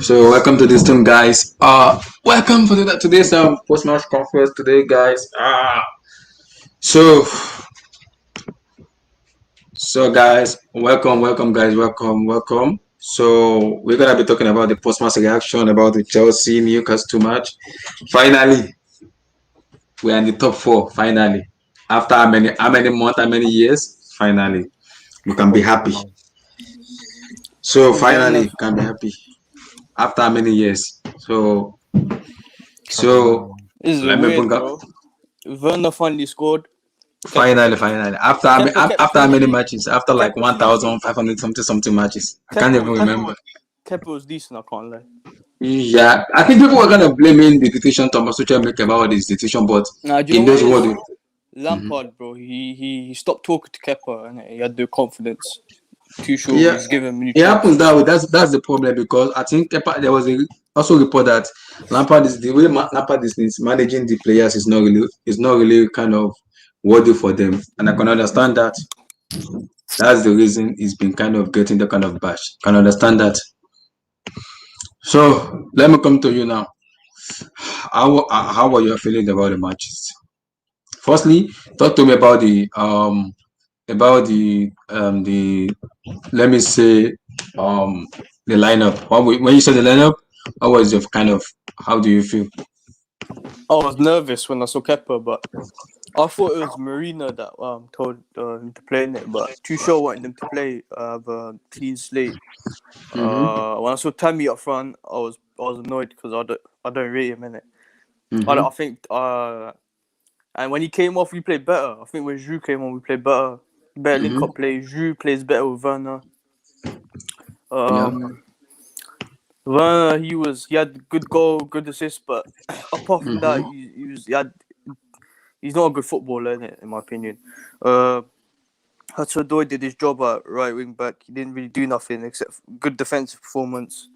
So welcome to this team, guys. Welcome for today's post match conference today, guys. So guys, welcome, guys, welcome. So we're gonna be talking about the post match reaction about the Chelsea Newcastle match. Finally, we're in the top four. Finally, after how many months, how many years? Finally, we can be happy. So finally, can be happy after how many years? So This is let me weird, bring up. bro. Werner finally scored. Finally. After after how many matches? After like Kepa 1,500 something matches. I can't even remember. Kepa was decent, I can't lie. Yeah, I think people were kind of blaming the decision Thomas Tuchel make about this decision, but Nah, do you in know those what it words, is? Lampard, bro, he stopped talking to Kepa and he had the confidence. Too sure yeah, he's giving him a new it chance. happens that way. That's the problem because I think there was also report that Lampard is the way Lampard is managing the players is not really kind of worthy for them, and I can understand that. That's the reason he's been kind of getting the kind of bash. Can understand that. So let me come to you now. How are you feeling about the matches? Firstly, talk to me about the let me say the lineup. When you saw the lineup, how was your kind of how do you feel? I was nervous when I saw Kepa, but I thought it was Marina that told him to play in it, but too sure wanted him to play have a clean slate. When I saw Tammy up front, I was annoyed because I don't rate him in it. I think and when he came off, we played better. I think when Giroud came on, we played better. Better link up play. Giroud plays better with Werner. Yeah. Werner, he had good goal, good assist, but apart from that, he's not a good footballer in my opinion. Hudson-Odoi did his job at right wing back. He didn't really do nothing except good defensive performance.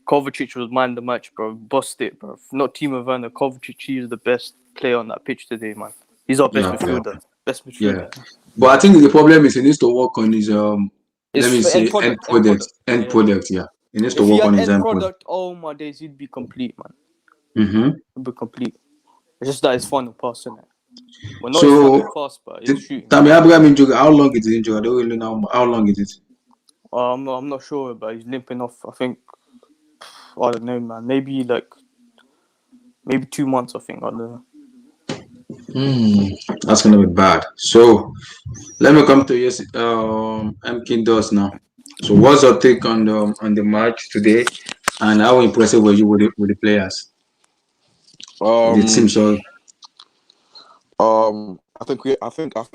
Kovacic was man of the match, bro. Bust it, bro. Not Timo Werner. Kovacic, he was the best player on that pitch today, man. He's our best midfielder. Best midfielder. Yeah. But I think the problem is he needs to work on his let me It's say end product. Yeah, he needs to If he work had on his end end product. product, oh my days, he'd be complete, man. He'd be complete. It's just that his final pass, innit? Well, not his final So pass, but his shooting. Tammy Abraham injury, how long is the injury? I don't really know how long is it. I'm not sure, but he's limping off. I think I don't know, man. Maybe 2 months. I think I don't know. That's gonna be bad. So let me come to yes, MK Does now. So what's your take on the match today, and how impressive were you with the players, with the team? Um, Sorry. I think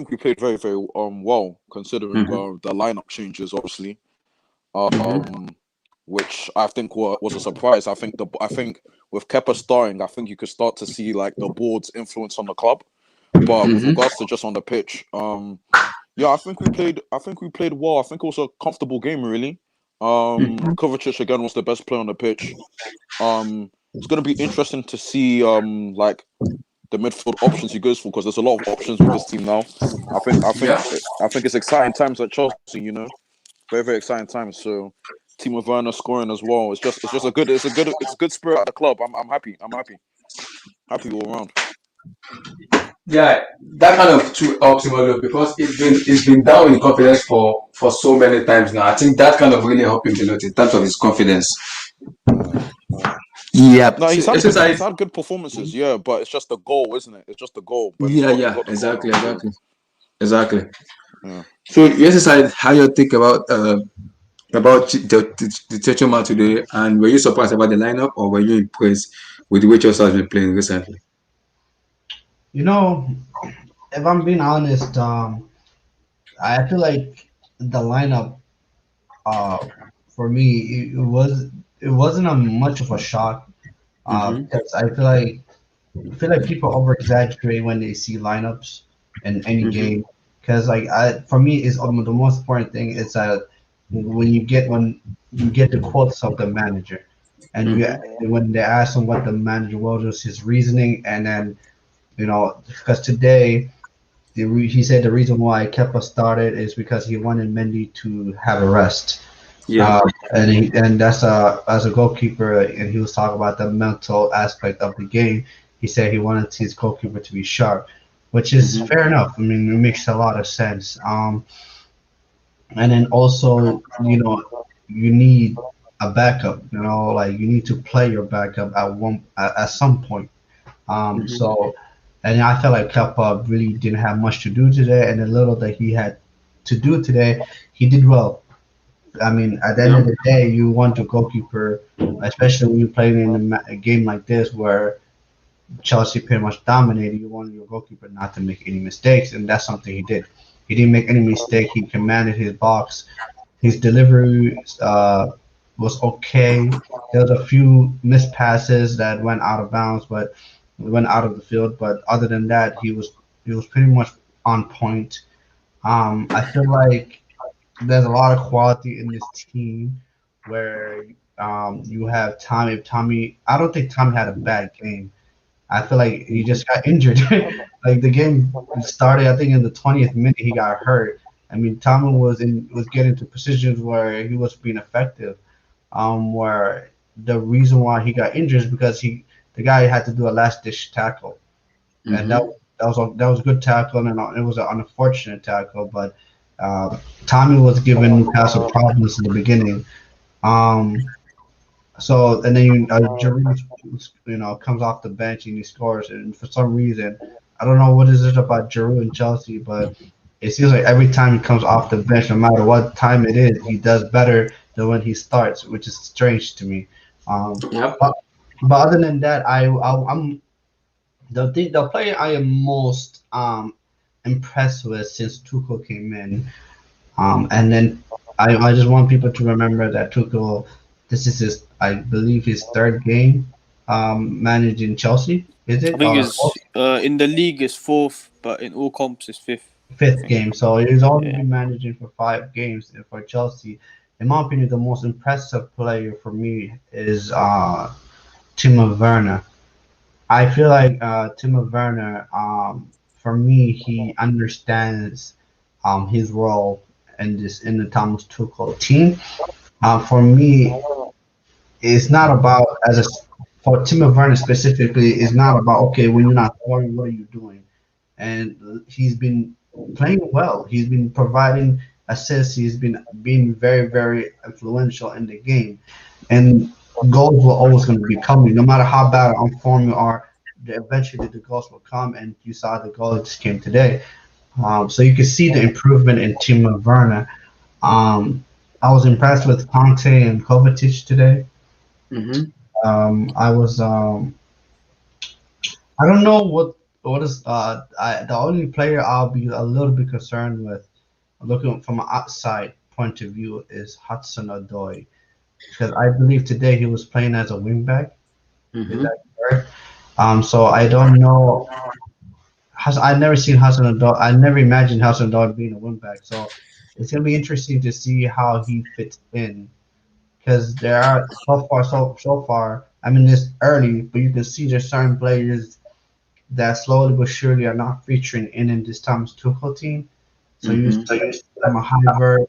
we played very very well considering the lineup changes, obviously. Um, which I think was a surprise. I think with Kepa starting, I think you could start to see like the board's influence on the club. But with regards to just on the pitch, yeah, I think we played well. I think it was a comfortable game, really. Kovacic again was the best player on the pitch. It's gonna be interesting to see like the midfield options he goes for because there's a lot of options with this team now. I think I think Yeah. I think it's exciting times at Chelsea. Very very exciting times. So team with Werner scoring as well. It's just a good spirit at the club. I'm happy. Happy all around. Yeah, that kind of too helps him a lot because it's been down in confidence for so many times now. I think that kind of really helped him a lot in terms of his confidence. Yeah. Yeah. No, So he's exercise. had good performances. Yeah, but it's just the goal, isn't it? It's just the goal. But Yeah, he yeah, got the goal exactly, now. So exactly. yeah. So you exercise how you think about the Chelsea match today, and were you surprised about the lineup, or were you impressed with the way Chelsea has been playing recently? You know, if I'm being honest, I feel like the lineup, uh, for me, it wasn't a much of a shock, because I feel like people over exaggerate when they see lineups in any game. Because for me, is the most important thing is that when you get the quotes of the manager, and when they ask him what the manager was his reasoning, and then because today he said the reason why Kepa started is because he wanted Mendy to have a rest. Yeah. And that's as a goalkeeper, and he was talking about the mental aspect of the game. He said he wanted his goalkeeper to be sharp, which is Mm-hmm. fair enough. I mean, it makes a lot of sense. And then also, you need a backup. Like you need to play your backup at some point. Mm-hmm. So, and I felt like Kepa really didn't have much to do today, and the little that he had to do today, he did well. I mean, at the end Yeah. of the day, you want your goalkeeper, especially when you're playing in a game like this where Chelsea pretty much dominated. You want your goalkeeper not to make any mistakes, and that's something he did. He didn't make any mistake. He commanded his box. His delivery was okay. There was a few missed passes that went out of bounds, but went out of the field. But other than that, he was pretty much on point. I feel like there's a lot of quality in this team where you have Tommy. Tommy, I don't think Tommy had a bad game. I feel like he Mm-hmm. just got injured. Like the game started, I think in the 20th minute he got hurt. I mean, Tommy was getting to positions where he was being effective. Where the reason why he got injured is because the guy had to do a last ditch tackle, and Mm-hmm. that was a good tackle, and it was an unfortunate tackle. But Tommy was giving Newcastle problems in the beginning. Um, so and then Giroud, comes off the bench and he scores, and for some reason, I don't know what is it about Giroud and Chelsea, but it seems like every time he comes off the bench, no matter what time it is, he does better than when he starts, which is strange to me. Um, Yep. but, but other than that, I'm the player I am most impressed with since Tuchel came in. And then I just want people to remember that Tuchel, this is I believe, his third game managing Chelsea. Is I it? think Or is in the league is fourth, but in all comps is fifth. I fifth think. game. So he's only Yeah. been managing for 5 games for Chelsea. In my opinion, the most impressive player for me is Timo Werner. I feel like Timo Werner, for me, he understands his role in the Thomas Tuchel team. For me, it's not about for Timo Werner specifically. It's not about okay when you're not scoring, what are you doing? And he's been playing well. He's been providing assists. He's been being very very influential in the game, and goals were always going to be coming, no matter how bad on form you are. Eventually, the goals will come, and you saw the goal that just came today. So you can see the improvement in Timo Werner. I was impressed with Conte and Kovacic today. Mm-hmm. I was I don't know what is the only player I'll be a little bit concerned with looking from an outside point of view is Hudson Odoi because I believe today he was playing as a wingback. Is Mm-hmm. that correct? So I don't know. I never seen Hudson Odoi. I never imagined Hudson Odoi being a wingback. So it's gonna be interesting to see how he fits in because there are so far. I mean, it's early, but you can see there's certain players that slowly but surely are not featuring in this Thomas Tuchel team. So you Mm-hmm. see a Hiver,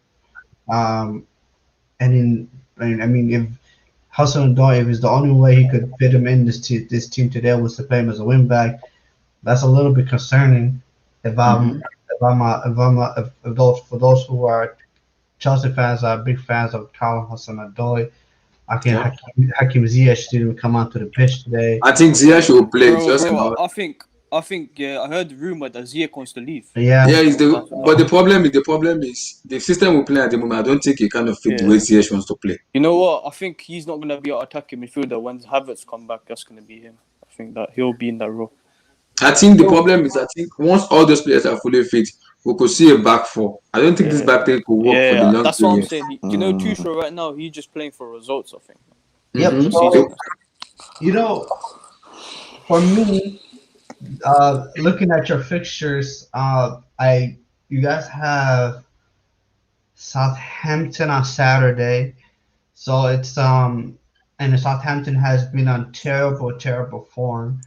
um, and I mean, if Hassan Odoi, if it's the only way he could fit him in this team today was to play him as a wing back, that's a little bit concerning. If I'm Mm-hmm. if those for those who are Chelsea fans are big fans of Callum Hassan Odoi, I can Yep. Hakim Ziyech didn't come onto the pitch today. I think Zia should play. Just Bro, about. I think yeah, I heard the rumor that Ziyech wants to leave. Yeah, Yeah, Arsenal. but the problem is the system we play at the moment. I don't think he kind of fit the way Yeah. Ziyech wants to play. You know what? I think he's not gonna be our attacking midfielder when Havertz come back. That's gonna be him. I think that he'll be in that role. I think the problem is I think once all those players are fully fit, we could see a back four. I don't think this Yeah, back three could work for the yeah. long That's what I'm period. saying. You know, Mm. Tuchel right now he's just playing for results. I think yep. for the Mm-hmm. season. So you know, for me, looking at your fixtures, I you guys have Southampton on Saturday, so and Southampton has been on terrible form,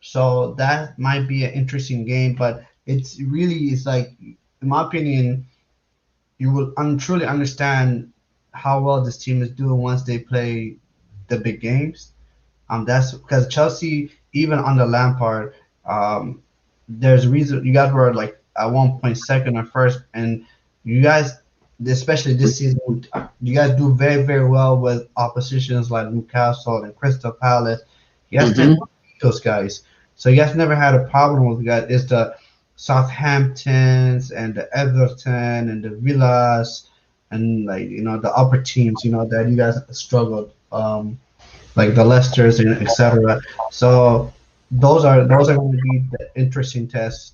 so that might be an interesting game, but it's really is like, in my opinion, you will truly understand how well this team is doing once they play the big games. That's because Chelsea, even under Lampard, um, there's reason you guys were like at one point second or first, and you guys, especially this season, you guys do very very well with oppositions like Newcastle and Crystal Palace. You guys tend to beat those guys, so you guys never had a problem with guys. It's the Southamptons and the Everton and the Villas and like the upper teams, that you guys struggled. Like the Leicesters and etc. So those are going to be the interesting tests.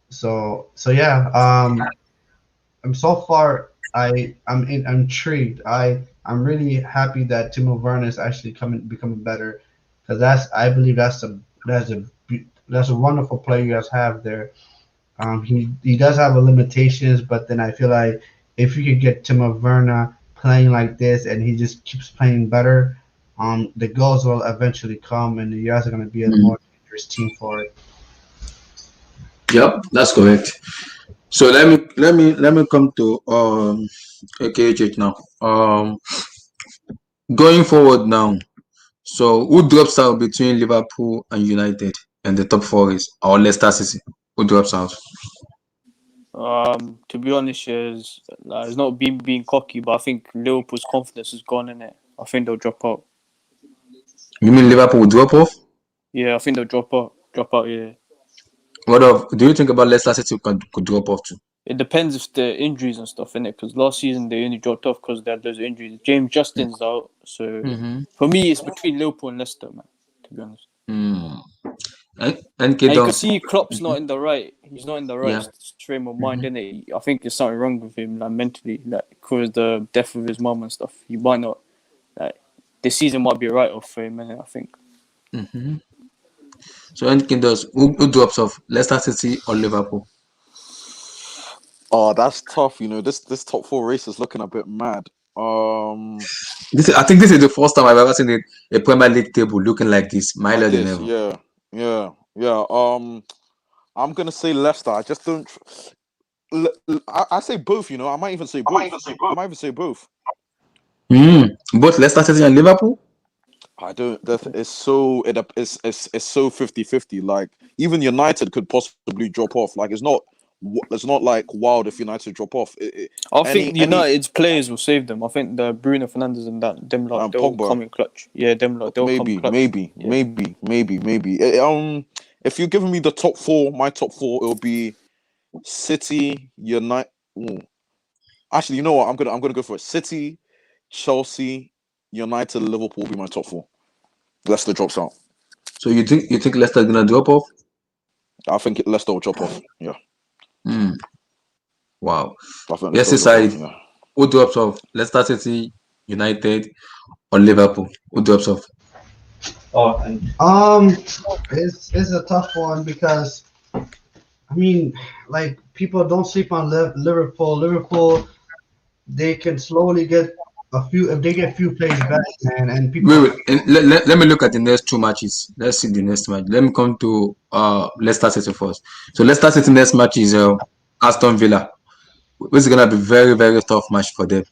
So yeah. I'm so far I'm intrigued. I'm really happy that Timo Werner is actually becoming better because I believe that's a wonderful player you guys have there. He does have a limitations, but then I feel like if you could get Timo Werner playing like this and he just keeps playing better, the goals will eventually come, and you guys are going to be a more dangerous team for it. Yep, that's correct. So let me come to AKH now. Going forward now. So who drops out between Liverpool and United and the top four is or Leicester City? Who drops out? To be honest, it's not being cocky, but I think Liverpool's confidence is gone in it. I think they'll drop out. You mean Liverpool will drop off? Yeah, I think they'll drop out. Drop out. Yeah. Do you think about Leicester City could drop off too? It depends if the injuries and stuff in it. Because last season they only dropped off because they had those injuries. James Justin's out, so for me it's between Liverpool and Leicester, man. To be honest. And And you can see Klopp's not in the right. He's not in the right frame of mind, innit? I think there's something wrong with him, like mentally, like because the death of his mum and stuff. He might not, like, this season might be a write-off for him, innit? I think. So anything does who drops off? Leicester City or Liverpool? Oh, that's tough. This top four race is looking a bit mad. I think this is the first time I've ever seen a Premier League table looking like this. Milder than ever. Yeah. I'm gonna say Leicester. I just don't. I say both. I might even say both. Both Leicester City and Liverpool. I don't. It's so it's so 50-50. Like even United could possibly drop off. Like it's not like wild if United drop off. I think United's players will save them. I think the Bruno Fernandes and them they'll Pogba. come in clutch. Yeah, they'll come clutch. Maybe. If you're giving me the top four, my top four, it'll be City, United. Actually, you know what? I'm gonna go for it. City, Chelsea, United, Liverpool will be my top four. Leicester drops out. So you think Leicester's gonna drop off? I think Leicester will drop off. Yeah. Wow. Yes, decide who drops off? Leicester City, United, or Liverpool? Who drops off? It's a tough one because I mean, like people don't sleep on Liverpool. Liverpool, they can slowly get a few if they get a few plays back, man, and people. Wait. Let me look at the next two matches. Let's see the next match. Let me come to Leicester City first. So Leicester City next match is Aston Villa, which is gonna be very very tough match for them.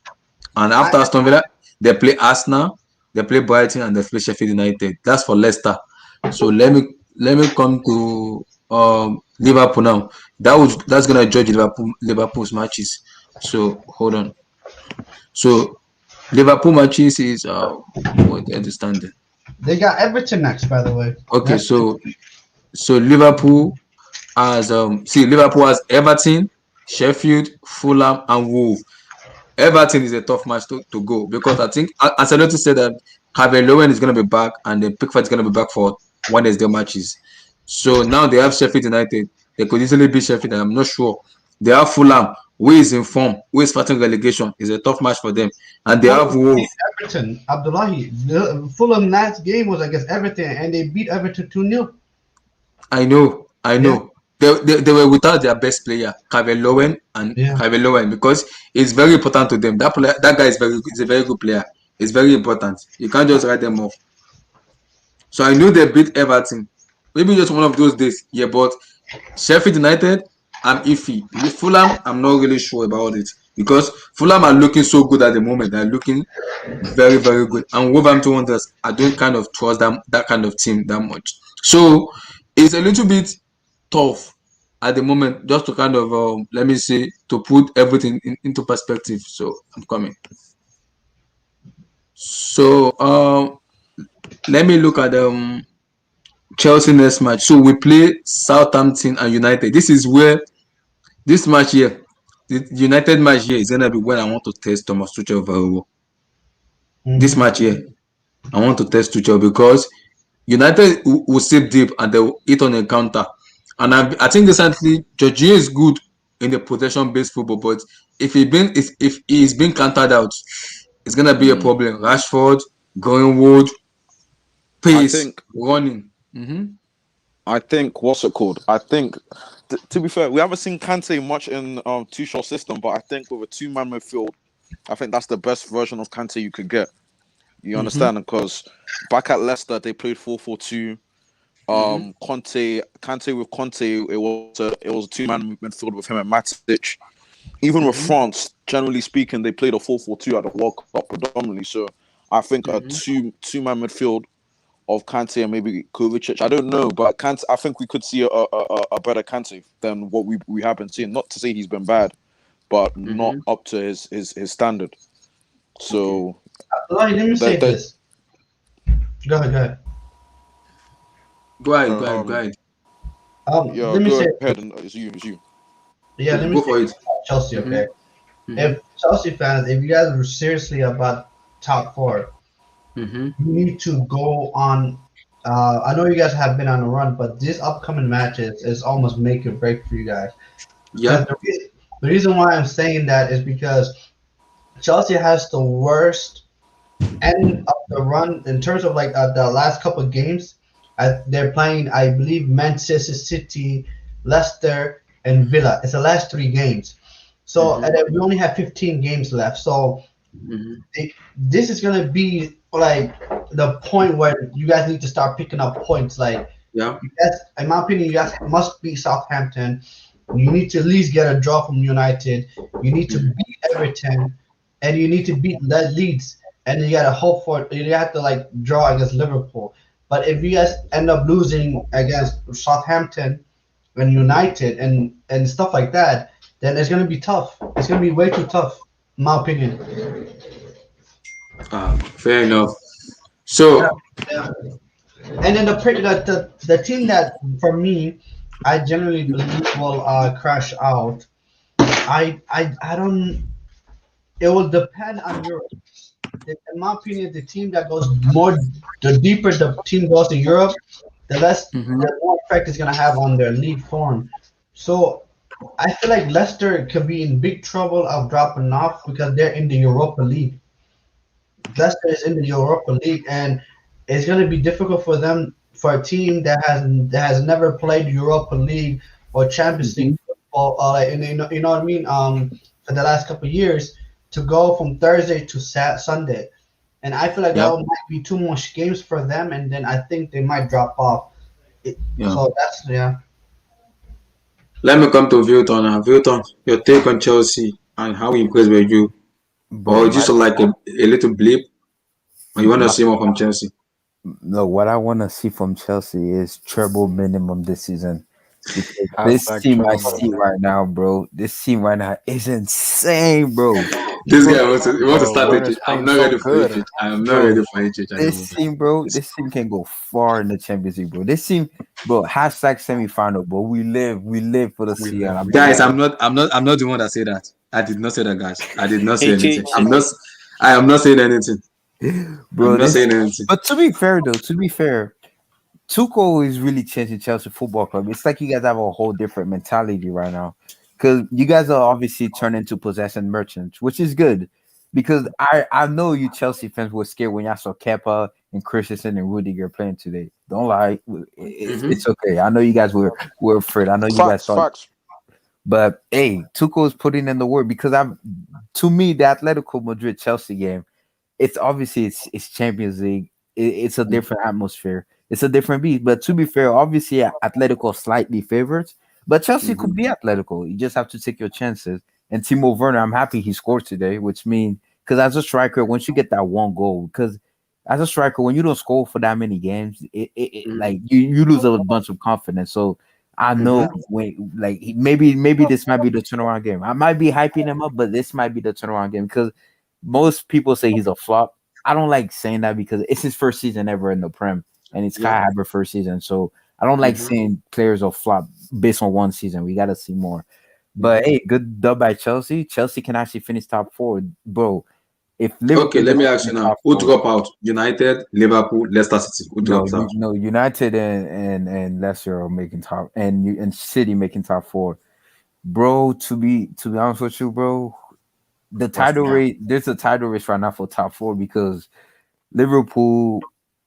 And after Aston Villa, they play Arsenal, they play Brighton, and they play Sheffield United. That's for Leicester. So let me come to Liverpool now. That's gonna judge Liverpool's matches. So hold on. So Liverpool matches is what I understand. They got Everton next, by the way. Okay, so Liverpool has Liverpool has Everton, Sheffield, Fulham, and Wolves. Everton is a tough match to go because I think Ancelotti said that Javier Lowen is going to be back and then Pickford is going to be back for Wednesday matches. So now they have Sheffield United. They could easily beat Sheffield. I'm not sure. They have Fulham, who is in form, who is fighting relegation. It's a tough match for them. And they have Wolves. Everton, Abdullahi. The Fulham last game was against Everton and they beat Everton 2-0. I know. Yeah. They were without their best player, Javier Lowen, because it's very important to them. That guy is a very good player. It's very important. You can't just write them off. So I knew they beat Everton. Maybe just one of those days. Yeah, but Sheffield United, I'm iffy. With Fulham, I'm not really sure about it. because Fulham are looking so good at the moment. They're looking very, very good. And Wolverhampton Wanderers, I don't kind of trust that kind of team that much. So it's a little bit tough at the moment just to kind of, let me say, to put everything into perspective. So I'm coming. So let me look at Chelsea next match. So we play Southampton and United. This is where this match here, the United match here is gonna be when I want to test Thomas Tuchel very well. This Mm-hmm. match here, I want to test Tuchel because United will save deep and they will hit on a counter. And I think recently Jorginho is good in the possession-based football, but if he's being countered out, it's gonna be a problem. Rashford, Greenwood, I pace, think running. I think what's it called? I think to be fair, we haven't seen Kante much in Tuchel's system, but I think with a two-man midfield, I think that's the best version of Kante you could get. You understand? Because back at Leicester, they played 4-4-2. Kante with Conte, it was a two-man midfield with him and Matic. Even with France, generally speaking, they played a 4-4-2 at the World Cup predominantly. So I think a two-man midfield of Kante and maybe Kovacic. I don't know, but Kante, I think we could see a better Kante than what we have been seeing. Not to say he's been bad, but not up to his standard. So Like, let me say that this. Go ahead, go ahead. Go ahead, go ahead, go um ahead. yeah, Let me go say, ahead and it's you. yeah, let me Go say for it. about Chelsea, Mm-hmm. okay? If Chelsea fans, if you guys are seriously about top four, you need to go on. I know you guys have been on a run, but this upcoming matches is almost make or break for you guys. Because Yeah. the reason why I'm saying that is because Chelsea has the worst end of the run in terms of like the last couple of games. They're playing, I believe, Manchester City, Leicester, and Villa. It's the last three games. So and then we only have 15 games left. So this is gonna be like the point where you guys need to start picking up points. Like Yeah. you guys, in my opinion, you guys must beat Southampton. You need to at least get a draw from United. You need to beat Everton, and you need to beat Leeds. And you gotta hope for you have to like draw against Liverpool. But if you guys end up losing against Southampton and United and stuff like that, then it's gonna be tough. It's gonna be way too tough, in my opinion. Fair enough. Yeah, So, yeah. And then the team that for me, I generally believe will crash out. I don't. It will depend on Europe. In my opinion, the team that goes more, the deeper the team goes to Europe, the less, the more effect it's gonna have on their league form. So I feel like Leicester could be in big trouble of dropping off because they're in the Europa League. Leicester is in the Europa League, and it's going to be difficult for them for a team that has never played Europa League or Champions League football. And you know what I mean. For the last couple of years, to go from Thursday to Sunday, and I feel like that yeah, might be too much games for them, and then I think they might drop off. yeah. So that's yeah. Let me come to Vilton now. Vilton, your take on Chelsea and how impressed were you? Bro, Or just like a little blip, or you want to my see more from Chelsea? no, what I want to see from Chelsea is treble minimum this season. Because this Hashtag team I treble see minimum. right now, bro, this team right now is insane, bro. This Bro, guy wants to Bro, start a Werner's change. I'm playing not so ready for a good. change. I am not bro, ready for a change at the moment. this team can go far in the Champions League, bro. This team, bro, hashtag semifinal, bro. We live for the We CL. live, I'm we not Guys, live. lying, I'm not the one that said that. I did not say that, guys. I did not say anything. HH. I am not saying anything. I'm bro. not This, saying anything. but to be fair, though, to be fair, Tuchel is really changing Chelsea Football Club. It's like you guys have a whole different mentality right now, because you guys are obviously turning into possession merchants, which is good. Because I know you Chelsea fans were scared when y'all saw Kepa and Christensen and Rudiger playing today. Don't lie, it's okay. I know you guys were afraid. I know you guys Facts, thought, facts. but hey, Tuchel is putting in the work because to me the Atletico Madrid Chelsea game, it's obviously it's Champions League. It's a different atmosphere. It's a different beat. But to be fair, obviously Atletico slightly favorites, but Chelsea could be Atletico. You just have to take your chances And Timo Werner, I'm happy he scored today, which means because as a striker, once you get that one goal, because as a striker, when you don't score for that many games, like you lose a bunch of confidence. So I know when like maybe this might be the turnaround game. I might be hyping him up, but this might be the turnaround game because most people say he's a flop. I don't like saying that because it's his first season ever in the Prem, and it's Kai Havertz first season. So I don't like saying players are flop based on one season. We got to see more. But hey, good dub by Chelsea. Chelsea can actually finish top four, bro. If Okay, Liverpool let me doesn't ask you finish now. top Who four, drop out? United, Liverpool, Leicester City. Who no, drops out? no, United and Leicester are making top, and City making top four, bro. To be honest with you, bro, the title race. There's a title race right now for top four because Liverpool,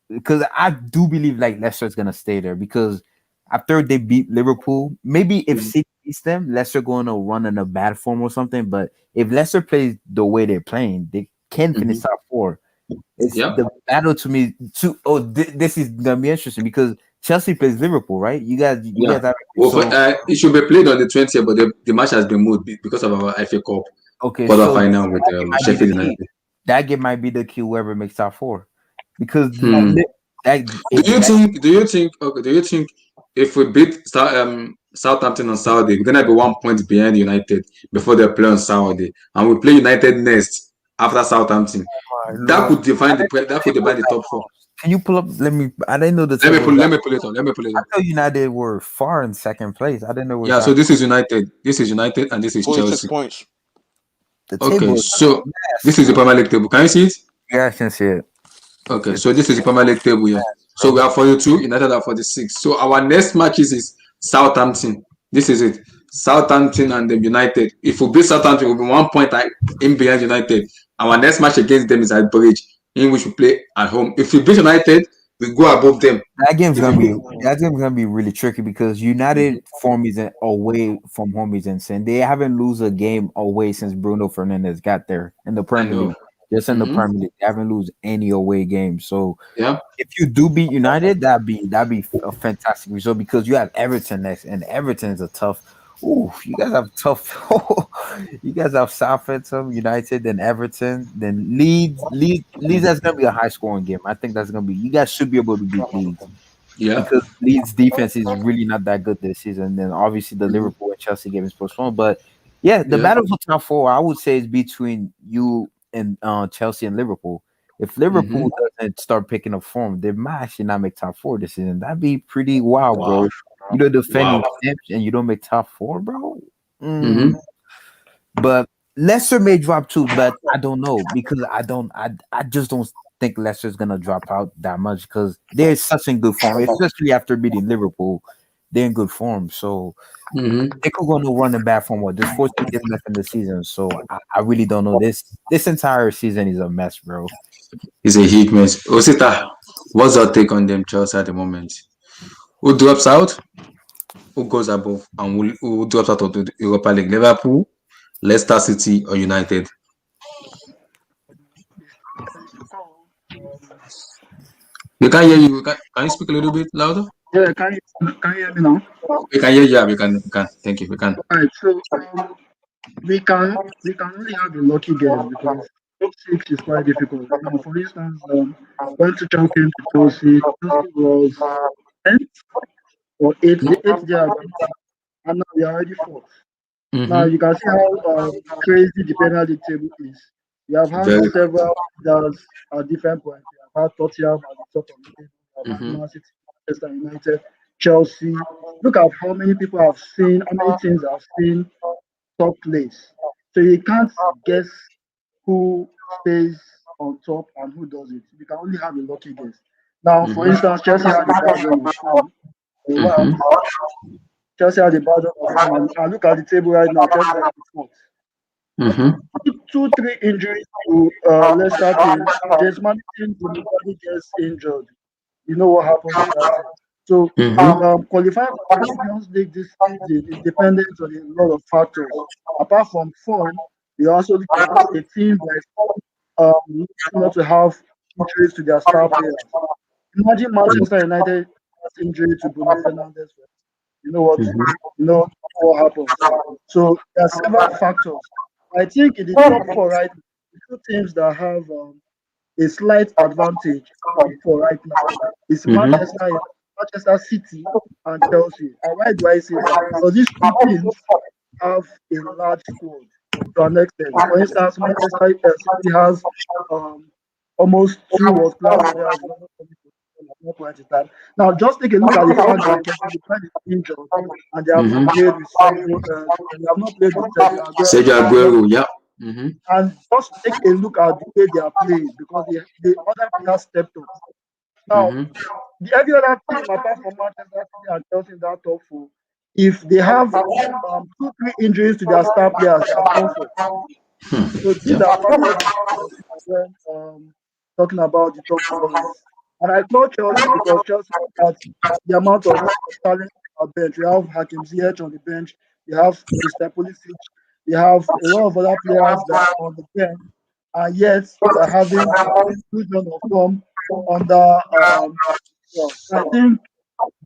because I do believe like Leicester's gonna stay there because after they beat Liverpool, maybe if City beats them, Leicester going to run in a bad form or something. But if Leicester plays the way they're playing, they can finish top four. It's Yeah. the battle to me. This is gonna be interesting because Chelsea plays Liverpool, right? You Yeah. guys have Well, so it should be played on the 20th, but the match has been moved because of our FA Cup okay. So quarterfinal with that game might be the Sheffield key. United. That game might be the key. Whoever makes top four, because Hmm. that Do if you that think? Do you think? Okay. Do you think if we beat Southampton on Saturday, we're gonna be 1 point behind United before they play on Saturday, and we play United next after Southampton? my That lord, could define I the didn't know that the could table define was the that top four. close. Can you pull up? Let me. I didn't know the Let me table pull. was that. Let me pull it up. Let me pull it I up. thought United were far in second place. I didn't know it was Yeah. So that. this is United. This is United, and this is 46 Chelsea. points. The Okay. table is So this is the massive. Premier League table. Can you see it? Yeah, I can see it. Okay, It's so this is the Premier League table here. So we bro. are 42, United are 46. So our next matches is Southampton. This is it. Southampton and the United. If we beat Southampton, we'll be 1 point in behind United. Our next match against them is at Bridge, in which we play at home. If we beat United, we go above them. If we, That game's gonna be really tricky because United form isn't away from home is insane. They haven't lose a game away since Bruno Fernandez got there in the I Premier know. League. Just in the Premier League, they haven't lose any away game. So Yeah. if you do beat United, that'd be a fantastic result because you have Everton next, and Everton is a tough. Ooh, you guys have tough. You guys have Southampton, United, then Everton, then Leeds. That's gonna be a high scoring game. I think that's gonna be. You guys should be able to beat Leeds Yeah. because Leeds defense is really not that good this season. Then obviously the Liverpool and Chelsea game is postponed, but yeah, the Yeah. battle for top four I would say is between you and Chelsea and Liverpool. If Liverpool doesn't start picking up form, they might actually not make top four this season. That'd be pretty wild, Wow. bro. You know, defending Wow. champs and you don't make top four, bro. Mm-hmm. But Leicester may drop too, but I don't know because I just don't think Leicester's gonna drop out that much because they're such in good form, especially after beating Liverpool. They're in good form, so Mm-hmm. they could go no running back from what there's 14 games left in the season. So I really don't know. This entire season is a mess, bro. It's a huge mess. Osita, what's your take on them Chelsea at the moment? Who drops out? Who goes above? And who drops out of the Europa League? Liverpool, Leicester City, or United? It's a call. We can hear you. Can you speak a little bit louder? Yeah, can you hear me now? We can hear you. Yeah, we can. We can. Thank you. We can. Alright, so we can only have a lucky guess because top six is quite difficult. Now, for instance, when Tuchel came to Chelsea, Chelsea was 10th or 8th, the 8th they are beating, and now they are already fourth. Now Mm-hmm. you can see how crazy the Premier League table is. We have had Very. several leaders at different points. We have had Tottenham at the top of the table. We have had Mm-hmm. Man City, Manchester United, Chelsea. Look at how many people have seen, how many teams have seen top place. So you can't guess who stays on top and who does it. You can only have a lucky guess. Now, for Mm-hmm. instance, Chelsea had a bad run of form. So what Mm-hmm. happened? Chelsea had a bad run of form, and look at the table right now. Chelsea are in the fourth. Mm-hmm. Two, three injuries to Leicester team. James Madison will nobody gets injured. You know what happens to that team. So Mm-hmm. qualifying for the Champions League this season is dependent on a lot of factors. Apart from form, you're also looking at a team that is not to have injuries to their star players. Imagine Manchester United has injury to Bruno Fernandes. You know what? Mm-hmm. You know what happens. So there are several factors I think in the top four right now, the two teams that have a slight advantage for right now is Mm-hmm. Manchester City and Chelsea. And why do I say that? Because these two teams have a large squad to an extent. For instance, Manchester City has um, almost two world class players. Who are not coming to the at one point in time. Now, just take a look at the fact that Kevin De Bruyne is injured and they have not Mm-hmm. played with they have not played with Sergio Sergio Aguero. Aguero, yeah. Mm-hmm. And just take a look at the way they are playing because the other players stepped up. Now, Mm-hmm. every other team apart from Manchester City and Chelsea in that top four, if they have two, three injuries to their star players, they are done for. So these Yeah. are factors you have to consider when talking about the top four race. And I call Chelsea because Chelsea has the amount of talent on the bench. We have Hakim Ziyech on the bench. We have Christian Pulisic. We have a lot of other players that are on the bench, and yet they're having illusion of form under well, I think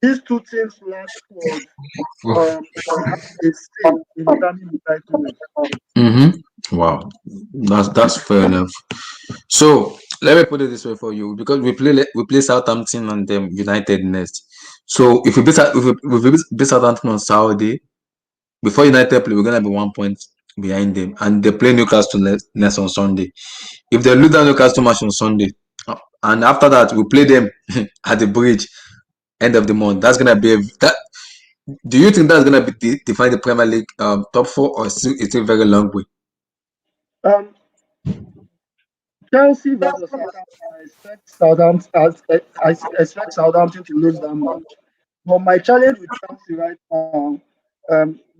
these two teams last squad will have a say in determining the title race. Mm-hmm. Wow, that's fair enough. So let me put it this way for you, because we play Southampton and them United next. So if we beat Southampton on Saturday before United play, we're gonna be 1 point behind them, and they play Newcastle next on Sunday. If they lose that Newcastle match on Sunday, and after that we play them at the bridge end of the month, that's gonna be that. Do you think that's gonna be define the Premier League top four, or it's a very long way? Um, Chelsea versus Southampton. I expect Southampton to lose that match. But my challenge with Chelsea right now,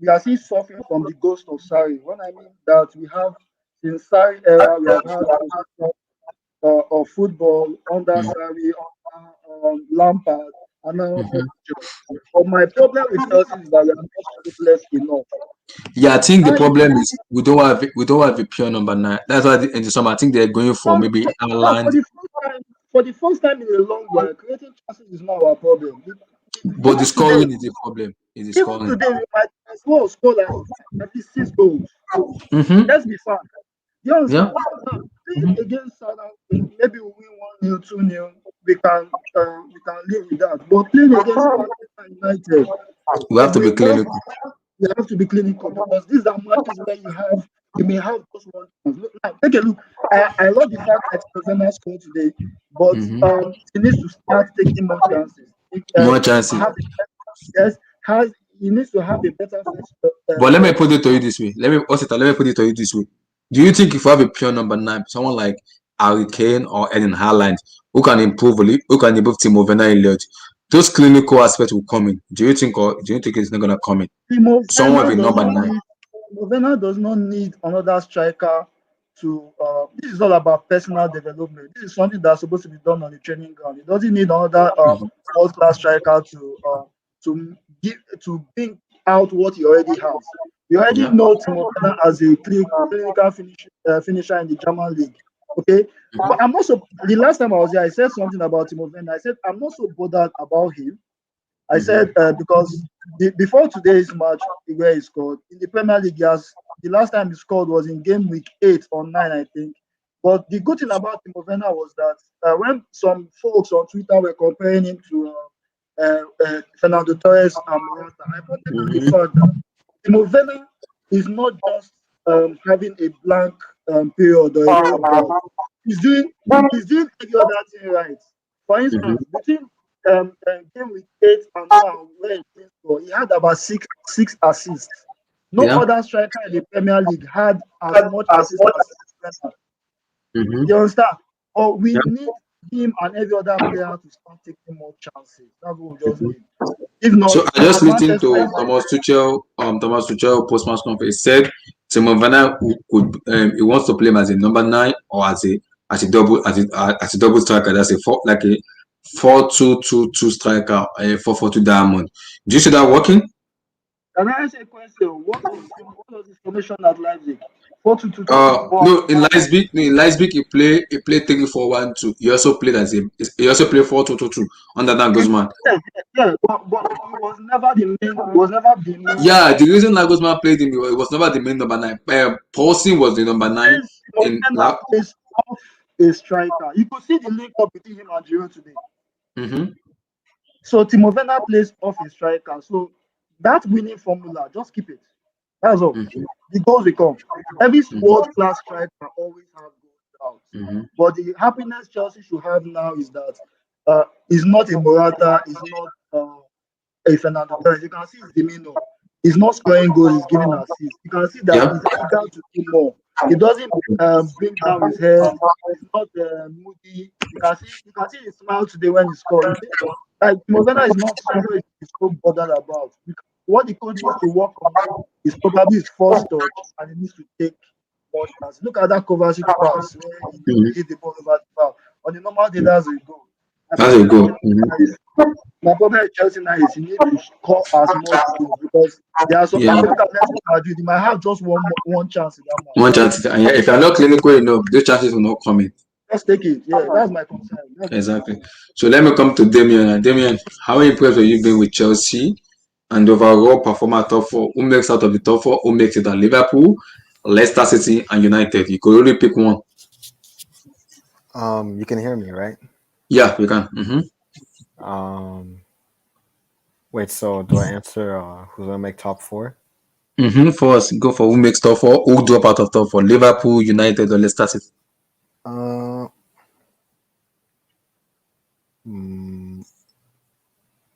we are still suffering from the ghost of Sarri. When I mean that, we have since Sarri era, we have had possession of football under Mm-hmm. Sarri, under Lampard, and now Mm-hmm. but my problem with Chelsea is that we are not ruthless enough. Yeah, I think the Now, if problem is we don't have a pure number nine. That's why in the summer I think they're going for now, maybe now Ireland, for the first time in a long while, creating chances is not our problem. but the Even today, scoring is the problem. Is the even scoring? today, we might as well score like at least 6 goals. Mm-hmm. Let's be fair. You Yeah. understand? Now, playing Mm-hmm. against Southampton, maybe we win 1-0, 2-0. We can live with that. But playing against Manchester United We have in to be the first, clinical. you have to be clinical because these are matches where you may have just one chance. Look, now, take a look. I love the fact that Ozema scored today, but Mm-hmm. he needs to start taking more chances. More chances. Have yes, has he needs to have a better first But let me first. put it to you this way. Let me put it to you this way. Do you think if you have a pure number nine, someone like Harry Kane or Eden Haaland, who can improve Timo Werner a lot, those clinical aspects will come in. Do you think it's not gonna come in? Timo Someone Werner with a does number not nine. need Timo Werner does not need another striker to. This is all about personal development. This is something that's supposed to be done on the training ground. He doesn't need another Mm-hmm. world class striker to give to bring out what he already has. We already Yeah. know Timo Werner as a clinical finisher in the German league. Okay, but I'm not so. The last time I was here, I said something about Timo Werner. I said I'm not so bothered about him. I Mm-hmm. said because before today's match where he scored in the Premier League, the last time he scored was in game week 8 or 9, I think. But the good thing about Timo Werner was that when some folks on Twitter were comparing him to Fernando Torres and Morata, I pointed out the Mm-hmm. fact that Timo Werner is not just having a blank period or a cold drought. He's doing he's doing every other thing right. For Mm-hmm. instance, between game week 8 and now, where he plays for, he had about six assists. No Yeah. other striker in the Premier League had as much assists as Werner. Mm-hmm. You understand? Or we Yeah. need him and every other player to start taking more chances. That's what we just need. If not, So I just listened Manchester to United. Thomas Tuchel post-match conference. He said Timo Werner he wants to play him as a number nine or as a double striker. That's a four, like a 4-2-2-2 striker, a 4-4-2 diamond. Do you see that working? Can I ask a question? What was his formation at Leipzig? 4-2-2. No, in Leipzig, he play 3-4-1-2. He also played as a he also played 4-2-2-2 under Dan Guzman. Yeah, but he was never the main. He was never the main. Yeah, the reason Nagelsmann played him, it was never the main number 9. Paulsen was the number 9 in Timo is off a striker. You could see the link up between him and Giroud today. Mm-hmm. So Timo Werner plays off a striker. So that winning formula, just keep it. That's all. Mm-hmm. The goals will come. Every world class striker always have goals out. Mm-hmm. But the happiness Chelsea should have now is that it's not a Morata, it's not a Fernando Torres. You can see his demeanor. He's not scoring goals, he's giving assists. You can see that Yeah. he's eager to do more. He doesn't bring down his head. He's not moody. You can see he smiled today when he scored. Like Movena is not somebody he's so bothered about. What the coach needs to work on is probably his first touch, and he needs to take more chances. Look at that Kovacic pass where he hit the ball over the bar. On the normal day, that's a goal. That's a goal. Mm-hmm. My problem with Chelsea now is you need to score as much goals because there are some people that Madrid, they might have just one chance in that match. One chance, and if you're not clinical enough, those chances will not come in. Just take it. Yeah, that's my concern. Exactly. So let me come to Damien. Damien, how impressed have you been with Chelsea and overall performance top 4? Who makes out of the top 4? Who makes it at Liverpool, Leicester City, and United? You could only pick one. You can hear me, right? Yeah, we can. Mm-hmm. Wait, so do I answer who's gonna make top 4? For us, go for who makes top 4, who drop out of top 4, Liverpool, United, or Leicester City.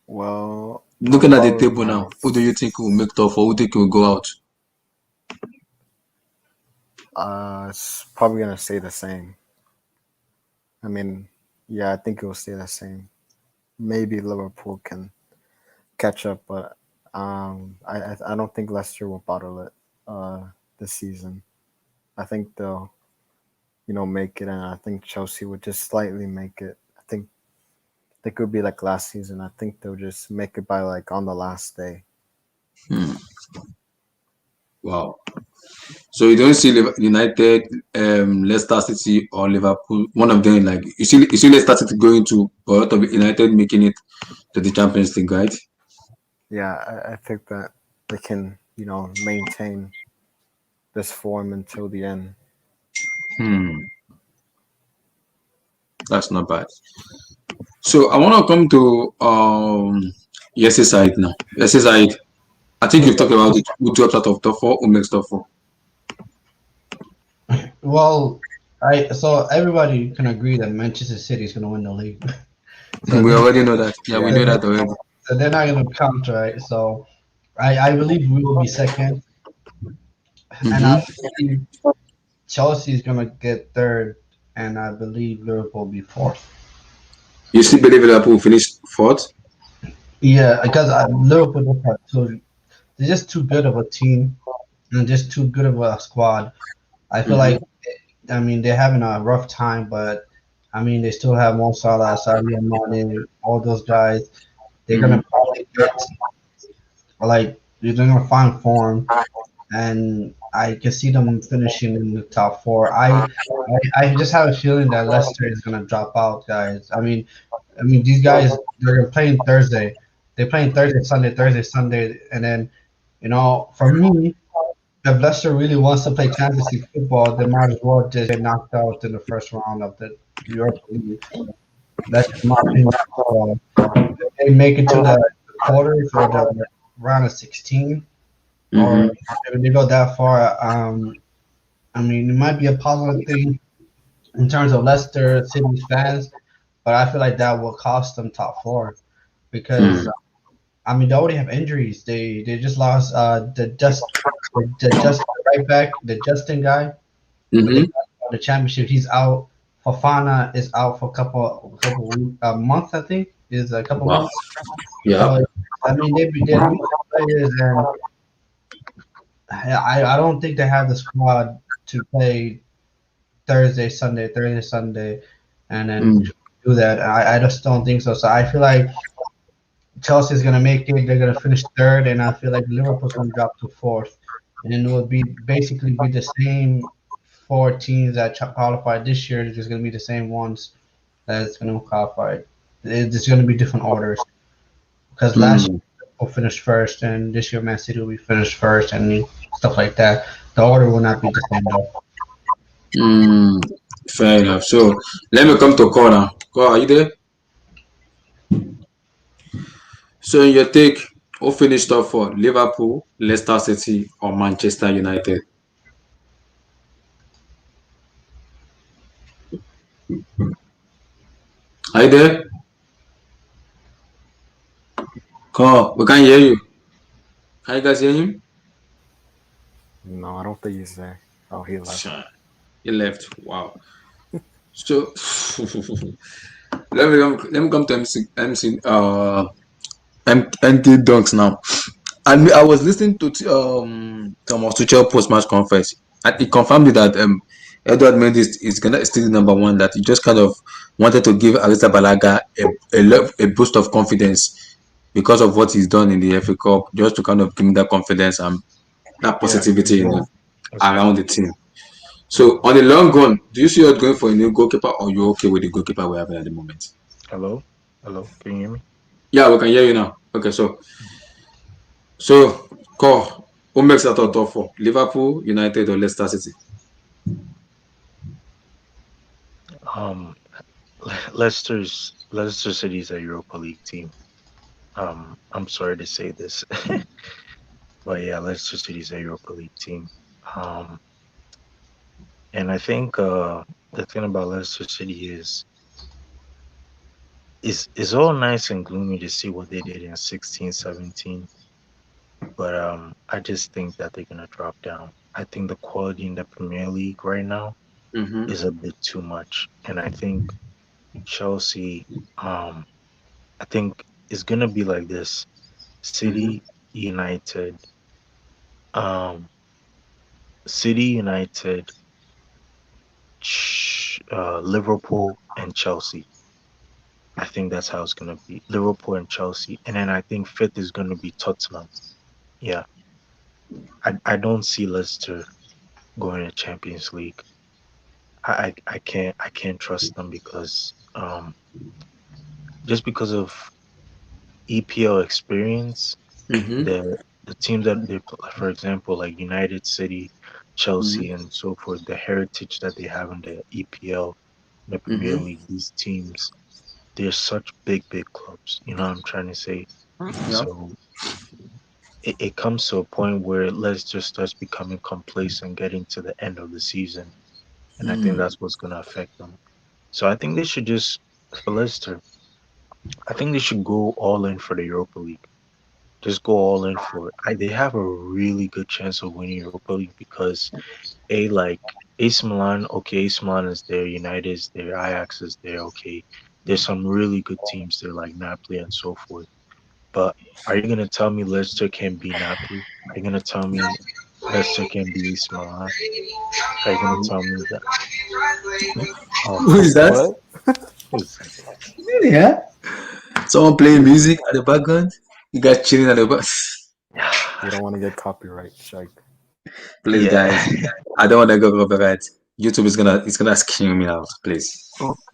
Well, looking at the table now, who do you think will make top 4? Who do you think will go out? It's probably gonna stay the same. I mean, yeah, I think it will stay the same. Maybe Liverpool can catch up, but I don't think Leicester will bottle it this season. I think they'll, make it, and I think Chelsea would just slightly make it. I think it could be like last season. I think they'll just make it by like on the last day. Wow. So you don't see United, Leicester City, or Liverpool. One of them, like you see Leicester City going to, or out of United making it to the Champions League, right? Yeah, I think that they can, maintain this form until the end. That's not bad. So I want to come to Yes's side now. Yes's side. I think you've talked about it. Who drops out of top 4? Who makes top 4? Well, so everybody can agree that Manchester City is going to win the league. So we already know that. Yeah, we know that already. So they're not going to count, right? So I believe we will be second. And I believe Chelsea is going to get third. And I believe Liverpool will be fourth. You still believe Liverpool will finish fourth? Yeah, because Liverpool, they're just too good of a team and just too good of a squad. I feel like, they're having a rough time, but they still have Mo Salah, Sadio Mane, all those guys. They're gonna probably they're gonna find form, and I can see them finishing in the top 4. I just have a feeling that Leicester is gonna drop out, guys. These guys, they're playing Thursday. They're playing Thursday, Sunday, and then, for me, if Leicester really wants to play Champions League football, they might as well just get knocked out in the first round of the Europa League. That's my opinion. If they make it to the quarters or the round of 16, or if they go that far, it might be a positive thing in terms of Leicester City's fans, but I feel like that will cost them top 4 because they already have injuries. They just lost the right back, the Justin guy. The championship, he's out. Fofana is out for a couple months. I think is a couple months. Yeah. They're players, and I don't think they have the squad to play Thursday, Sunday, and then do that. I just don't think so. So I feel like Chelsea's gonna make it. They're gonna finish third, and I feel like Liverpool's gonna drop to fourth. and it would be basically be the same four teams that qualified this year. It's just going to be the same ones that's going to qualify. It's going to be different orders because last Mm, year we'll finish first, and this year Man City will be finished first, and stuff like that. The order will not be the same though. mm, fair enough. So let me come to Cole now. Cole, are you there? So in your take, who finished top four? Liverpool, Leicester City, or Manchester United? Are you there? Cole, we can't hear you. Can you guys hear him? No, I don't think he's there. Oh, he left. Sure. He left. Wow. So let me come to MT Dunks now. And I was listening to Thomas Tuchel post match conference, and he confirmed that Edward Mendy is gonna still the number one. That he just kind of wanted to give Arisa Balaga a boost of confidence because of what he's done in the FA Cup, just to kind of give him that confidence and that Yeah, positivity that's right. around the team. So on the long run, do you see us going for a new goalkeeper, or you okay with the goalkeeper we have at the moment? Hello? Hello? Can you hear me? Yeah, we can hear you now. Okay, so call who makes out of top four? Liverpool, United, or Leicester City? Um, Leicester City is a Europa League team. I'm sorry to say this, but yeah, Leicester City is a Europa League team. Um, and I think the thing about Leicester City is it's all nice and gloomy to see what they did in 16, 17. But I just think that they're gonna drop down. I think the quality in the Premier League right now Mm-hmm. is a bit too much, and I think Chelsea, um, I think it's gonna be like this: Mm-hmm. City, United, um, City, United, Liverpool, and Chelsea. I think that's how it's gonna be: Liverpool and Chelsea, and then I think fifth is gonna be Tottenham. Yeah, I don't see Leicester going to Champions League. I can't trust them because just because of EPL experience, Mm-hmm. the teams that they play, for example, like United City, Chelsea, and so forth, the heritage that they have in the EPL, the Premier Mm-hmm. League, these teams, they're such big clubs. You know what I'm trying to say? Yeah. So it comes to a point where Leicester starts becoming complacent getting to the end of the season. And I think Mm. that's what's gonna affect them. So I think they should just for Leicester, I think they should go all in for the Europa League. Just go all in for it. They have a really good chance of winning Europa League because like AC Milan, okay, AC Milan is there, United is there, Ajax is there, okay. There's some really good teams there like Napoli and so forth. But are you gonna tell me Leicester can be Napoli? Are you gonna tell me Leicester can be AC Milan? Are you gonna tell me that? Oh, Who is that? What? who's Yeah. Someone playing music at the background. You guys chilling at the back. You don't want to get copyright strike. Please, yeah. guys. I don't want to go copyright. YouTube is gonna kill me out. Please.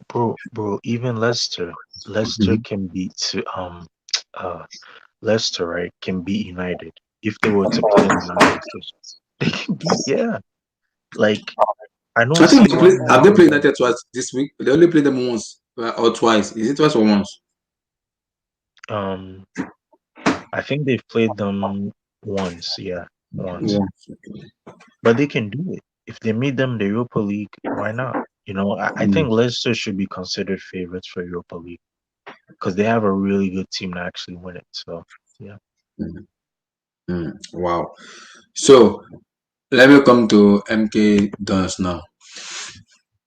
Bro, even Leicester Mm-hmm. can beat uh Leicester, right? Can beat United if they were to play them now next season. They can beat, yeah. Like I don't I think see they why play. Have they United played are. United twice this week? They only played them once or twice. Is it twice or once? Um, I think they've played them once, yeah, once. Yeah. But they can do it if they meet them in the Europa League. Why not? You know, I Mm. think Leicester should be considered favorites for Europa League because they have a really good team to actually win it. So yeah. Mm. Mm. Wow. So let me come to MK Dons now.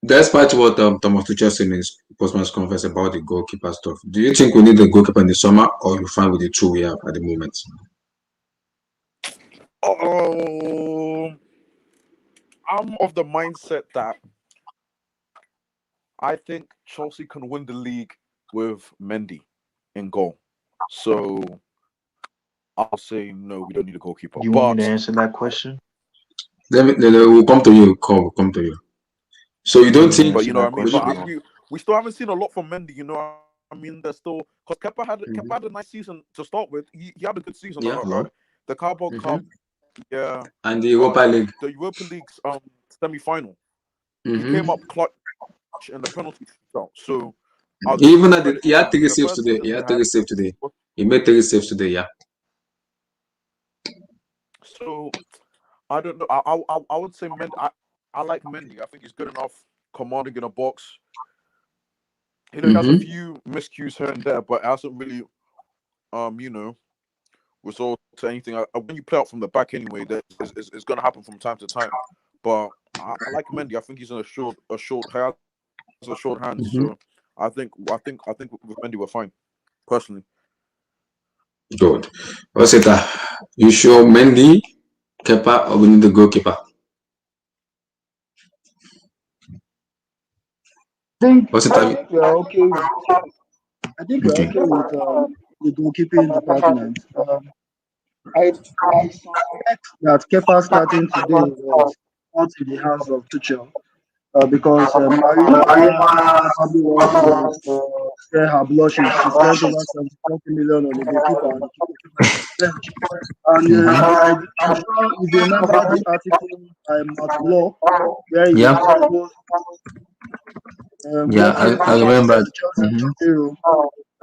Despite what Thomas Tuchel said in his post-match conference about the goalkeeper stuff, do you think we need a goalkeeper in the summer, or you fine with the two we have at the moment? Oh, I'm of the mindset that I think Chelsea can win the league with Mendy in goal. So I'll say no, we don't need a goalkeeper. You want me to But answer that question? We'll come to you. We'll come to you. So you don't think? But you know what I mean. But Mhm. we still haven't seen a lot from Mendy. You know what I mean. There's still because Kepa had a nice season to start with. He had a good season. Yeah. The Carabao Cup, yeah. And the Europa League. The Europa League's semi-final. He Mm-hmm. came up clutch in the penalty shootout. So I'll give Even him at credit he for had that. three The saves first today. season He he had had. three saves today. He made three saves today. Yeah. So I don't know. I would say Mendy. I like Mendy. I think he's good enough, commanding in a box. You know, he has a Mm-hmm. few miscues here and there, but it hasn't really, you know, result to anything. When you play out from the back anyway, it's going to happen from time to time. But I like Mendy. I think he's in a short hand. A short hand. Mm-hmm. So I think with Mendy we're fine. Personally, Good. What's it? You sure Mendy, Kepa, or we need the goalkeeper? What's it? I think we are okay with Okay. the goalkeeping department. I suspect that Kepa starting today was not in the hands of Tuchel because Marina probably wants to spare her blushes. She spent over 70 million on a goalkeeper and the keeper came off the bench. And I'm sure if you remember the article by Matt Law, where he Yeah. exposed Yeah. what went I into remember. the Chelsea Mm-hmm. transfer room.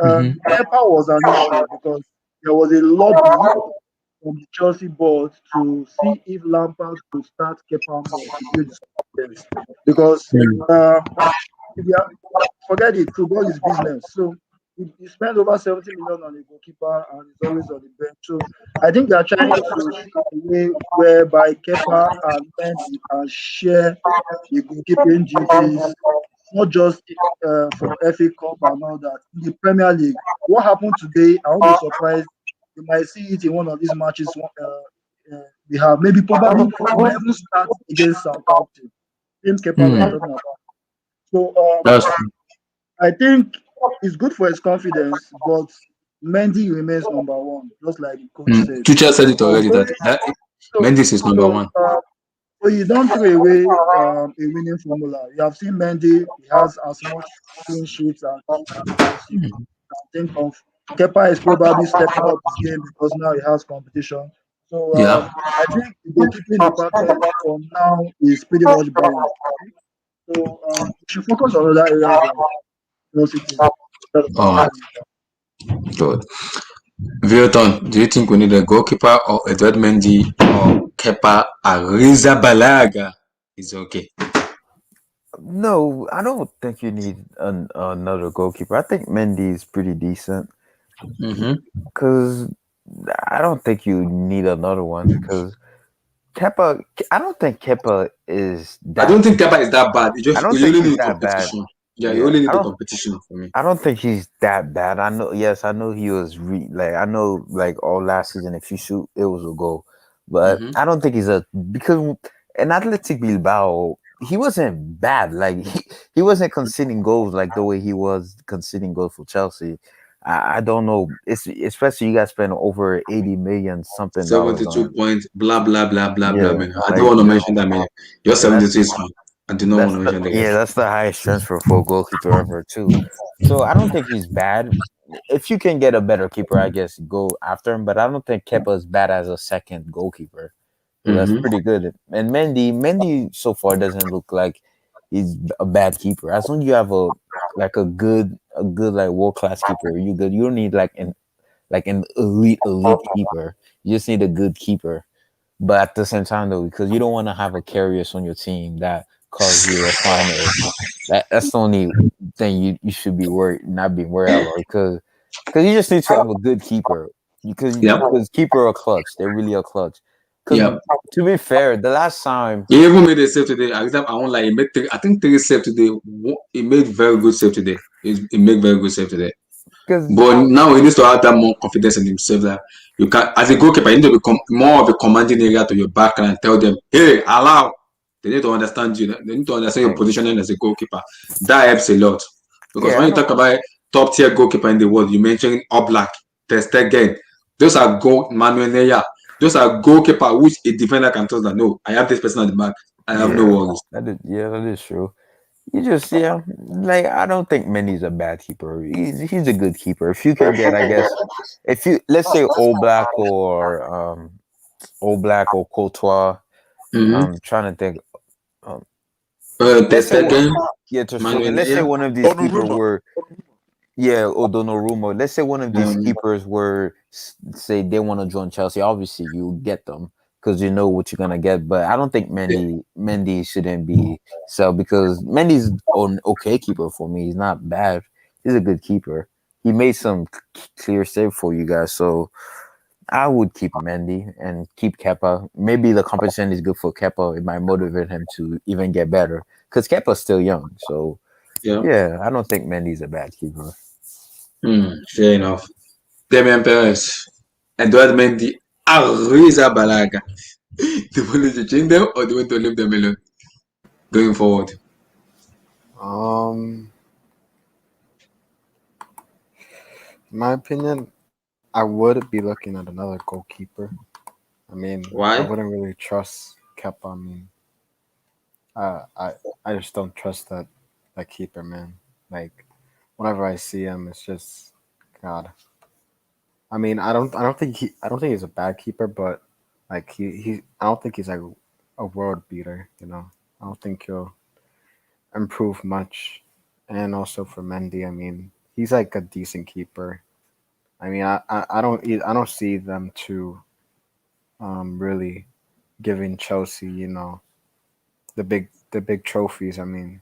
Mm-hmm. Kepa was an issue because there was a lobby from the Chelsea board to see if Lampard could start Kepa more to build his confidence. Because if you are, forget it, football is business. So you spend over 70 million on a goalkeeper and he's always on the bench. So I think they're trying to see a way whereby Kepa and Mendy can share the goalkeeping duties, not just for FA Cup and all that. In the Premier League, what happened today, I won't be surprised. You might see it in one of these matches we have. Maybe probably he might even start against Southampton. Same Kepa we are Mm. talking about. So That's I think it's good for his confidence, but Mendy remains number one, just like the coach said. Tuchel said it So already going, that so Mendes is number so one. so you don't throw away a winning formula. You have seen Mendy; he has as much clean sheets as you can think of. Kepa is probably stepping up his game because now he has competition. So Yeah. I think the goalkeeping department for now is pretty much balanced. So we should focus on other areas like velocity instead of Oh, goalkeeping. good. Vilton, do you think we need a goalkeeper or Edward Mendy or Kepa Arrizabalaga? Is okay. No, I don't think you need another goalkeeper. I think Mendy is pretty decent Mm-hmm. because I don't think you need another one because Kepa. I don't think Kepa is I that. don't think Kepa is that bad. I don't You think only he's need that bad. competition. Yeah, you Yeah, only need the competition for me. I don't think he's that bad. I know. Yes, I know he was like I know like all last season. If you shoot, it was a goal. But Mm-hmm. I don't think he's a because in Athletic Bilbao he wasn't bad. Like he wasn't conceding goals like the way he was conceding goals for Chelsea. I don't know. It's especially you guys spend over 80 million something dollars on 72 him. points, blah, blah, blah, blah, blah, Yeah, man. I don't like want to mention that, man. Your yeah, 72 is fine. I do not want to mention that. that's the highest transfer for a goalkeeper ever too. So I don't think he's bad. If you can get a better keeper, I guess go after him. But I don't think Kepa is bad as a second goalkeeper. So that's Mm-hmm. pretty good. And Mendy so far doesn't look like he's a bad keeper. As long as you have a good like world class keeper, you good. You don't need like an elite keeper. You just need a good keeper. But at the same time, though, because you don't want to have a carriers on your team that cause you a final. That's the only thing you should be worried, not be worried about, because you just need to have a good keeper. Yep. Because keeper are clutch. They're really a clutch. Because Yep. to be fair, the last time, He even made a save today. I won't lie. He made I think three save today. He made very good save today. He made very good save today. because But now he needs to have that more confidence in himself that you can, as a goalkeeper, you need to become more of a commanding area to your back and tell them, hey, allow. They need to understand you. They need to understand your positioning as a goalkeeper. That helps a lot. Because yeah, when I you talk don't. about top tier goalkeeper in the world, you mentioned Oblak, Ter Stegen. Those are goal Manuel Neuer. Just a goalkeeper which a defender can trust that no, I have this person at the back. I have no Yeah, worries. that is true. You just like I don't think Mendy's a bad keeper. He's a good keeper. If you can get, I guess, if you let's say Old Black or Courtois. Mm-hmm. I'm trying to think. Um, Ter let's say Stegen, yeah, Ter Stegen. Manuel Let's say Neuer. one of these keeper Donnarumma. were yeah, or Donnarumma. Let's say one of these Um, keepers were say they want to join Chelsea. Obviously, you get them because you know what you're gonna get. But I don't think Mendy shouldn't be sell because Mendy's an okay keeper for me. He's not bad. He's a good keeper. He made some clear save for you guys. So I would keep Mendy and keep Kepa. Maybe the competition is good for Kepa. It might motivate him to even get better because Kepa's still young. So yeah. yeah, I don't think Mendy's a bad keeper. Fair enough. Damian Perez, Edouard Mendy, Ariza Balaga. Do you want to change them or do you want to leave them alone going forward? Um, in my opinion, I would be looking at another goalkeeper. I mean, I Why? wouldn't really trust Kepa. I mean, I I I just don't trust that keeper, man. Like whenever I see him, it's just God. I mean, I don't think he's a bad keeper, but like he I don't think he's like a world beater. You know, I don't think he'll improve much. And also for Mendy, I mean, he's like a decent keeper. I mean, I don't see them to really giving Chelsea, you know, the big trophies. I mean,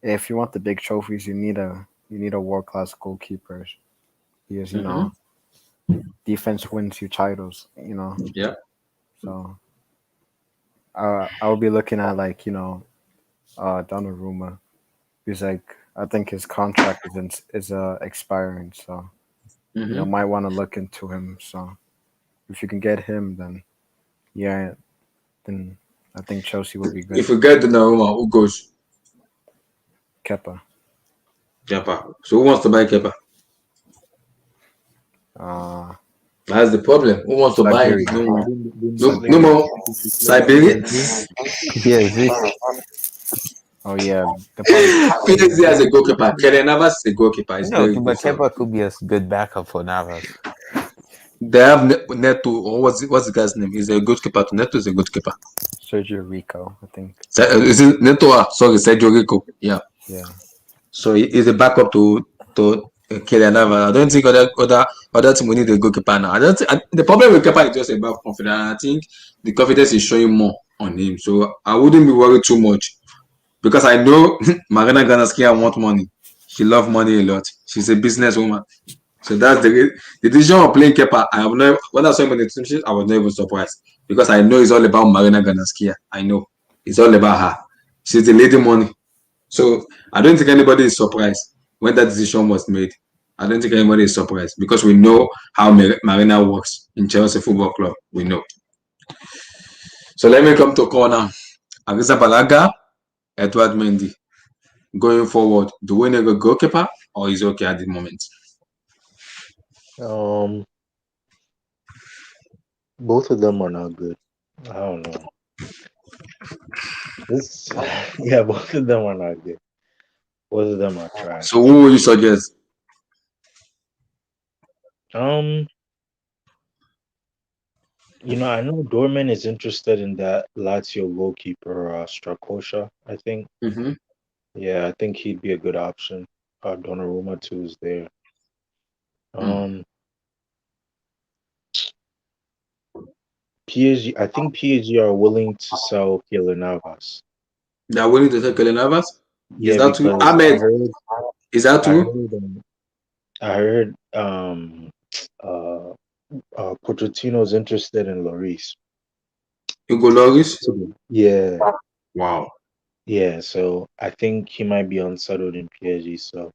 if you want the big trophies, you need a world class goalkeeper because you Mm-hmm. know defense wins you titles. You know, Yeah. so I would be looking at like you know Donnarumma because like I think his contract is expiring, so you know Mm-hmm. might want to look into him. So if you can get him, then yeah, then I think Chelsea will be good. If we get Donnarumma, who goes? Kepa. Kepa. So who wants to buy Kepa? Uh, That's the problem. Who wants to buy him? Siberia. No one. The new No, no player, Siberia. more. the player Siberia. PSG. Yeah, see, Oh yeah, the probably PSG has a goalkeeper. Kellen Navas is a goalkeeper. It's no, very good. but So Kepa could be a good backup for Navas. they have Neto. Or what's the guy's name? He's a goalkeeper. Neto is a goalkeeper. Sergio Rico, I think. Is it Neto? Sorry, Sergio Rico. Yeah. Yeah. So he's a backup to Kylian Navas. I don't think other team will need a goalkeeper now. I don't. The problem with Kepa is just about confidence. I think the confidence is showing more on him. So I wouldn't be worried too much because I know Marina Granaskia want money. She loves money a lot. She's a businesswoman. So that's the decision of playing Kepa. I have never when I saw him in the team sheet, I was not even surprised because I know it's all about Marina Granaskia. I know it's all about her. She's the lady money. So I don't think anybody is surprised when that decision was made. I don't think anybody is surprised because we know how Marina works in Chelsea Football Club. We know. So let me come to corner. Ariza Balaga, Edward Mendy. Going forward, do we need a goalkeeper or is it okay at the moment? Um, both of them are not good. I don't know. This, yeah, both of them are not good. Both of them are trash. So who will you suggest? Um, I know Dorman is interested in that Lazio goalkeeper, Strakosha, I think. Mm-hmm. Yeah, I think he'd be a good option. Donnarumma too is there. Mm. Um, PSG, I think PSG are willing to sell Keylor Navas. They are willing to take Kylian Navas? Is Yeah, that true? because Ahmed, is that I true? heard, I heard, uh, Pochettino's interested in Lloris. Hugo Loris? Yeah, Wow. yeah. So I think he might be unsettled in PSG. So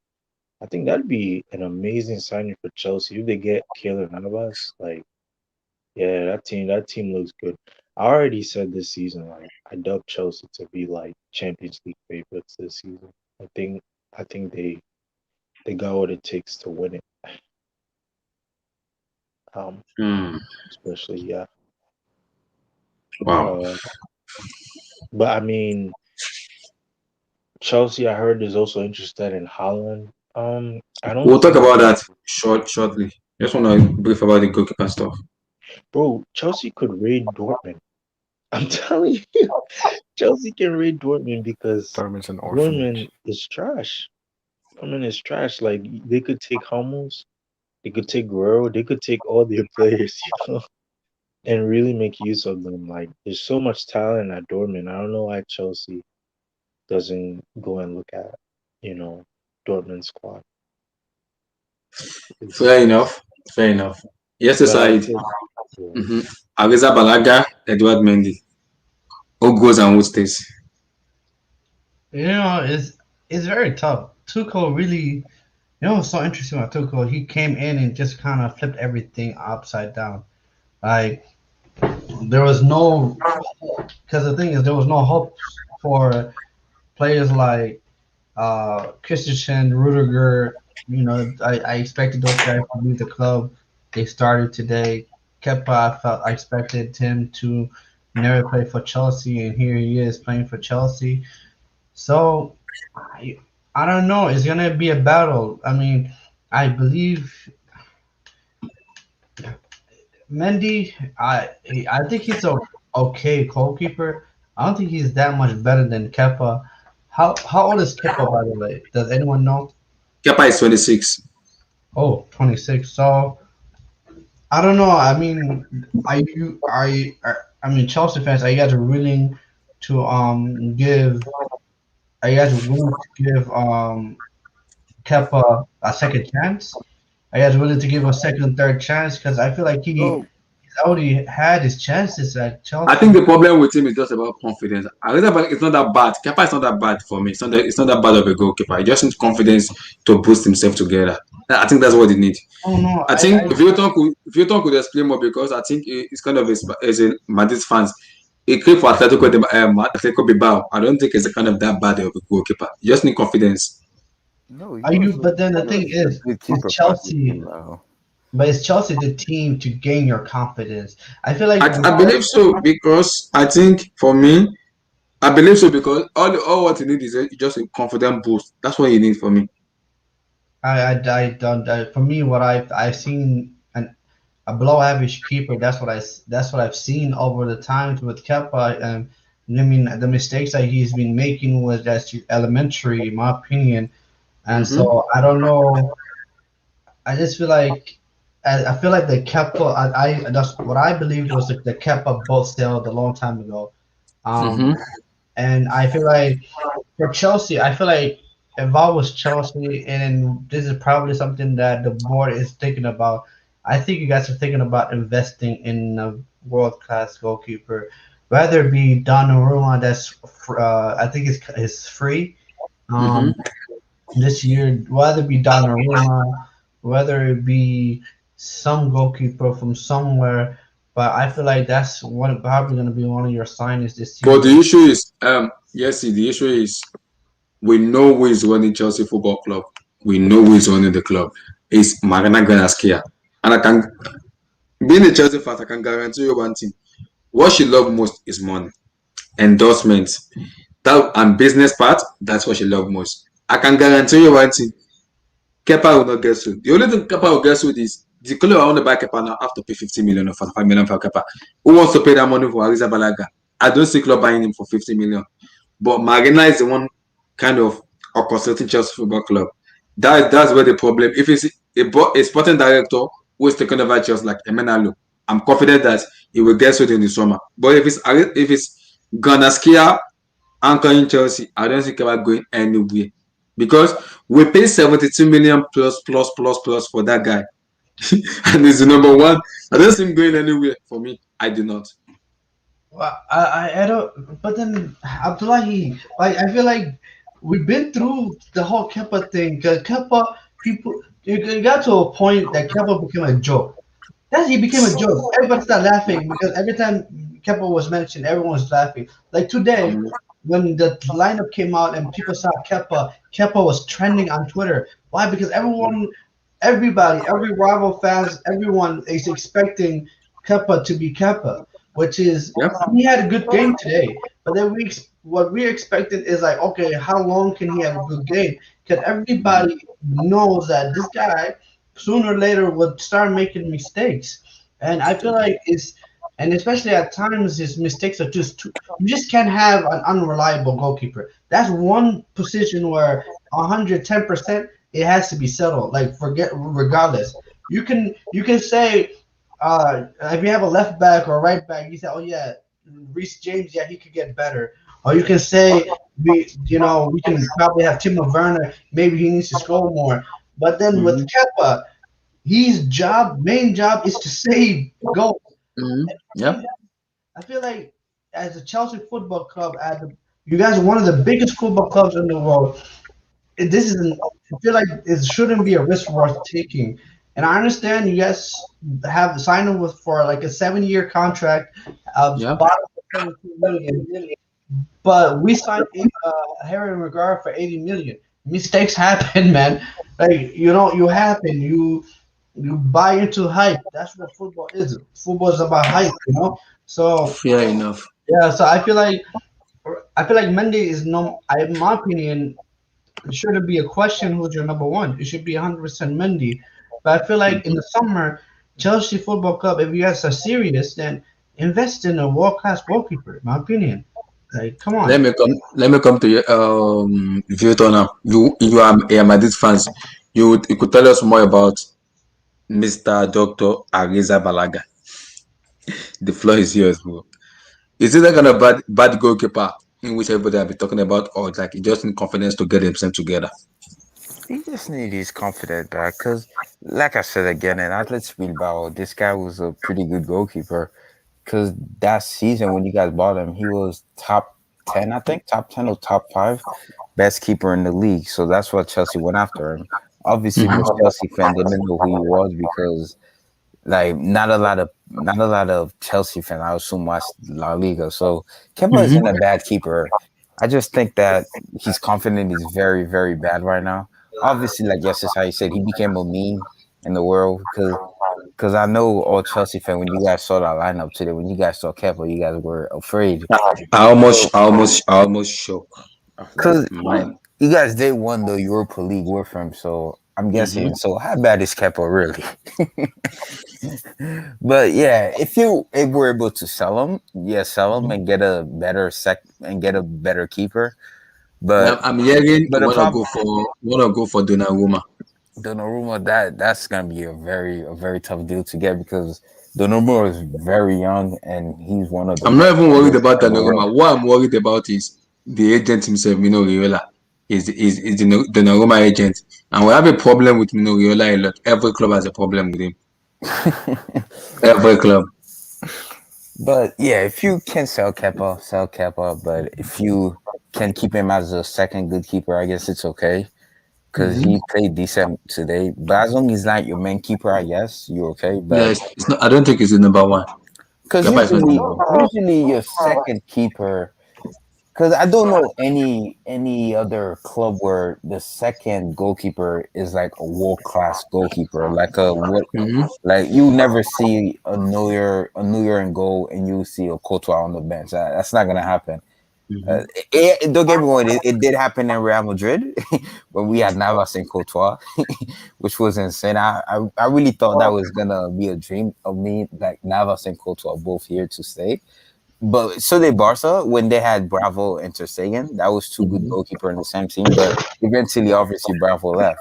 I think that'd be an amazing signing for Chelsea if they get Keylor Navas. Like, yeah, that team looks good. I already said this season, like, I dub Chelsea to be like Champions League favorites this season. I think, I think they got what it takes to win it. Um, Hmm. especially yeah. Wow. Uh, but I mean, Chelsea, I heard, is also interested in Holland. I don't We'll talk think about that, that shortly. Just want to brief about the goalkeeper stuff. bro. Chelsea could raid Dortmund. I'm telling you, Chelsea can raid Dortmund because Dortmund's an Dortmund orphanage. is trash. Dortmund is trash. Like they could take Hummels, they could take Guerrero, they could take all their players, and really make use of them. Like there's so much talent at Dortmund. I don't know why Chelsea doesn't go and look at, you know, Dortmund squad. Fair It's, enough. Fair enough. Yes, but I side. think, yeah. Mm-hmm. Ariza Balaga, Edward Mendy. Who goes and who stays? You know, it's very tough. Tuchel really, what's so interesting about Tuchel? He came in and just kind of flipped everything upside down. Like there was no, because the thing is, there was no hope for players like Christensen, Rudiger. I expected those guys to leave the club. They started today. Kepa, I expected him to never play for Chelsea, and here he is playing for Chelsea. So I don't know. It's gonna be a battle. I mean, I believe Mendy. I think he's a okay goalkeeper. I don't think he's that much better than Kepa. How old is Kepa, by the way? Does anyone know? Kepa is 26. Oh, 26. So I don't know. I mean, I mean, Chelsea fans, are you guys willing to give? Are you guys willing to give Kepa a second chance? Are you guys willing to give him a second, third chance? Because I feel like Bro, he's already had his chances at I Chelsea. think the problem with him is just about confidence. Ariza Balaga is not that bad. Kepa is not that bad for me. It's not that bad of a goalkeeper. He just needs confidence to boost himself together. I think that's what he needs. Oh no, I think if you could explain more because I think it's kind of as a Madrid fans. He came for Atletico Bilbao. I don't think it's a kind of that bad of a goalkeeper. You just need confidence. No, he are you? was But then the he thing was a good is keeper for Chelsea. Atletico. But is Chelsea the team to gain your confidence? I feel like I believe so because I think for me, I believe so because all what you need is just a confident boost. That's what you need for me. I don't. For me, what I've seen a below average keeper. That's what I've seen over the times with Kepa. I mean, the mistakes that he's been making was just elementary, in my opinion. And Mm-hmm. so I don't know. I just feel like I feel like the Kepa. That's what I believed was the Kepa boat sailed a long time ago. Um, Mm-hmm. and I feel like for Chelsea, I feel like if I was Chelsea, and this is probably something that the board is thinking about, I think you guys are thinking about investing in a world class goalkeeper, whether it be Donnarumma, I think is free Mm-hmm. um, this year, whether it be Donnarumma, whether it be some goalkeeper from somewhere. But I feel like that's probably going to be one of your signings this But season. the issue is, yes, the issue is we know who is running Chelsea Football Club. We know who is running the club. It's Marina Granaskia. And being a Chelsea fan, I can guarantee you one thing. What she loves most is money, endorsements, that and business part. That's what she loves most. I can guarantee you one thing. Kepa will not get sued. The only thing Kepa will get sued is the club I want to buy Kepa now have to pay 50 million or 45 million for Kepa. Who wants to pay that money for Ariza Balaga? I don't see club buying him for 50 million. But Marina is the one kind of orchestrating Chelsea Football Club. That's where the problem. If it's a sporting director who is taking over Chelsea like Emenalo, I'm confident that he will get sued in the summer. But if it's Ganaskia anchoring Chelsea, I don't think about going anywhere because we pay 72 million plus for that guy, and he's the number one. I don't see him going anywhere. For me, I do not. Well, I don't. But then Abdullahi, like I feel like we've been through the whole Kepa thing. Cause Kepa, people, it got to a point that Kepa became a joke. He became a joke. Everybody started laughing because every time Kepa was mentioned, everyone was laughing. Like today, when the lineup came out and people saw Kepa, Kepa was trending on Twitter. Why? Because everybody, every rival fans, everyone is expecting Kepa to be Kepa. which is Yep. he had a good game today. But then what we expected is like, okay, how long can he have a good game? Because everybody knows that this guy sooner or later would start making mistakes, and I feel like and especially at times his mistakes are just too. You just can't have an unreliable goalkeeper. That's one position where 110% it has to be settled. Like forget regardless. You can say if you have a left back or a right back, you say, oh yeah, Reece James, yeah, he could get better. Or you can say we can probably have Timo Werner, maybe he needs to score more. But then with Mm-hmm. Kepa, his main job is to save goals. Mm-hmm. I Yep. mean, I feel like as a Chelsea Football Club, you guys are one of the biggest football clubs in the world. This isn't. I feel like it shouldn't be a risk worth taking. And I understand you guys have signed him with for like a 7-year contract, Yep. bottom for 22 million. But we signed Harry Maguire for 80 million. Mistakes happen, man. Like you happen. You buy into hype. That's what football is. Football is about hype. So Fair enough. yeah, so I feel like Mendy is no. In my opinion, it shouldn't be a question who's your number one. It should be 100% Mendy. But I feel like in the summer, Chelsea Football Club, if you guys are serious, then invest in a world class goalkeeper. In my opinion, like come Let on. me come. Let me come to you. Victor now. You are a Madrid fans. You could tell us more about Mr. Doctor Ariza Balaga. The floor is yours, bro. Is it that kind of bad goalkeeper in which everybody have been talking about, or like he just need confidence to get himself together? He just need his confidence back because, like I said again, in Atletico Bilbao, this guy was a pretty good goalkeeper. Because that season when you guys bought him, he was top 10, I think, top 10 or top 5 best keeper in the league. So that's why Chelsea went after him. Obviously, most Chelsea fans didn't know who he was because like not a lot of Chelsea fans, I assume, watch La Liga. So Kepa Mm-hmm. isn't a bad keeper. I just think that his confidence is very, very bad right now. Obviously, like yes, how you said, he became a meme in the world because I know all Chelsea fans when you guys saw that lineup today, when you guys saw Kepa, you guys were afraid. So I almost shook. I was like, because man. you guys did won the Europa League with him, so I'm Mm-hmm. guessing. So how bad is Kepa really? But yeah, if we're able to sell him, yeah, sell him and get a better and get a better keeper. Yeah, But I'm hearing but the problem, you wanna go for Donnarumma. Donnarumma, that's gonna be a very tough deal to get because Donnarumma is very young and he's one of the I'm not best even worried players about in the world. Donnarumma. What I'm worried about is the agent himself, Mino Raiola. Is the Donnarumma agent, and we have a problem with Mino Raiola a lot. Every club has a problem with him. Every club. But yeah, if you can sell Kepa, sell Kepa. But if you can keep him as a second good keeper, I guess it's okay because Mm-hmm. he played decent today. But as long as he's not your main keeper, I guess you're okay. Yeah, But it's not. I don't think it's the number one. because Kepa is not the usually, number one. usually your second keeper. Because I don't know any other club where the second goalkeeper is like a world class goalkeeper, like a what. Mm-hmm. Like you never see a Neuer in goal, and you see a Courtois on the bench. That's not gonna happen. Mm-hmm. Don't get me wrong. It did happen in Real Madrid when we had Navas and Courtois, which was insane. I really thought that was gonna be a dream of me, like Navas and Courtois both here to stay. But so did Barca when they had Bravo and Ter Stegen. That was two good Mm-hmm. goalkeeper in the same team. But eventually, obviously, Bravo left.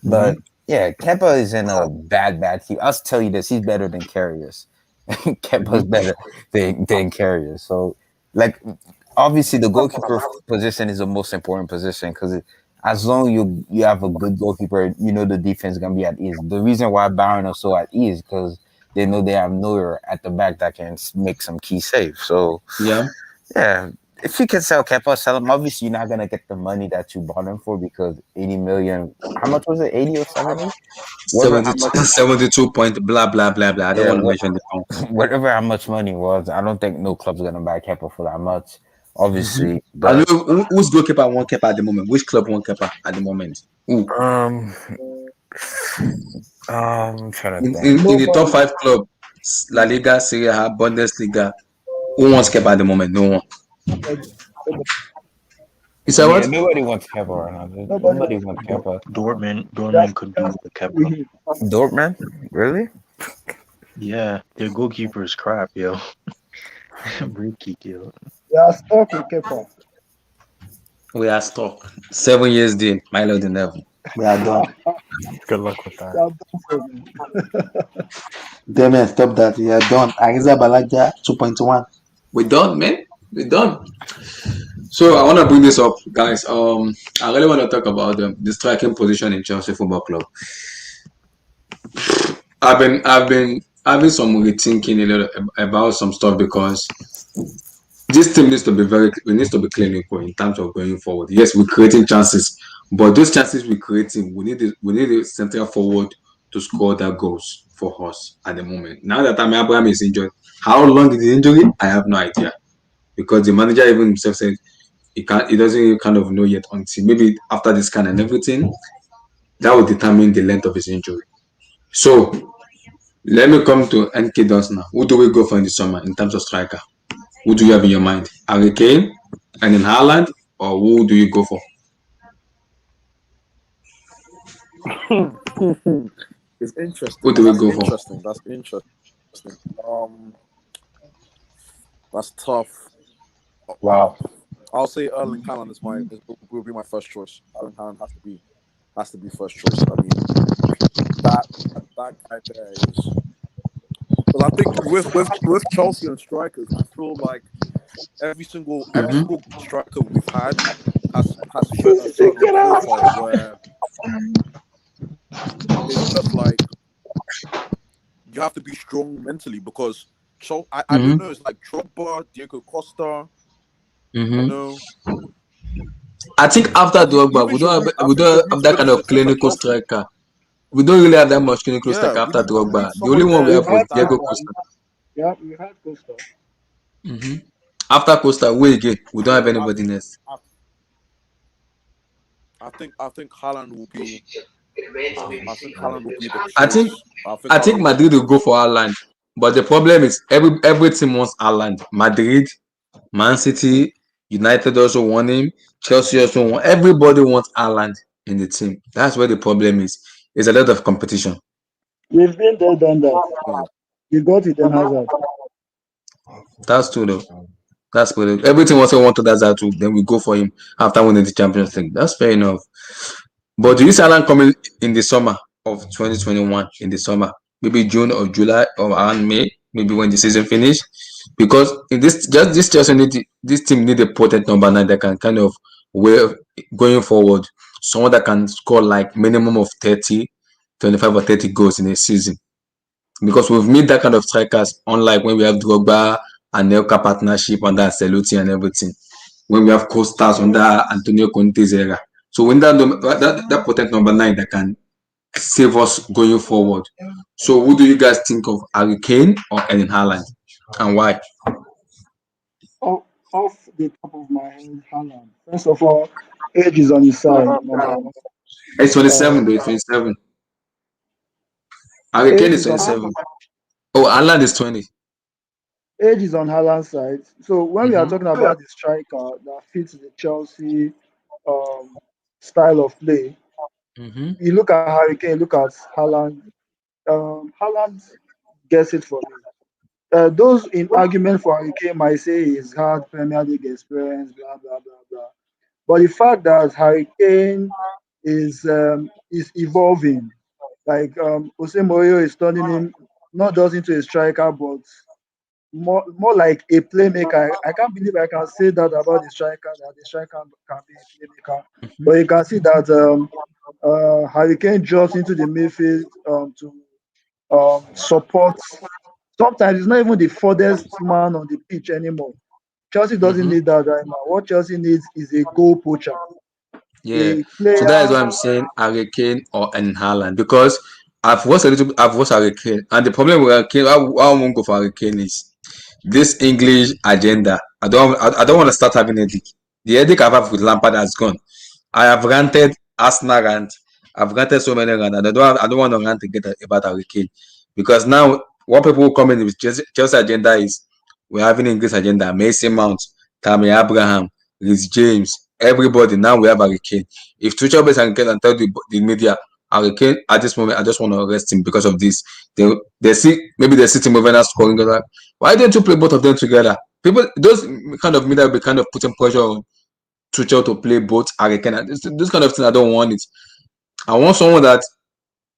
Mm-hmm. But yeah, Kepa is in a bad team. I'll tell you this: he's better than Carriers. Kepa's Mm-hmm. better than Carriers. So, like, obviously, the goalkeeper position is the most important position because as long you have a good goalkeeper, you know the defense is gonna be at ease. The reason why Bayern are so at ease because they know they have Neuer at the back that can make some key saves. So Yeah. yeah, if you can sell Kepa, sell him. Obviously, you're not gonna get the money that you bought him for because 80 million. How much was it? 80 or 70? Whatever. How 72, much? 72 point blah blah blah blah. I don't Yeah, want to mention the pound. whatever. How much money was? I don't think no club's gonna buy Kepa for that much. Mm-hmm. Obviously, And but who's goalkeeper one keeper at the moment? Which club one keeper at the moment? Who? um, I'm trying to In, think. in, in the top Nobody. five club. La Liga, Serie A, Bundesliga. Who wants Kepa at the moment? No one. Nobody, nobody, You said Yeah, what? nobody wants Kepa right now. nobody Nobody wants wants to. Kepa. Dortmund That's could do that's with with Kepa. him. Dortmund? Really? Yeah, their goalkeeper is crap, yo. Breaky, yo. They are stuck with Kepa. We are stuck. 7 years deal. My Lord in heaven. We are done. Good luck with that. They are done for me. Damn, stop that. We are done. Ariza Balaja 2.1. We done, man. We done. So I want to bring this up, guys. I really want to talk about the striking position in Chelsea Football Club. I've been having some rethinking a little about some stuff because this team needs to be clinical in terms of going forward. Yes, we're creating chances, but those chances we're creating, we need a central forward to score that goals for us at the moment. Now that Tammy Abraham is injured, how long is the injury? I have no idea because the manager even himself said he doesn't kind of know yet until maybe after the scan and everything that will determine the length of his injury. So let me come to NK Dons now. Who do we go for in the summer in terms of striker? Who do you have in your mind? Harry Kane and in Haaland, or who do you go for? It's interesting. Who do we That's go for? interesting. That's interesting. That's tough. Wow. I'll say Erling Haaland will be my first choice. Erling Haaland has to be first choice. I mean, that guy there is. Because I think with Chelsea and strikers, I feel like every Mm-hmm. single striker we've had has fit a certain profile where it's just like you have to be strong mentally because I don't Mm-hmm. know, it's like Drogba, Diego Costa, you Mm-hmm. know, I think after Drogba, even Giroud. I we think don't have Giroud's that kind finished of the job at clinical Chelsea. striker. We don't really have that much clinical striker Yeah, after we need Drogba. The only someone one we there We've have was had that Diego Costa. Costa. Yeah, we've had Costa. Mm-hmm. After Costa, we again. We don't have yeah. anybody else. I think Haaland will be. I think Haaland will be the I think choice. I think I think Haaland will be the Madrid will go choice. for Haaland. But the problem is every team wants Haaland. Madrid, Man City, United also want him. Chelsea also want. Everybody wants Haaland in the team. That's where the problem is. There's a lot of competition. We've been there, done that. Yeah. We got Eden Hazard. That's true though. That's good. Everything also wanted that too. Then we go for him after winning the Champions League. That's fair enough. But do you see Haaland coming in the summer of 2021? In the summer, maybe June or July or around May, maybe when the season finish. Because in this Chelsea this team need a potent number 9 that can kind of way going forward. Someone that can score like minimum of 30, 25 or 30 goals in a season. Because we've made that kind of strikers, unlike when we have Drogba and Nelka partnership under Ancelotti and everything. When we have co-stars under Antonio Conte's era. So when that potent number 9 that can save us going forward. So who do you guys think of, Harry Kane or Erling Haaland, and why? Off the top of my head, Haaland. First of all, age is on his side. Number one. It's 27 Um, though. It's 27. Harry Kane age is is on 27. Oh, Haaland is 20. age is on Haaland's side. So when we are Mm-hmm. talking about the striker that fits the Chelsea um, style of play, Mm-hmm. you look at Harry Kane, look at Haaland. Haaland gets it for me. Those in argument for Harry Kane might say he's had Premier League experience, blah blah blah blah. But the fact that Harry Kane is evolving, like Jose Mourinho is turning him not just into a striker, but more like a playmaker. I can't believe I can say that about the striker, that the striker can be a playmaker. But you can see that Harry Kane drops into the midfield to support. Sometimes it's not even the furthest man on the pitch anymore. Chelsea doesn't Mm-hmm. need that right now. What Chelsea needs is a goal poacher, Yeah. a So that is player. why I'm saying Harry Kane or Erling Haaland, because I've watched Harry Kane, and the problem with Harry Kane, I won't go for Harry Kane is this English agenda. I don't want to start having a headache. The headache I've had with Lampard has gone. I have ranted Arsenal rant. I've ranted so many rant, and I don't want to rant again about Harry Kane because now what people will come in with Chelsea agenda is we're having English agenda. Mason Mount, Tammy Abraham, Rhys James, everybody. Now we have Harry Kane. If Tuchel based Harry Kane and tell the media Harry Kane at this moment, I just want to arrest him because of this. They see maybe they see Timo Werner scoring. Like, why don't you play both of them together? People, those kind of media will be kind of putting pressure on Tuchel to play both Harry Kane. This kind of thing I don't want it. I want someone that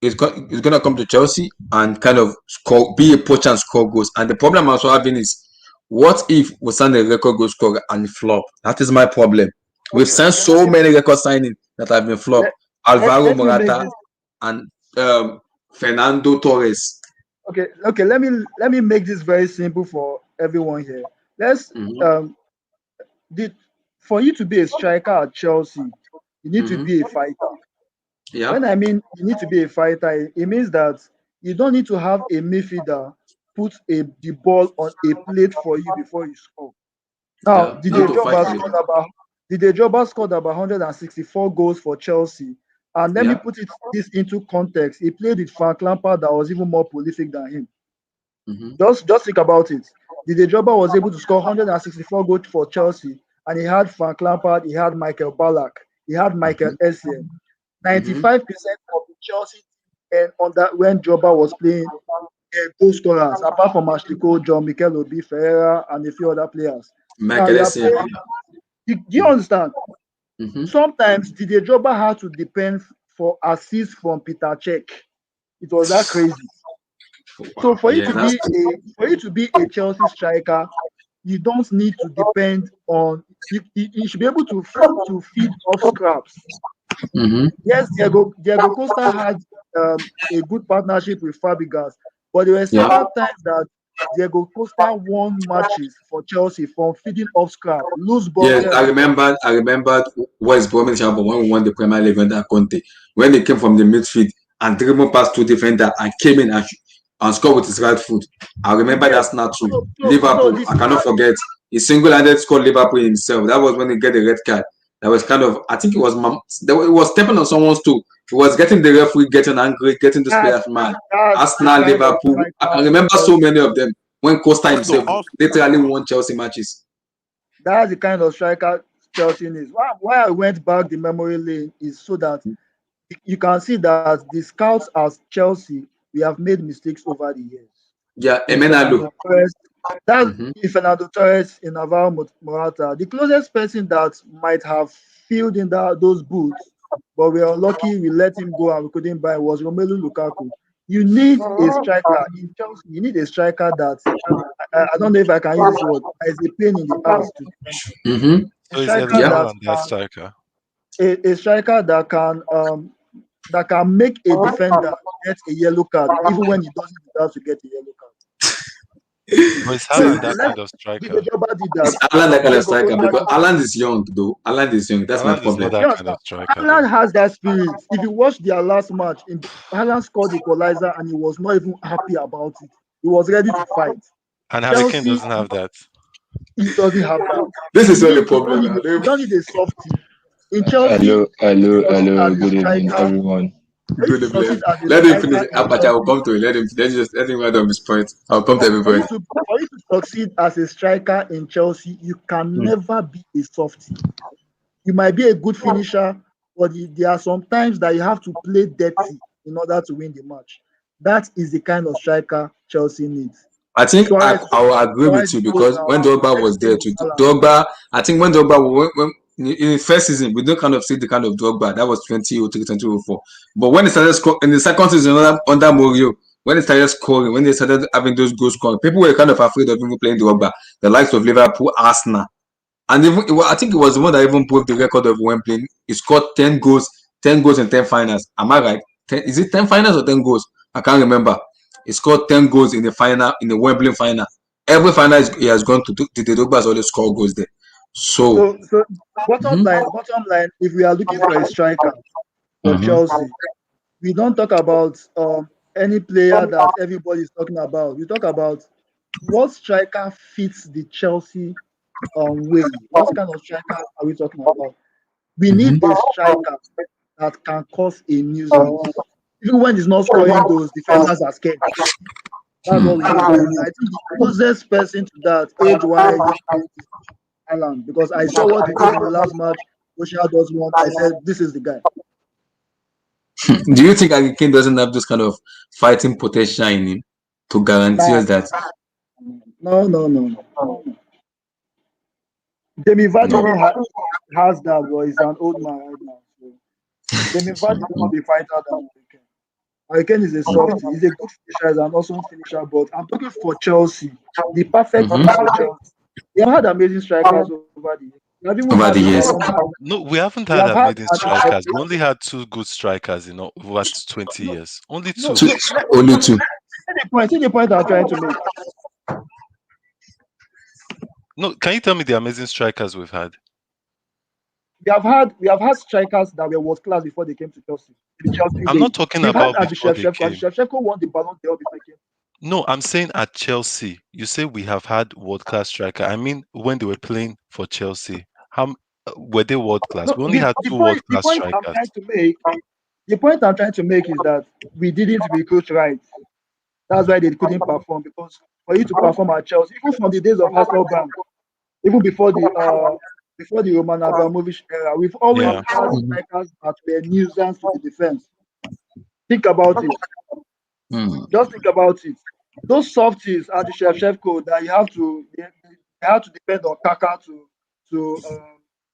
is going to come to Chelsea and kind of score, be a poacher and score goals. And the problem I'm also having is, what if we sign a record goal scorer and flop? That is my problem. We've signed so many record signings that have been flop. Alvaro Morata and Fernando Torres. Okay. Let me make this very simple for everyone here. Let's for you to be a striker at Chelsea, you need to be a fighter. Yeah. When I mean you need to be a fighter, it means that you don't need to have a midfielder put the ball on a plate for you before you score. Now, Yeah, Didier Drogba scored about 164 goals for Chelsea. And let me put this into context. He played with Frank Lampard that was even more prolific than him. Just think about it. Didier Drogba was able to score 164 goals for Chelsea, and he had Frank Lampard, he had Michael Ballack, he had Michael Essien. 95% of the Chelsea team and on that when Drogba was playing goal scorers, apart from Ashley Cole, John Mikel Obi, Ferreira, and a few other players. Now you are playing. Do you understand? Sometimes Didier Drogba had to depend for assists from Peter Cech. It was that crazy. So for you to be a Chelsea striker, you don't need to depend on. You should be able to feed off scraps. Yes, Diego Costa had a good partnership with Fabregas, but there were several times that Diego Costa won matches for Chelsea from feeding off scrap, loose ball. Yes, I remembered West Bromwich Albion when we won the Premier League under Conte, when they came from the midfield and dribbled past two defenders and came in and scored with his right foot. I remember that snap too. Liverpool, I cannot forget. He single-handed scored Liverpool himself. That was when he got the red card. That was kind of, I think it was stepping on someone's toe. He was getting the referee getting angry, getting the players mad. Arsenal, Liverpool. I remember so many of them when Costa himself literally won Chelsea matches. That's the kind of striker Chelsea needs. Why I went back the memory lane is so that you can see that the scouts as Chelsea, we have made mistakes over the years. Yeah, Emenalo. That's Fernando Torres in Alvaro Morata. The closest person that might have filled in those boots, but we are lucky we let him go and we couldn't buy was Romelu Lukaku. You need a striker in Chelsea. You need a striker that I don't know if I can use this word. Is a pain in the ass to defend. So is that striker? A striker that can make a defender get a yellow card, even when he doesn't deserve to get a yellow card. But is Haaland that kind of striker? It's Haaland that kind of striker because Haaland is young, though. Haaland is young. That's my problem. Haaland has that spirit. If you watch their last match, Haaland scored equalizer and he was not even happy about it. He was ready to fight. And Harry Kane doesn't have that. He doesn't have that. This is only problem. You don't need a softie. In Chelsea, hello. Good evening, everyone. Let him finish. I will come to it. Let him write on his point. I'll come to everybody. For you to succeed as a striker in Chelsea, you can never be a softie. You might be a good finisher, but there are some times that you have to play dirty in order to win the match. That is the kind of striker Chelsea needs. I think I will agree with you because when Drogba was there too, I think when Drogba when in his first season, we don't kind of see the kind of Drogba that was 2003, 2004. But when he started scoring in the second season under Mourinho, when he started scoring, when they started having those goals scoring, people were kind of afraid of even playing Drogba. The likes of Liverpool, Arsenal, and even I think it was the one that even broke the record of when playing. He scored 10 goals in 10 finals. Am I right? Is it 10 finals or 10 goals? I can't remember. He scored 10 goals in the final, in the Wembley final. Every final he has gone to the Drogba has always scored goals there. So bottom line, if we are looking for a striker for Chelsea, we don't talk about any player that everybody is talking about. We talk about what striker fits the Chelsea way. What kind of striker are we talking about? We need a striker that can cause a nuisance. Even when he's not scoring goals, defenders are scared. That's what we need. And I think the closest person to that, age-wise, is Ireland, because I saw what he did in the last match. Oshia does want. I said, this is the guy. Do you think Harry Kane doesn't have this kind of fighting potential in him to guarantee Nah, us that? no. Demi Vardy No. even has that, but he's an old man right now. So Demi Vardy is not the fighter than Harry Kane. Harry Kane is a softie. He's a good finisher, he's an awesome finisher. But I'm talking for Chelsea, the perfect fit for Chelsea. They have had amazing strikers over the years. We have even Over had the years. No, we haven't we had have had amazing strikers. We only had two good strikers in over 20 no, years. Only no. two. Only two. See the point I'm trying to make. No, can you tell me the amazing strikers we've had? We have had strikers that were world class before they came to Chelsea. In the Chelsea I'm not days. talking We've had about Adi before they Shevchenko. Adi came. Shevchenko won the Ballon d'Or before he came. No, I'm saying at Chelsea. You say we have had world-class striker. I mean, when they were playing for Chelsea, were they world-class? No, We only had the two point the world-class point I'm strikers. trying to make the point I'm trying to make is that we didn't recruit right. That's why they couldn't perform, because for you to perform at Chelsea, even from the days of Hasselbank, even before the Roman Abramovich era, we've always Yeah. had strikers that were nuisance to the defense. Think about it. Just think about it. Those softies at the Shevchenko that they have to depend on Kaka to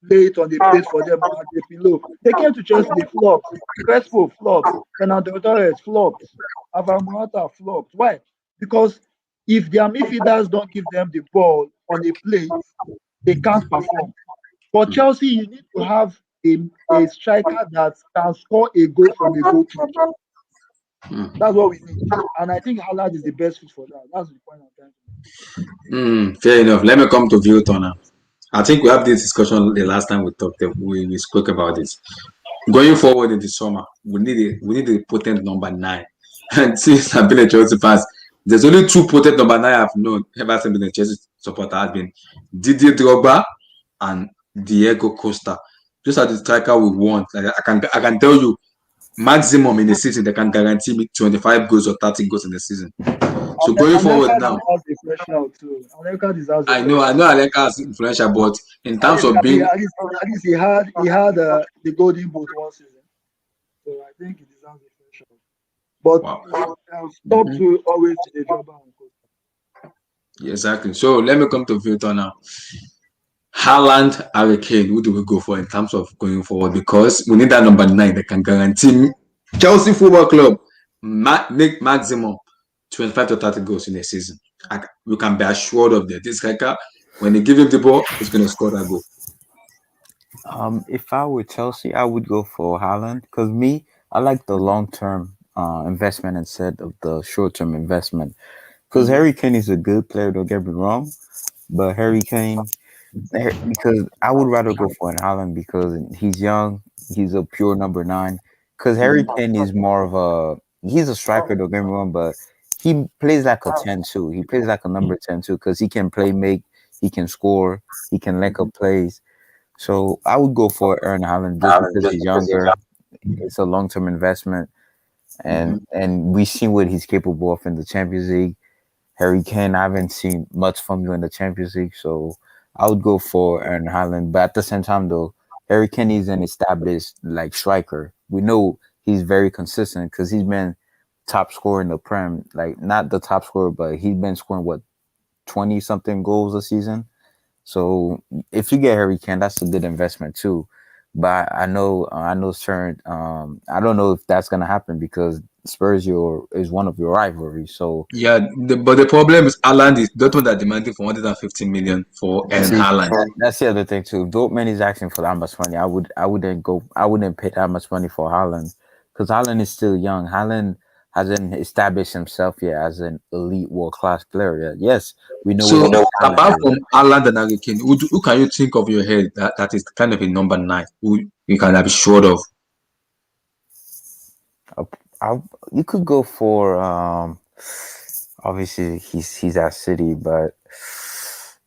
lay it on the plate for them at the pillow. They came to Chelsea, they flopped. Crespo flopped. Fernando Torres flopped. Alvaro Morata flopped. Why? Because if their midfielders don't give them the ball on a plate, they can't perform. For Chelsea, you need to have a striker that can score a goal from a goal kick. That's what we need. And I think Haaland is the best fit for that. That's the point I'm trying to make. Fair enough. Let me come to Vilton now. I think we have this discussion the last time we talked. We spoke about this. Going forward in the summer, we need a potent number 9. And since I've been a Chelsea fan, there's only two potent number 9 I've known ever since being a Chelsea supporter has been Didier Drogba and Diego Costa. Those are the striker we want. I can tell you, maximum in the season they can guarantee me 25 goals or 30 goals in the season. So going forward now, deserves a fresh out too. Anelka deserves a I know Aleka is influential, but in terms of being at least he had the golden boot one season. So I think he deserves a fresh out. But stop to always the job on Costa. exactly. So let me come to Vilton now. Haaland, Harry Kane, who do we go for in terms of going forward? Because we need that number 9 that can guarantee me Chelsea Football Club make maximum 25 to 30 goals in a season. You can be assured of that. This striker, when they give him the ball, he's going to score that goal. If I were Chelsea, I would go for Haaland because I like the long-term investment instead of the short-term investment. Because Harry Kane is a good player, don't get me wrong, but Harry Kane, because I would rather go for an Haaland because he's young, he's a pure number 9. Because Harry Kane is more of he's a striker, don't get me wrong, but he plays like a 10 too. He plays like a number 10 too because he can make, he can score, he can link up plays. So I would go for Erling Haaland just because he's younger. It's a long-term investment, and we've seen what he's capable of in the Champions League. Harry Kane, I haven't seen much from you in the Champions League, so I would go for Erling Haaland. But at the same time, though, Harry Kane is an established striker. We know he's very consistent because he's been top scorer in the Prem. Like not the top scorer, but he's been scoring 20-something goals a season. So if you get Harry Kane, that's a good investment too. But I know certain. I don't know if that's gonna happen because Spurs is one of your rivalries. So yeah, but the problem is Haaland is Dortmund are demanding for 115 million for Erling Haaland. That's the other thing too. Dortmund is asking for that much money. I wouldn't pay that much money for Haaland because Haaland is still young. Haaland hasn't established himself yet as an elite world class player yet. Yes, we know. So apart from Haaland and Harry Kane, who can you think of your head that is kind of a number 9 who you can be sure of? You could go for obviously he's at City, but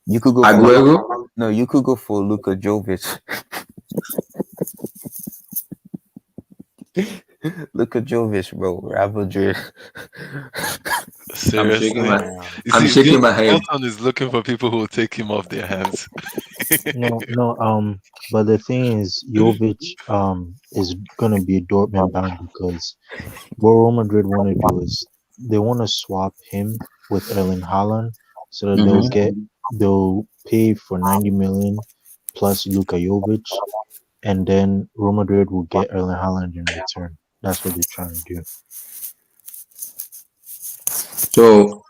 you could go Aguero? No, you could go for Luka Jovic. Luka Jovic, bro. Real Madrid. I'm shaking Seriously. my Damn. You I'm see, shaking my head. Milton is looking for people who will take him off their hands. No, no. But the thing is, Jovic is gonna be Dortmund bound because what Real Madrid want to do is they want to swap him with Erling Haaland so that Mm-hmm. they'll pay for 90 million plus Luka Jovic, and then Real Madrid will get Erling Haaland in return. That's what they're trying to do. So,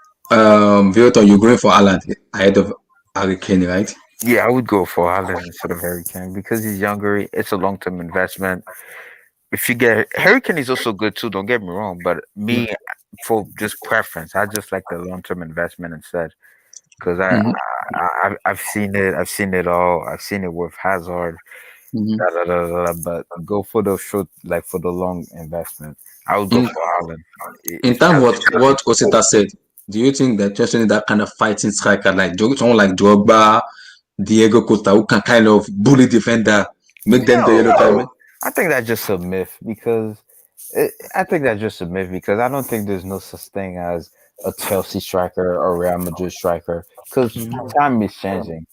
Victor, you're going for Alan ahead of Harry Kane, right? Yeah, I would go for Haaland instead of Harry Kane because he's younger. It's a long term investment. If you get Harry Kane is also good too. Don't get me wrong, but me for just preference, I just like the long term investment instead because Mm-hmm. I've seen it. I've seen it all. I've seen it with Hazard. Mm-hmm. But go for the short, like for the long investment. I would go In for Haaland. in If terms of Chelsea what Osita said, do you think that Chelsea need that kind of fighting striker like someone like Drogba, Diego Costa, who can kind of bully defender, make them the no, yellow card? Man? I think that's just a myth because I think that's just a myth because I don't think there's no such thing as a Chelsea striker or Real Madrid striker because time is changing.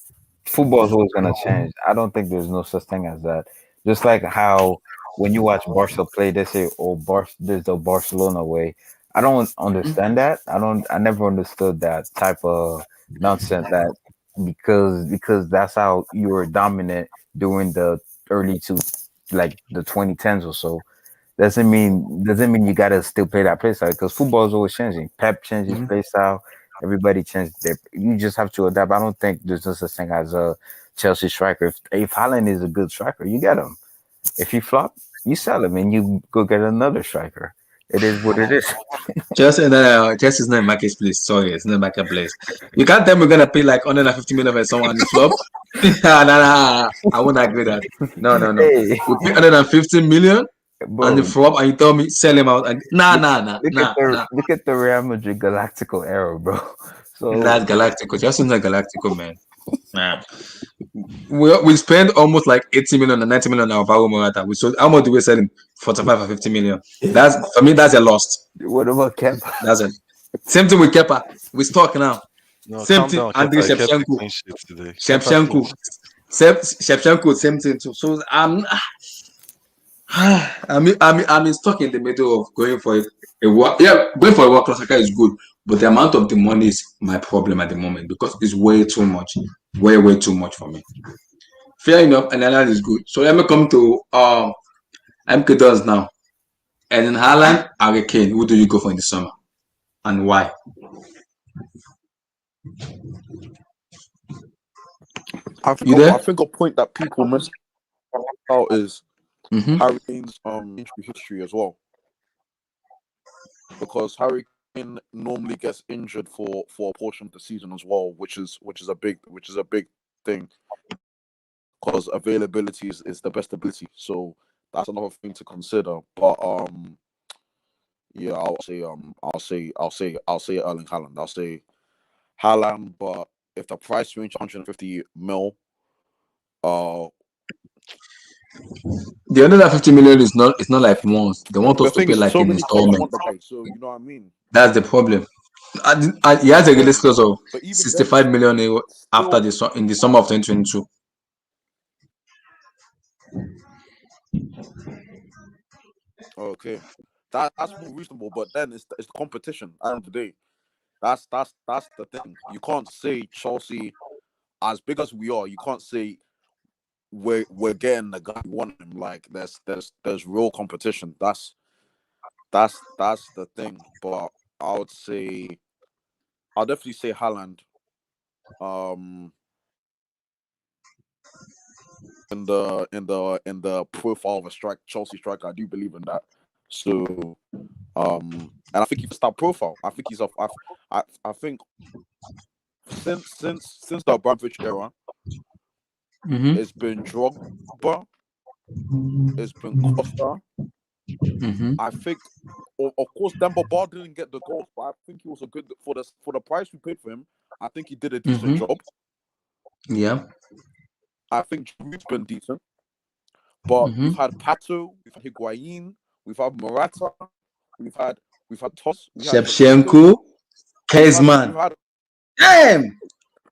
Football is always gonna change. I don't think there's no such thing as that. Just like how when you watch Barca play, they say, "Oh, there's the Barcelona way." I don't understand that. I don't. I never understood that type of nonsense. That because that's how you were dominant during the early two, like the 2010s or so. Doesn't mean you gotta still play that play style because football is always changing. Pep changes Mm-hmm. play style. Everybody changes their. You just have to adapt. I don't think there's no such thing as a Chelsea striker. If Haaland is a good striker, you get him. If he flop, you sell him and you go get another striker. It is what it is. Chelsea is not a marketplace. Sorry, it's not a marketplace. You can't tell me we're gonna pay like 150 million for someone and he flop. Nah, I won't agree that. No, no, no. Hey, We pay 150 million and the bro, flop, and you tell me sell him out. And nah, look, nah, nah, nah, nah. look at the Real Madrid Galactical era, bro. That's So Galactico. Chelsea's not Galactico, man. Nah. We spent almost like 80 million and 90 million on Alvaro Morata. We sold how much do we sell him? 45 or 50 million. That's for me, that's a loss. what about Kepa? That's it. Same thing with Kepa. We stock now. No, Same calm thing. down, Andriy Kepa. Kepa Shevchenko. clean shit today. Kepa clean Shevchenko. shit. Shevchenko, same thing too. So I'm stuck in the middle of going for going for a world class striker is good, but the amount of the money is my problem at the moment because it's way too much, way too much for me. Fair enough, and Haaland is good. So let me come to MK does now. And in Haaland, Harry Kane, who do you go for in the summer, and why? You I there? think a point that people miss out is Mm-hmm. Harry Kane's injury history as well, because Harry Kane normally gets injured for a portion of the season as well, which is a big thing because availability is the best ability. So that's another thing to consider. But yeah, I'll say Erling Haaland. I'll say Haaland, but if the price range 150 mil, uh, The other 50 million is not. It's not like once. They want the us to thing pay is, like so in many clubs want installments. the guy. So you know what I mean. That's the problem. And he has a release clause of But even then, 65 million euro after still in the summer of 2022. okay. That's more reasonable. But then it's the competition. At the end of the day, that's the thing. You can't say Chelsea, as big as we are, you can't say we're getting the guy we want him. Like there's real competition. That's the thing. But I would say I'll definitely say Haaland. Um, in the profile of a Chelsea striker, I do believe in that. So and I think he fits that profile. I think he's a I think since the Abramovich era, Mm-hmm. it's been Drogba, it's been Costa. Mm-hmm. I think, of course, Demba Ba didn't get the goals, but I think he was a good for the price we paid for him. I think he did a decent Mm-hmm. job. Yeah. I think Giroud's been decent, but Mm-hmm. we've had Pato, we've had Higuain, we've had Morata, we've had we had Shevchenko, Shevchenko, Kezman. we've had Damn!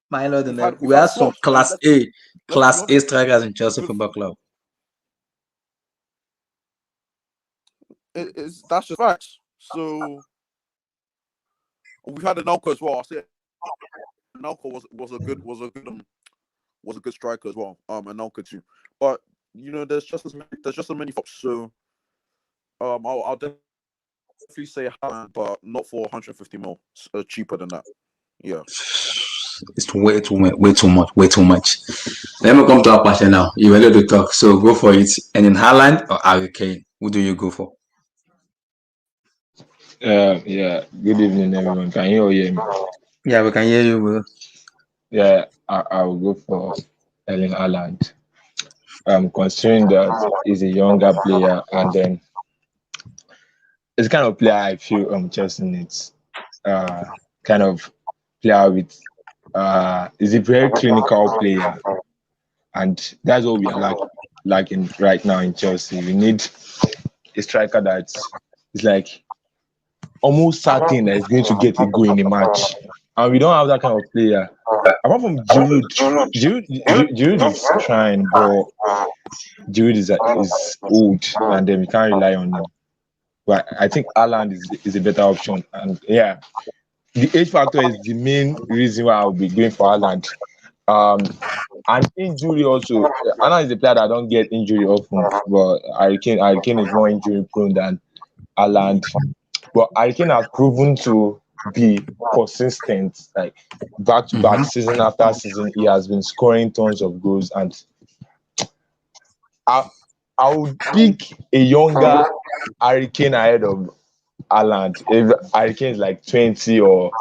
My lord, and Lord. we've We had have some flops, man. Class Let's be A honest. strikers in Chelsea With Football Club. it's that's just facts. So we've had Anelka as well. I say Anelka was a good striker as well. Anelka too, but there's just so many flops. So I'll definitely say Haaland, but not for 150 mil. Cheaper than that. Yeah. It's way too much. Way too much. Let me come to our passion now. You ready to talk? So go for it. And in Haaland or Harry Kane, who do you go for? Yeah. Good evening, everyone. Can you all hear me? Yeah, we can hear you, bro. Yeah, I will go for Erling Haaland. Considering that he's a younger player, and then it's the kind of player I feel Chelsea needs. Uh, kind of player with is a very clinical player, and that's what we are lacking right now in Chelsea. We need a striker that is like almost certain that he's going to get a goal in a match, and we don't have that kind of player. Apart from Giroud, Giroud is trying, but Giroud is old, and then we can't rely on him. But I think Haaland is a better option, and yeah, the age factor is the main reason why I'll be going for Haaland. And injury also. Haaland is a player that don't get injury often, but Harry Kane is more injury prone than Haaland. But Harry Kane has proven to be consistent, like back to back, season after season. He has been scoring tons of goals, and I I would pick a younger Harry Kane ahead of Haaland. If Harry Kane is like 20 or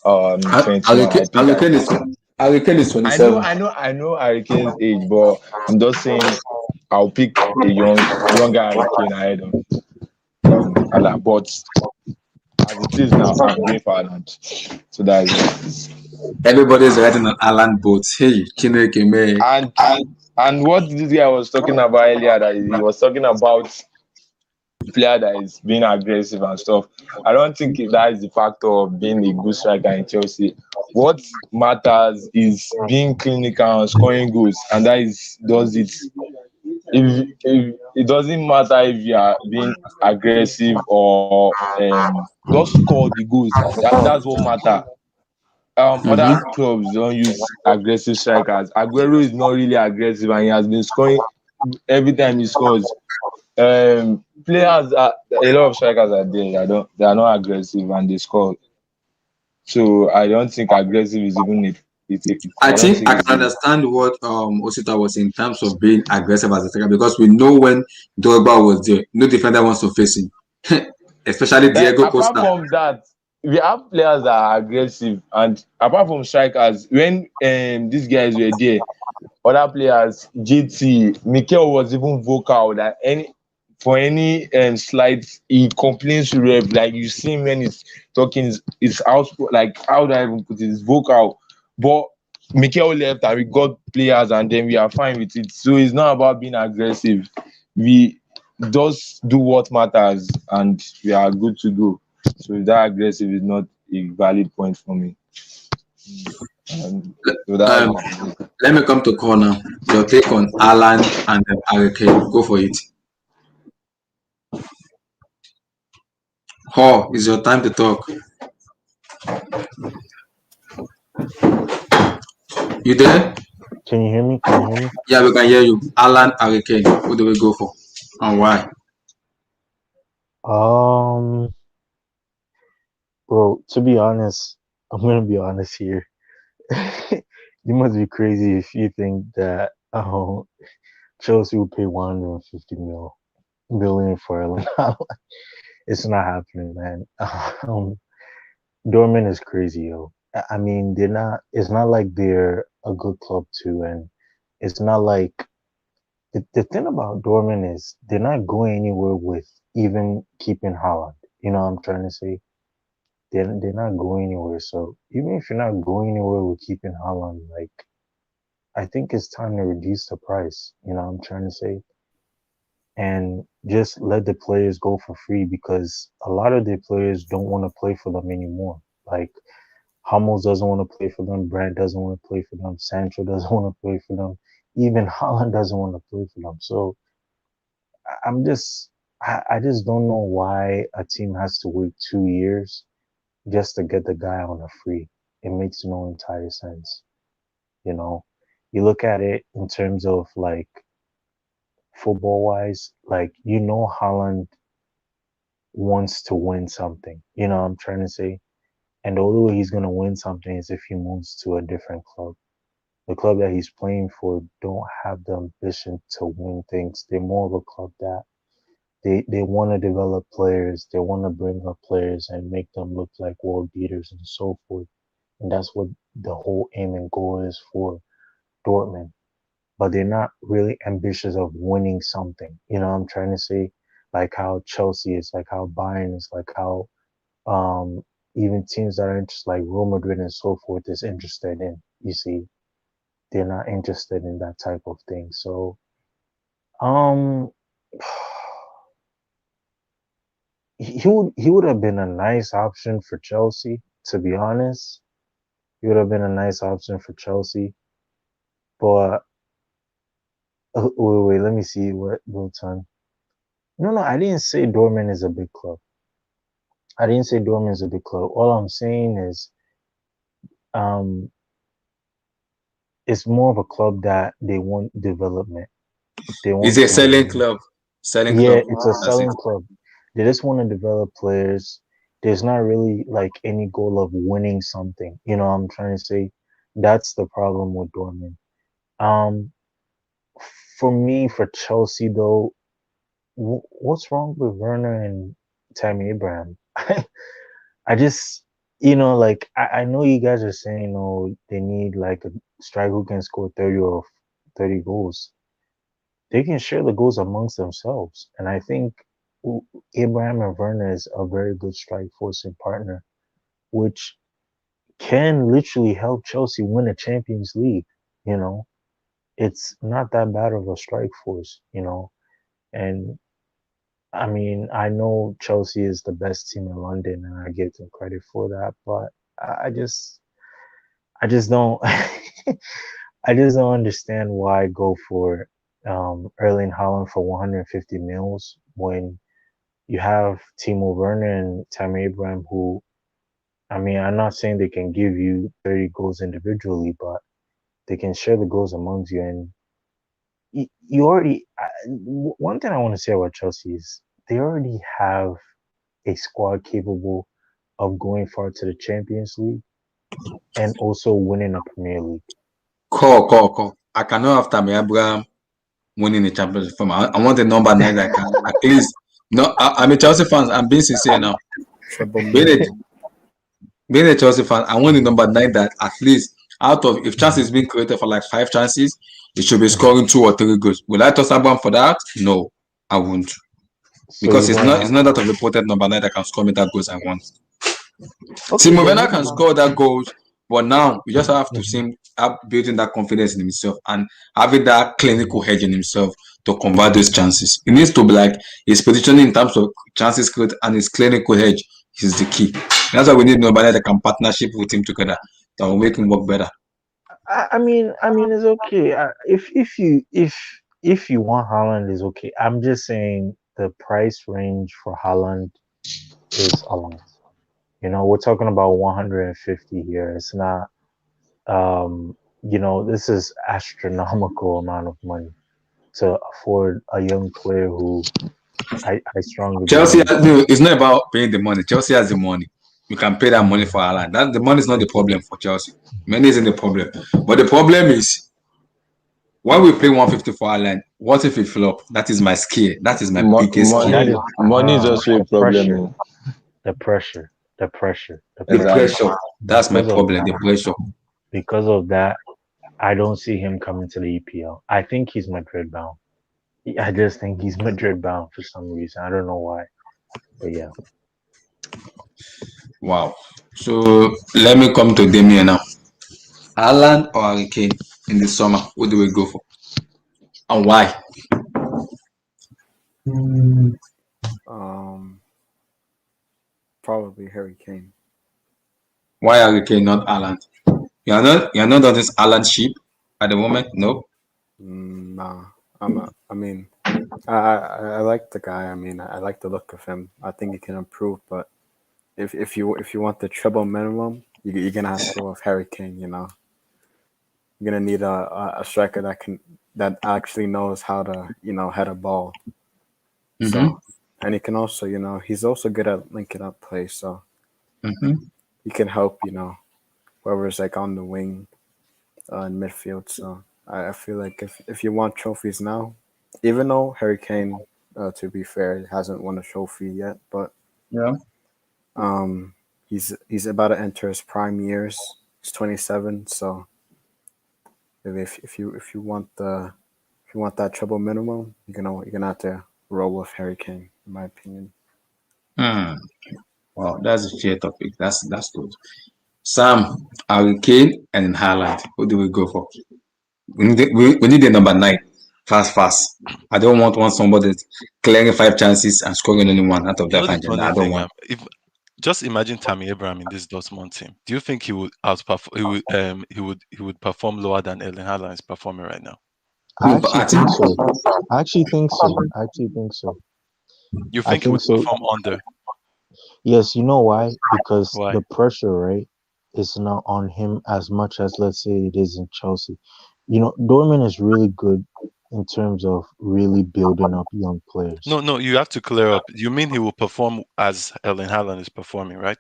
21, I pick Harry Kane is I know, 27. I know Harry Kane's age, but I'm just saying I'll pick a younger Harry Kane ahead of Haaland. But as it is now, I'm going for Haaland. So that's it. Everybody's riding an Haaland boat. Hey, Chineke, man. And what this guy was talking about earlier, that he was talking about player that is being aggressive and stuff. I don't think that is the factor of being a good striker in Chelsea. What matters is being clinical and scoring goals, and does it. If it doesn't matter if you are being aggressive or just score the goals. That's what matter. Other clubs don't use aggressive strikers. Aguero is not really aggressive, and he has been scoring every time he scores. Players are a lot of strikers are there. They are not aggressive and they score. So I don't think aggressive is even I I don't think think I it's can a understand what Osita was in terms of being aggressive as a striker because we know when Drogba was there, no defender wants to face him, especially Diego apart Costa. from that, we have players that are aggressive, and apart from strikers, when these guys were there, other players, JT, Mikel was even vocal that any slight he complains to rep. Like you see him when he's talking, it's out, like how do I even put it? It's vocal. But Mikel left and we got players and then we are fine with it. So it's not about being aggressive. We just do what matters and we are good to go. So that aggressive is not a valid point for me. So Um, that's let me come to corner. Your take on Alan and Harry Kane. Go for it. Oh, it's your time to talk. You there? Can you hear me? Can you hear me? Yeah, we can hear you. Alan, Harry Kane. Who do we go for? And why? Um, Bro, to be honest, I'm gonna be honest here. You must be crazy if you think that Chelsea will pay 150 billion for Erling Haaland. It's not happening, man. Dortmund is crazy, yo. I mean, they're not. It's not like they're a good club too, and it's not like the thing about Dortmund is they're not going anywhere with even keeping Haaland. You know what I'm trying to say? They're not going anywhere. So even if you're not going anywhere with keeping Haaland, like I think it's time to reduce the price. You know what I'm trying to say? and just let the players go for free because a lot of the players don't want to play for them anymore. Like Hummels doesn't want to play for them, Brand doesn't want to play for them, Sancho doesn't want to play for them, even Holland doesn't want to play for them. So I'm just I just don't know why a team has to wait 2 years just to get the guy on a free. It makes no entire sense. You know, you look at it in terms of like football wise, like Holland wants to win something. You know what I'm trying to say? And the only way he's gonna win something is if he moves to a different club. The club that he's playing for don't have the ambition to win things. They're more of a club that they want to develop players, they want to bring up players and make them look like world beaters and so forth. And that's what the whole aim and goal is for Dortmund. But they're not really ambitious of winning something. You know what I'm trying to say? Like how Chelsea is, like how Bayern is, like how um even teams that are interested, like Real Madrid and so forth, is interested in. You see, they're not interested in that type of thing. So, um, he would have been a nice option for Chelsea. To be honest, he would have been a nice option for Chelsea. But wait, let me see what Wilton. No, I didn't say Dortmund is a big club. I didn't say Dortmund is a big club. All I'm saying is, um, it's more of a club that they want development. They It's want a to selling develop. club. Selling Yeah, club. it's a That's it. selling club. They just want to develop players. There's not really like any goal of winning something. You know what I'm trying to say? That's the problem with Dortmund. Um, for me, for Chelsea though, what's wrong with Werner and Tammy Abraham? I just, like I know you guys are saying, oh, they need like a striker who can score 30 or 30 goals. They can share the goals amongst themselves. And I think Abraham and Werner is a very good strike forcing partner, which can literally help Chelsea win a Champions League. You know, it's not that bad of a strike force. And I mean, I know Chelsea is the best team in London and I give them credit for that, but I just don't, I just don't understand why go for Erling Haaland for 150 mils when you have Timo Werner and Tammy Abraham, who, I mean, I'm not saying they can give you 30 goals individually, but they can share the goals amongst you. And you already, one thing I want to say about Chelsea is they already have a squad capable of going far to the Champions League and also winning a Premier League. Call. I cannot have Tammy Abraham winning the championship from. I want the number nine that can at least. No, I'm a Chelsea fan. I'm being sincere now. Triple Being a mantle. being a Chelsea fan, I want the number nine that at least out of if chances being created for like 5 chances, it should be Mhm. scoring 2 or 3 goals. Will I trust Abraham for that? No, I won't. So Because you it's don't not have. it's not that of reported number nine that can score me that goals I want. Okay, Timo then Werner maybe. can score that goals, but now we just have to see Mhm. him building that confidence in himself and having that clinical edge in himself to convert those chances. It needs to be like his positioning in terms of chances created and his clinical edge is the key. That's why we need nobody that can partnership with him together that will make him work better. I mean, it's okay. If you want Haaland, is okay. I'm just saying the price range for Haaland is a lot. We're talking about 150 here. It's not. This is astronomical amount of money to afford a young player who I strongly Chelsea, believe. no, it's not about paying the money. Chelsea has the money. You can pay that money Mhm, for Haaland. That the money is not the mhm, problem for Chelsea. Money isn't the problem, but the problem is when we play 150 for Ireland, what if we flop? That is my scare. That is my biggest scare. That Money, is money is also a the problem. pressure, Oh. the pressure, the pressure, the The pressure. Exactly. pressure. That's my Because of problem. that, The pressure. I don't see him coming to the EPL. I think he's Madrid bound. I just think he's Madrid bound for some reason. I don't know why, but yeah. Wow. So let me come to Damien now. Ireland or Hurricane in the summer? What do we go for? And why? Mm, Um, Probably Harry Kane. why Harry Kane, not Haaland? You're not on this Haaland sheep at the moment. No. Nah, I'm not. I mean, I like the guy. I mean, I like the look of him. I think he can improve, but if you want the treble minimum, you're gonna have to go with Harry Kane. You're gonna need a striker that actually knows how to head a ball. Mm-hmm. So, and he can also he's also good at linking up play. So Mm-hmm. he can help whoever's like on the wing in midfield. So I feel like if you want trophies now, even though Harry Kane, to be fair, hasn't won a trophy yet, but Yeah. um, he's about to enter his prime years. He's 27, so if you want that treble minimum, you're gonna have to roll with Harry Kane, in my opinion. Hmm. Wow, that's a fair topic. That's good. Sam, Harry Kane, and Haaland. Who do we go for? We need a number nine. Fast, fast. I don't want somebody clearing five chances and scoring only one out of You that know the five. funny I don't thing, want. if just imagine Tammy Abraham in this Dortmund team. Do you think he would outperform? He would perform lower than Erling Haaland is performing right now? I No, but actually I think think so. I actually think so. I actually think so. You I think he think would so. perform under? Yes, you know why? Because Why? the pressure, right, is not on him as much as, let's say, it is in Chelsea. Dortmund is really good in terms of really building up young players. No, no. You have to clear up. You mean he will perform as Erling Haaland is performing, right?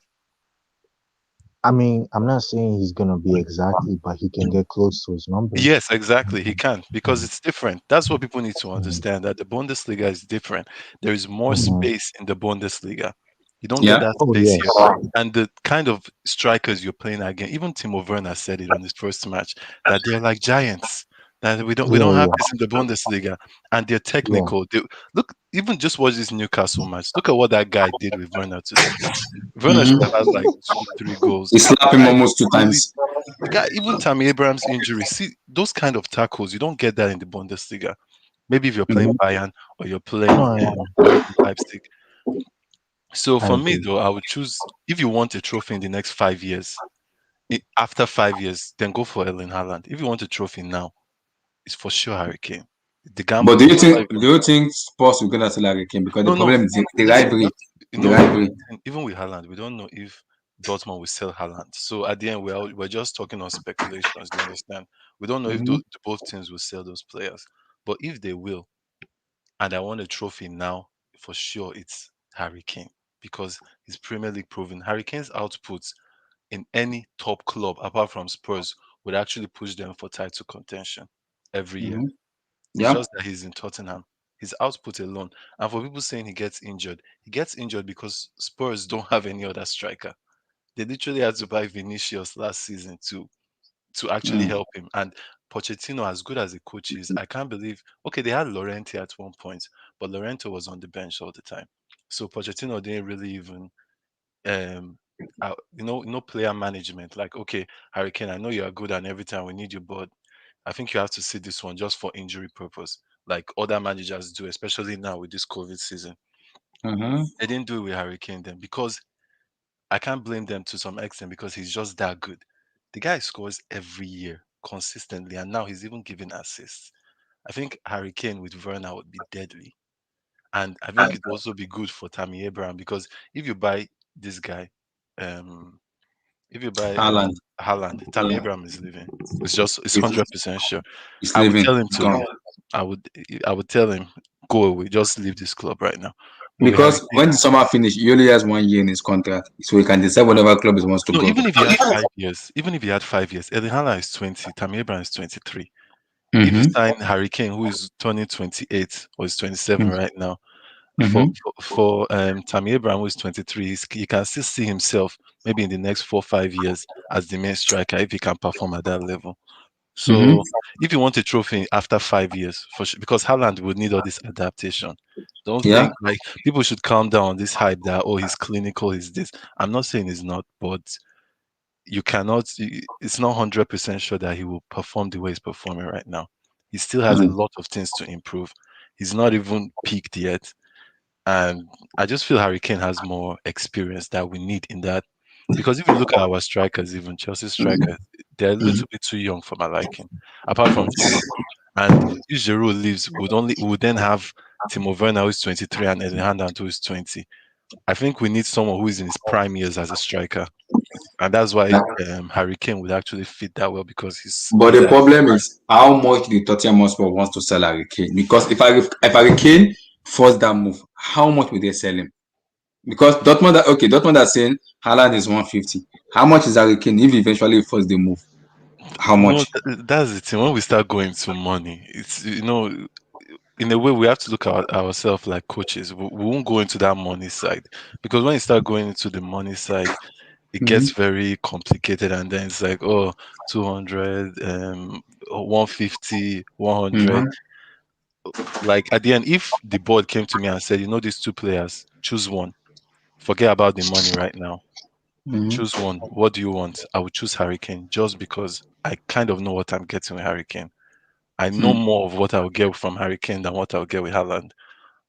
I mean, I'm not saying he's gonna be exactly, but he can get close to his numbers. Yes, exactly. He can because it's different. That's what people need to understand that the Bundesliga is different. There is more Mhm. space in the Bundesliga. You don't get yeah. that Oh space here. yes, And the kind of strikers you're playing again, even Timo Werner said it on his first match that they're like giants. That we don't yeah, have yeah, this in the Bundesliga, and they're yeah. technical. Look, even just watch this Newcastle match. Look at what that guy did with Werner today. Werner should have Mm-hmm. had like 2, 3 goals. He slapped him Guy almost two fully times. the guy, even Tammy Abraham's injury, see those kind of tackles, you don't get that in the Bundesliga. Maybe if you're playing Mm-hmm. Bayern or you're playing No, RB Leipzig. So I for me, agree. though, I would choose if you want a trophy in the next 5 years. After 5 years, then go for Erling Haaland. If you want a trophy now, it's for sure Harry Kane. The But gamble do is you not think even. do you think Spurs will get that salary again? Because the No, no. problem is the Listen, rivalry. The no. rivalry. Even with Haaland, we don't know if Dortmund will sell Haaland. So at the end, we're just talking on speculations. You understand? We don't know if Mm-hmm. both teams will sell those players. But if they will, and I want a trophy now, for sure it's Harry Kane because he's Premier League proven. Harry Kane's output in any top club apart from Spurs would actually push them for title contention every year. Mm-hmm. It's Yeah. just that he's in Tottenham. His output alone. And for people saying he gets injured because Spurs don't have any other striker. They literally had to buy Vinicius last season to actually Mm. help him. And Pochettino, as good as a coach is, I can't believe. Okay, they had Llorente at one point, but Llorente was on the bench all the time. So Pochettino didn't really even, um, player management. Like, okay, Harry Kane, I know you are good and every time we need you, but I think you have to see this one just for injury purpose, like other managers do, especially now with this COVID season. Mm-hmm. They didn't do it with Harry Kane then because I can't blame them to some extent because he's just that good. The guy scores every year consistently, and now he's even giving assists. I think Harry Kane with Werner would be deadly, and I think it would also be good for Tammy Abraham because if you buy this guy, um, if you buy Haaland. Haaland, Tammy Yeah. Abraham is leaving. It's He's, 100% sure. he's I would leaving. tell him He's to. gone. I would I would tell him go away, just leave this club right now. But with Harry Because Kane, when the summer finish, he only has 1 year in his contract. So he can decide whatever club he wants to no, go. even if he had 5 years, Erling Haaland is 20, Tammy Abraham is 23. If you Mm-hmm. sign Harry Kane, who is turning 28 or is 27 right now, for Mm-hmm. for, for Tammy Abraham, who is 23, he can still see himself maybe in the next 4 or 5 years as the main striker if he can perform at that level. Mm-hmm. So if you want a trophy after 5 years, for sure, because Haaland would need all this adaptation. Don't Yeah. think like people should calm down on this hype that oh he's clinical, he's this. I'm not saying he's not, but you cannot. It's not 100% sure that he will perform the way he's performing right now. He still has a Mm. lot of things to improve. He's not even peaked yet. And I just feel Harry Kane has more experience that we need in that. Because if you look at our strikers, even Chelsea strikers, they're a little bit too young for my liking. Apart from Giroud, and if Giroud leaves, we would then have Timo Werner who is 23 and Eden Hazard who is 20. I think we need someone who is in his prime years as a striker, and that's why Harry Kane would actually fit that well because But he's the at problem is how much the Tottenham Hotspur wants to sell Harry Kane. Because if Harry Kane forced that move, how much will they sell him? Because Dortmund are saying Haaland is 150. How much is Harry Kane if eventually force the move? How much? that's the thing. When we start going to money, it's in a way we have to look at ourselves like coaches. We won't go into that money side because when you start going into the money side, it gets very complicated, and then it's like 200, 150, 100. Mm-hmm. Like at the end, if the board came to me and said, these two players, choose one, forget about the money right now. Mm-hmm. Choose one. What do you want? I would choose Harry Kane just because I kind of know what I'm getting with Harry Kane. I know more of what I'll get from Harry Kane than what I'll get with Haaland.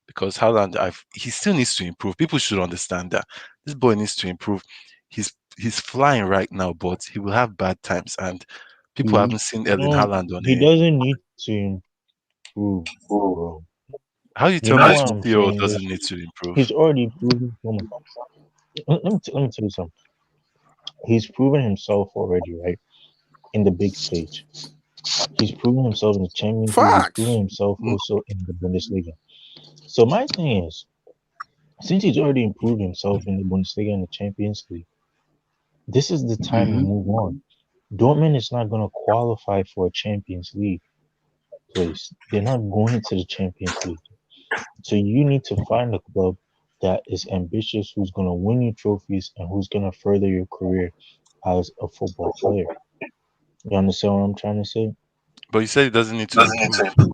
Because Haaland, he still needs to improve. People should understand that this boy needs to improve. He's flying right now, but he will have bad times, and people Mm-hmm. haven't seen Erling No, Haaland on he a. doesn't need to improve, bro. How do you You tell me know a why I'm 20-year-old saying doesn't this? need to improve? He's already proven so much. Let me tell you something. He's proven himself already, right? In the big stage. He's proven himself in the Champions League. He's proven Facts. himself also in the Bundesliga. So my thing is, since he's already improved himself in the Bundesliga and the Champions League, this is the time to Mm-hmm. move on. Dortmund is not going to qualify for a Champions League place. They're not going to the Champions League. So you need to find a club that is ambitious, who's going to win you trophies, and who's going to further your career as a football player. You understand what I'm trying to say? But you said he doesn't need to improve.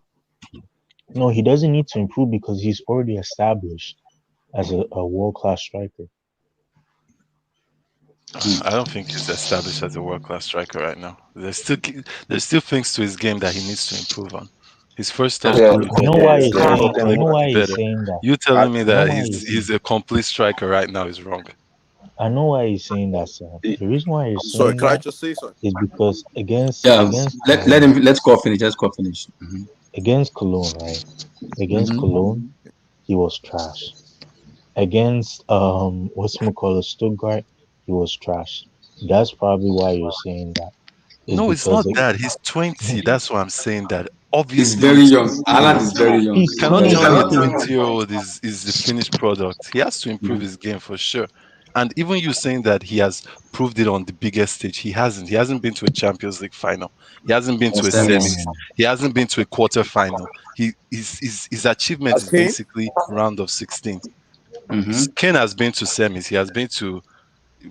No, he doesn't need to improve because he's already established as a world class striker. I don't think he's established as a world-class striker right now. There's still things to his game that he needs to improve on. His first touch Yeah, could be I know better. why His he's yeah. football saying. I play know could be why he's better. saying that. You telling me I know that why he's a complete striker right now is wrong. I know why he's saying that, Sam. The reason why he's Sorry, saying can I that just say something? is because against Yeah. against Let Cologne, him let's go finish. Let's go finish. Mm-hmm. against Cologne, right? Against Mm-hmm. Cologne, he was trash. Against what's called Stuttgart, he was trash. That's probably why you're saying that. Is No, it's because not that. He's 20. That's why I'm saying that. He's Obviously, very he's young. Haaland is 20. very young. he's You He's cannot very, tell very me a exactly. young. 20-year-old is the finished product. He has to improve his game for sure. And even you saying that he has proved it on the biggest stage, he hasn't. He hasn't been to a Champions League final. He hasn't been to a Understand No, this. semis. no, He hasn't been to a quarter final. His achievement is Okay. basically round of 16. Mm-hmm. Kane has been to semis. He has been to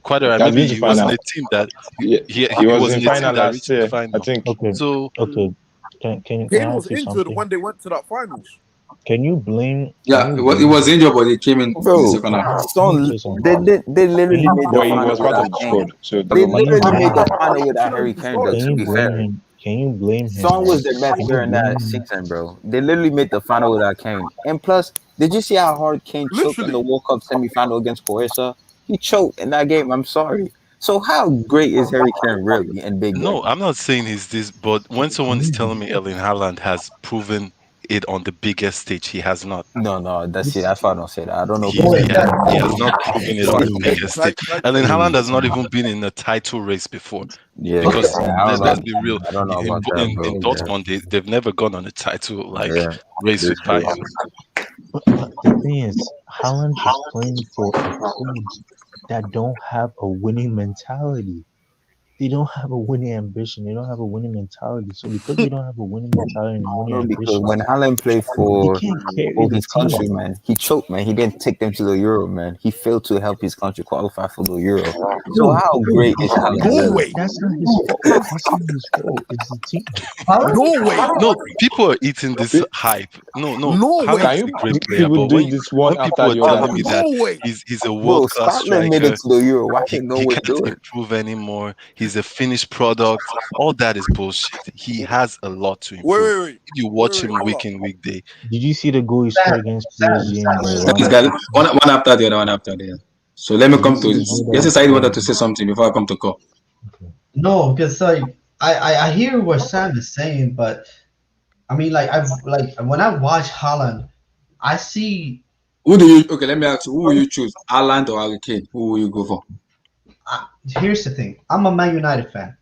quite a He has maybe been to he was in final. a team that Yeah, he he was was in in a team final that last reached the year, I final. think. okay, So okay. Can Kane I was ask you injured something? when they went to that finals. Can you blame? Can Yeah, you he blame was him? injured, but he came in the Bro, second half. Let me son, say they something. did. They Can literally you made the But he blame? final was part without of the Kane. squad, so it They doesn't Can you matter. literally made blame the him? final He without should have Harry been Kane, though. started. Can To you be blame fair, him? Can you blame him? Son Right? was their best Can you during that blame him? season, bro. They literally made the final without Kane. And plus, did you see how hard Kane choked in the Literally. World Cup semifinal against Croatia? He choked in that game. I'm sorry. So how great is Harry Kane really in big no, games? I'm not saying he's this, but when someone is telling Amazing. me Erling Haaland has proven it on the biggest stage, he has not. No, This that's why I don't say that. I don't know He people he that has say wait, he that. has not wait, proven it on Sorry, the wait, biggest can I, stage. can I just say Erling something? Haaland wait. has not even been in a title race before. Yeah, Okay, Because I don't know let's about be that. real, I don't know in about Bo- that, in, bro. in Yeah, Dortmund they've never gone on a title like yeah, race this with true. Bayern. but the thing is, Haaland is playing for a teams that don't have a winning mentality. They don't have a winning ambition. They don't have a winning mentality. So because they don't have a winning mentality and winning Bro, because ambition, when Haaland played they can't carry for the his country, team. man, he choked, man. He didn't take them to the Euro, man. He failed to help his country qualify for the Euro. So how Bro, great is Haaland really? Norway. that's not his fault. That's not his fault. It's the team. Norway. No, people are eating this See, hype. No, Haaland can Norway. is a you great player, people but doing this one when after people are the telling other? me that Norway. he's a Bro, world class Scotland made it striker, to the Euro. Why he can't he Norway can't do it? improve anymore. He's a finished product. All that is bullshit. He has a lot to improve. Wait. If you watch Wait, him hold week up. in, week day. Did you see the goal he Sam, scored against PSG in the Wait. round Guys, of guys, 16? one after the other, one after the other. So let me Did you come to see the this. goal that Yes, he Said scored wanted to say against? something before I come to call. Okay. No, because like I hear what Sam is saying, but I mean like I've like when I watch Holland, I see. Who do you? Okay, let me ask you. Who will you choose, Haaland or Harry Kane? Who will you go for? Here's the thing. I'm a Man United fan.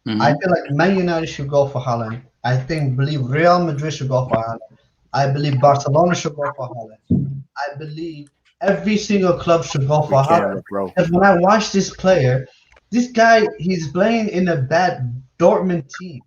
I Mm-hmm. feel like Man United should go for Holland. Believe Real Madrid should go for Holland. I believe Barcelona should go for Holland. I believe every single club should go We for can't, Holland. bro. Because when I watch this player, this guy he's playing in a bad Dortmund team.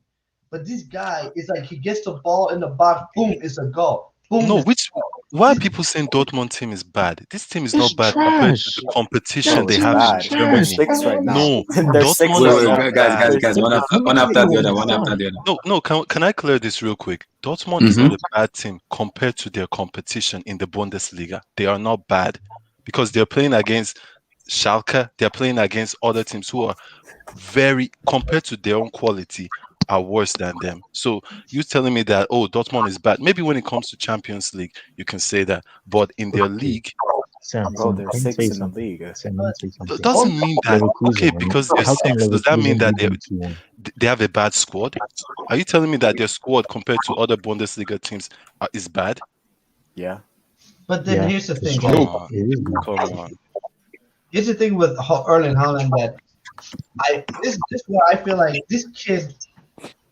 But this guy is like he gets the ball in the box, boom, it's a goal. Boom, No, it's which why are people saying Dortmund team is bad? This team is It's not bad compared to trash. the competition That Bro, they it's team have is in bad. They're trash. Germany. sixth right now. No, They're sixth Dortmund Wait, is right wait, not now. guys, bad. guys, They're guys. sixth. One after the other. One Fam, after the other. No, can I clear this real quick? Dortmund is Mm-hmm. not a bad team compared to their competition in the Bundesliga. They are not bad because they're playing against Schalke. They're playing against other teams who are very compared to their own quality are worse than them. So you telling me that Dortmund is bad? Maybe when it comes to Champions League, you can say that, but in their okay. league, Bro, Sam, they're let me tell sixth you in the something. league. Sam, let me tell you something. doesn't mean that okay Leverkusen, right? because they're How come six. Does that mean Leverkusen that beat them 2-1? they have a bad squad? Are you telling me that their squad compared to other Bundesliga teams is bad? Yeah. But then Yeah, here's the it's thing, Come guys. true. on, It is bad. come on. Here's the thing with Erling Haaland that this is what I feel like this kid.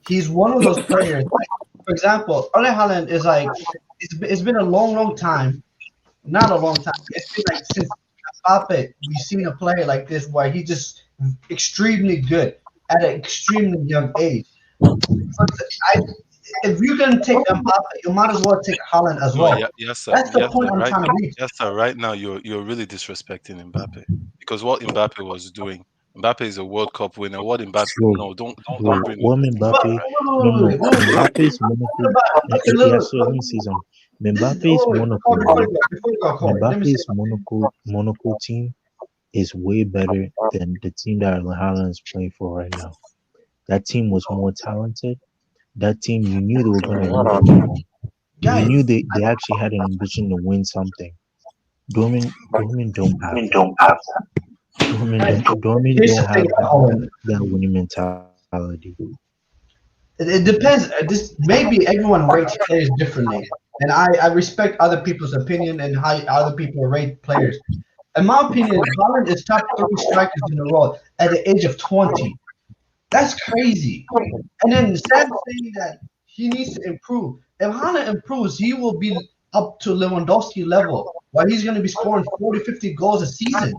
He's one of those players. Like, for example, Erling Haaland is like it's been a long time. Not a long time. It's been like since Mbappe, we've seen a player like this where he's just extremely good at an extremely young age. I, if you can take Mbappe, you might as well take Haaland as No, well. yeah, yes, sir. That's the Yes, point sir. I'm Right, trying to reach. yes, sir. Right now, you're really disrespecting Mbappe because what Mbappe was doing. Mbappe is a World Cup winner. What Mbappe? Bro, No, don't bro, bring what Mbappe. Mbappe? No. Mbappe's Monaco. Okay, Yeah, look, so let me see something. this is Mbappe's Monaco, right? before you go, Corey, let me say Mbappe's Monaco team is way better than the team that Erling Haaland is playing for right now. That team was more talented. That team, you knew they were going to win football. You guys. knew they actually had an ambition to win something. Dortmund don't have that. Dortmund Here's the don't thing have about Haaland. that winning mentality. It depends. This maybe everyone rates players differently, and I respect other people's opinion and how other people rate players. In my opinion, Haaland is top 3 strikers in the world at the age of 20. That's crazy. And then Sam saying that he needs to improve. If Haaland improves, he will be up to Lewandowski level, where he's going to be scoring 40, 50 goals a season.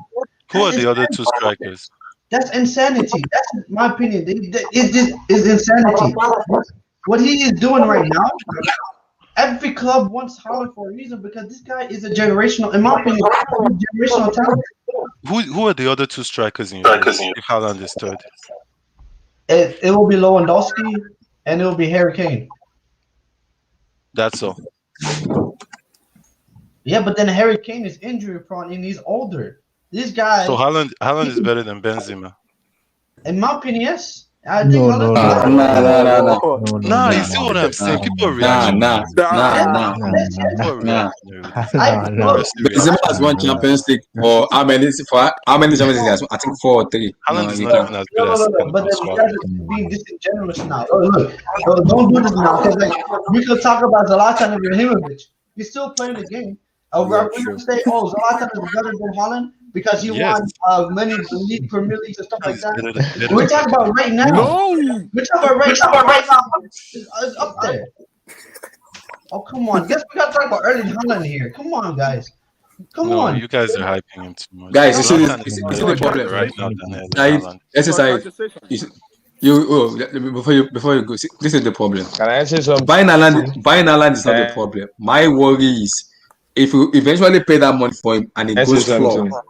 Who are That's the other two strikers? That's insanity. That's my opinion. It is insanity. What he is doing right now, every club wants Haaland for a reason because this guy is a generational, in my opinion, generational talent. Who are the other two strikers in your list? If Haaland is third, It will be Lewandowski and it will be Harry Kane. that's all. Yeah, but then Harry Kane is injury prone and he's older. This guy, So Haaland is better than Benzema. in my opinion, yes. I think No, Haaland. Nah, you see what I'm saying? People are reacting. People are Nah. reacting. Benzema has won Champions League for how many? For how many Champions League? I think 4 or 3. Haaland No, is you not can't. even as good as But then you guys are being disingenuous now. Oh, look, don't do this now because like we could talk about Zlatan Ibrahimovic. He's still playing the game. We're going to say, oh, Zlatan is better than Haaland because he Yes. won many Premier Leagues and stuff like He's that. better We're than talking about right now. No. We're talking about right now. It's up there. Oh, come on. Guess we got to talk about Erling Haaland here. Come on, guys. Come No, on. you guys are hyping him too much. Guys, you see this? Zlatan You is see better the problem right now than Erling Said, Haaland. let's say Sorry, Said, just say something. you see- you oh, let me- before you go, see, this is the problem. Can I say something? Buying Haaland is not the problem. My worry is if you eventually pay that money for him and it Can I say goes flop. something?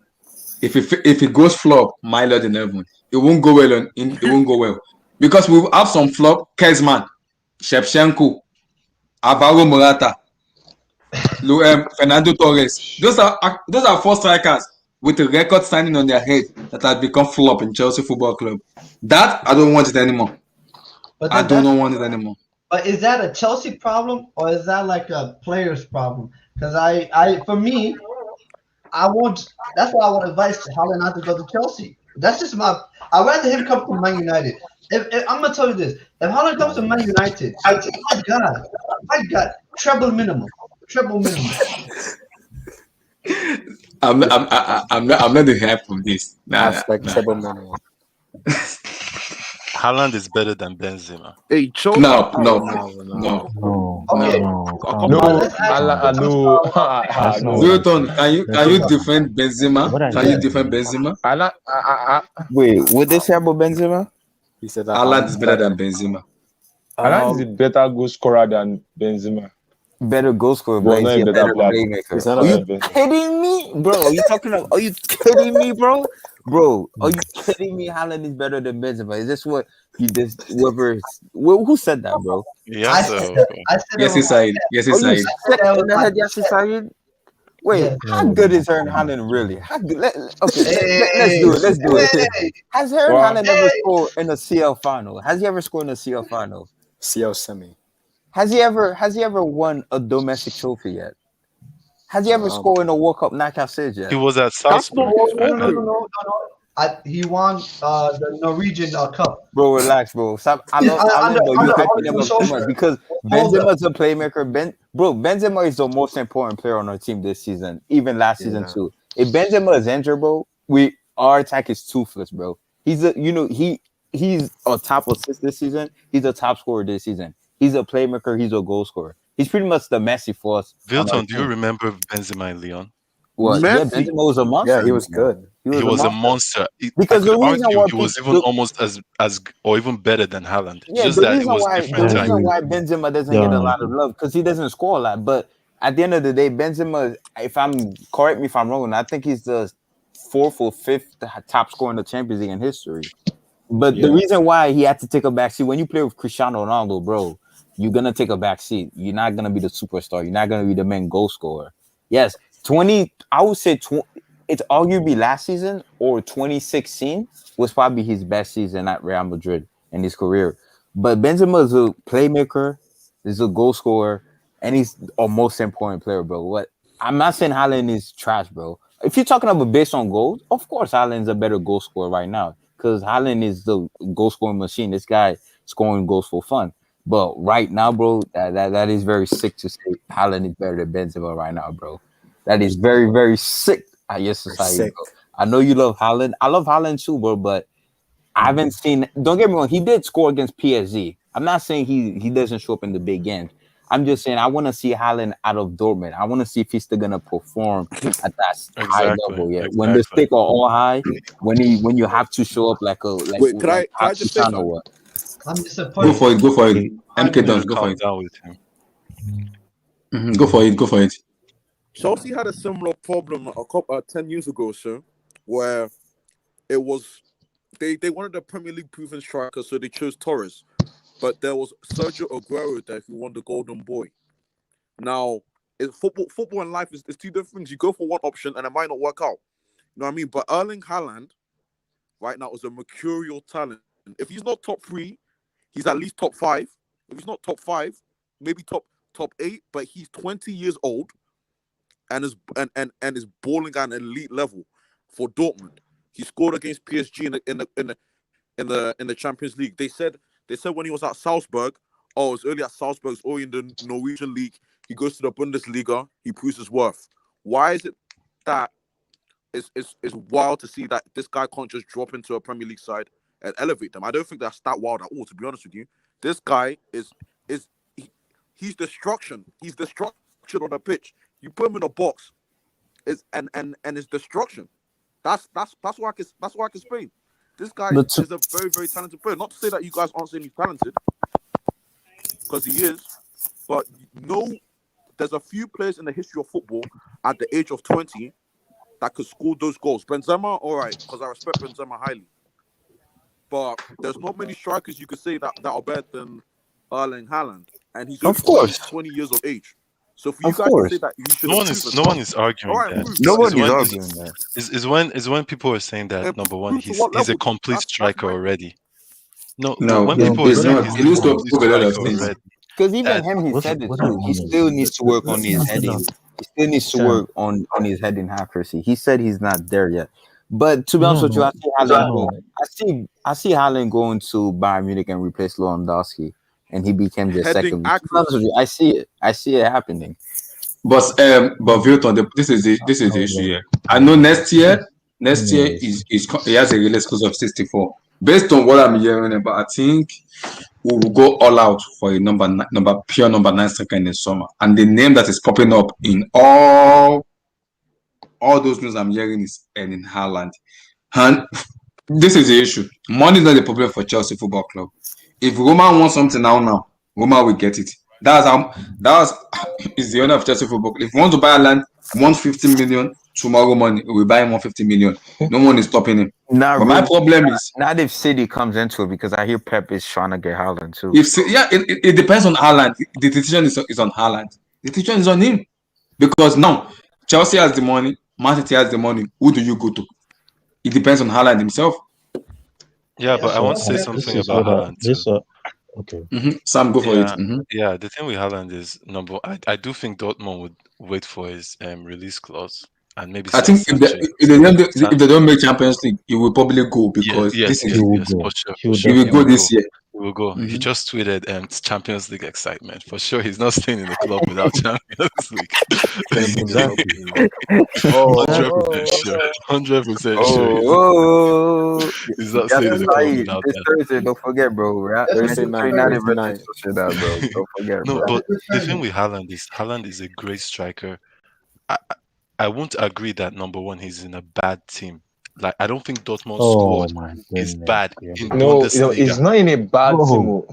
If it goes flop, my lord in heaven, it won't go well. It won't go well because we have some flop. Kezman, Shevchenko, Alvaro Morata, Fernando Torres. Those are 4 strikers with a record signing on their head that has become flop in Chelsea Football Club. That I don't want it anymore. But I then do that's not want it anymore. But is that a Chelsea problem or is that like a player's problem? Because for me, I want. That's why I would advise Haaland not to go to Chelsea. That's just my. I'd rather him come to Man United. If I'm gonna tell you this, if Haaland comes to Man United, my God, treble minimum. I'm not the hype of this. Nah, Hashtag nah, treble minimum. Haaland is better than Benzema. Hey, Chelsea. no, no, No, no. No, Okay, no, A come couple No, on, let's ask. come on. no, That's not what I no. Wilton, said. can you Listen, defend Benzema? what I Can you said Yes. defend is, Benzema? wait, what they say about Benzema? He said that Haaland is Haaland's better than better. Benzema. Haaland is a better goal scorer than Benzema, Better goal scorer, but but is not he a a better better player. playmaker? He's not Are a you Not Benzema. kidding me, bro? Are you talking about? Are you kidding me, bro? Bro, are you kidding me? Haaland is better than Benzema. Is this what you just who said that, bro? I Yes, said that. I said it Yes, with it's my Said. chest. Yes, Are it's you Said. I said sick that in with the my head, Yasser chest. Sayed? Wait, Yes. how good is Aaron Haaland really? How good? Okay, let's Hey, do it. Let's do it. hey, Has Aaron Well, Haaland ever hey. scored in a CL final? Has he ever scored in a CL final? CL semi. Has he ever won a domestic trophy yet? Has he ever Um, scored in a World Cup knockout stage he yet? was at That's not Salzburg. his No, no, no, fault, no, though. no, no. He won the Norwegian Cup Bro, relax, bro. Stop. under Haaland, bro. under You hyping him Ole up too much Solskjaer. because Hold up. Benzema's a playmaker. Benzema is the most important player on our team this season, even last season yeah. too. If Benzema is injured, bro, our attack is toothless, bro. He's a top assist this season. He's a top scorer this season. He's a playmaker. He's a goal scorer. He's pretty much the Messi for us on our Wilton, do you team. remember Benzema in Lyon? What? Yeah, Messi. Benzema was a Yeah, monster. he was good. He He was a was a monster monster. I because could the reason argue why he was people, even almost as or even better than Haaland. yeah, Just that it was different the I reason agree. times. why Benzema doesn't get a Yeah, lot of love because he doesn't score a lot. But at the end of the day, Benzema, if I'm correct me if I'm wrong, I think he's the fourth or fifth top scorer in the Champions League in history. But the Yeah. reason why he had to take a back seat when you play with Cristiano Ronaldo, bro, you're gonna take a back seat. You're not gonna be the superstar. You're not gonna be the main goal scorer. Yes, 20. I would say it's arguably last season or 2016 was probably his best season at Real Madrid in his career. But Benzema is a playmaker, is a goal scorer, and he's a most important player, bro. What I'm not saying Haaland is trash, bro. If you're talking about based on goals, of course Haaland's a better goal scorer right now because Haaland is the goal scoring machine. This guy scoring goals for fun. But right now, bro, that is very sick to say Haaland is better than Benzema right now, bro. That is very, very sick at your society, Sick. bro. I know you love Haaland. I love Haaland too, bro, but I haven't seen. Don't get me wrong. He did score against PSG. I'm not saying he doesn't show up in the big games. I'm just saying I want to see Haaland out of Dortmund. I want to see if he's still gonna perform at that high Exactly. level. Yeah, when the Exactly. stake are all high, when you have to show up Wait, like can how I just say Cristiano something? was. I'm Go disappointed. for it. Go for it. he, MK You need Dons. to Go for calm it. down with him. Go for it. Go for it. Chelsea had a similar problem 10 years ago, sir, where it was they wanted a Premier League proven striker, so they chose Torres. But there was Sergio Aguero there who won the Golden Boy. Now, football and life is two different things. You go for one option and it might not work out. You know what I mean? But Erling Haaland right now is a mercurial talent. If he's not top three, he's at least top five. If he's not top five, maybe top eight. But he's 20 years old and is balling at an elite level for Dortmund. He scored against PSG in the Champions League. They said when he was at Salzburg, it's early at Salzburg, it's early in the Norwegian league. He goes to the Bundesliga, he proves his worth. Why is it that it's wild to see that this guy can't just drop into a Premier League side and elevate them? I don't think that's that wild at all, to be honest with you. This guy he's destruction. He's destruction on the pitch. You put him in a box, and it's destruction. That's why I can explain. This guy The two, is a very, very talented player. Not to say that you guys aren't saying he's talented, because he is, but there's a few players in the history of football at the age of 20 that could score those goals. Benzema, all right, because I respect Benzema highly. But there's not many strikers you could say that are better than Erling Haaland. And he's of only course. 20 years of age. So for you Of guys to course. say that he should No have one is proven no one something. is arguing All right, that. prove. Nobody's when arguing that. is when people are saying that number one, Prove to he's what he's a level? complete That's striker my already. No, No, when No, people are it's what I saying not. he's mean He a needs to is complete prove a lot of striker things. already, Because even that him, he what said it what I too. He mean still needs to work on his hold heading. on, He still needs to Sam. work on his heading accuracy. He said he's not there yet. But to be honest No, with you, no, I see Haaland no. going. I see Haaland going to Bayern Munich and replace Lewandowski, and he became the heading second. To be honest with accuracy. you, I see it. I see it happening. But Vilton, this is the issue here. I know next year he has a release clause of 64. Based on what I'm hearing about, I think we will go all out for a pure number 9 striker in the summer. And the name that is popping up in all those news I'm hearing is Erling Haaland. And this is the issue. Money is not a problem for Chelsea Football Club. If Roma wants something now, Roma will get it. That's is the owner of Chelsea Football Club. If you want to buy a land, 150 million tomorrow morning, we buy him 150 million. No one is stopping him. Not But my really. problem is Not if City comes into it, because I hear Pep is trying to get Haaland too. it depends on Haaland. The decision is on Haaland. The decision is on him. Because now Chelsea has the money, Man City has the money. Who do you go to? It depends on Haaland himself. yeah. But I So want to say this something is about what Haaland too. this okay. Sam, go for it. Yeah. The thing with Haaland is I do think Dortmund would wait for his release clause and maybe I start think searching. if they don't make Champions League, he will probably go because this is He will yes, go. for sure, He will he will definitely go this year. He will go. He just tweeted Champions League excitement. For sure, he's not staying in the club without Champions League. Exactly. Hundred Exactly. percent sure. 100% sure. Oh, He's not that's staying in the club right. without This that. Thursday, don't forget, bro. Right? Thursday Manchester night, United Thursday versus night. Sociedad, bro. Don't forget, No, bro. but the thing with Haaland is a great striker. I won't agree that number one he's in a bad team. Like I don't think Dortmund's Oh squad my is goodness. bad Yeah. in No, it's Bundesliga not in a bad team. Bro,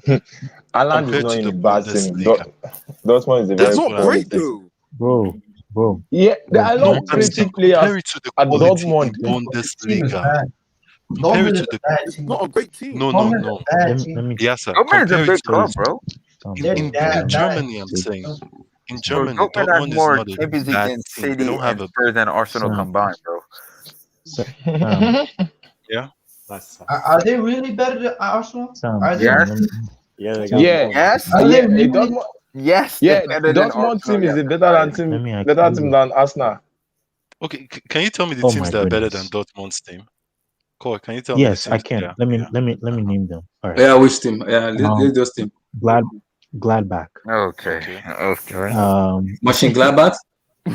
Alan is compared not to in the a bad team. Bundesliga. Dortmund is a It's very not quality great team. though. bro. Yeah, there are a lot No, of I'm creative saying compare players it to the at quality in Dortmund. Team is Bundesliga. bad. Compare it Dortmund is to a the bad It's team. not a great team. no. Dortmund is a bad let team. me Yeah, sir. Dortmund is a Compare it big to club, bro. They're in bad. Germany. I'm saying in Bro, Germany, Dortmund has Dortmund is more not a Champions League bad than team. They City don't have and a Spurs and Arsenal Sam, combined, bro. Sam, yeah. Are they really better than Arsenal? Are they? Yes, Yeah, they got Yeah, more. yes, Are they yeah. really? Dortmund, yes. yeah. They're better than Dortmund Arsenal. team is Yes, a better let me ask team you. than Arsenal. Okay, can you tell me the Oh teams my that are better than goodness. Dortmund's team? Cole, can you tell me the Yes, I teams? can. Yeah, Let me yeah. let me name them. All right. Yeah, which team? Yeah, Um, let's just team. Gladbach. Okay, Okay. okay. Machine Gladbach.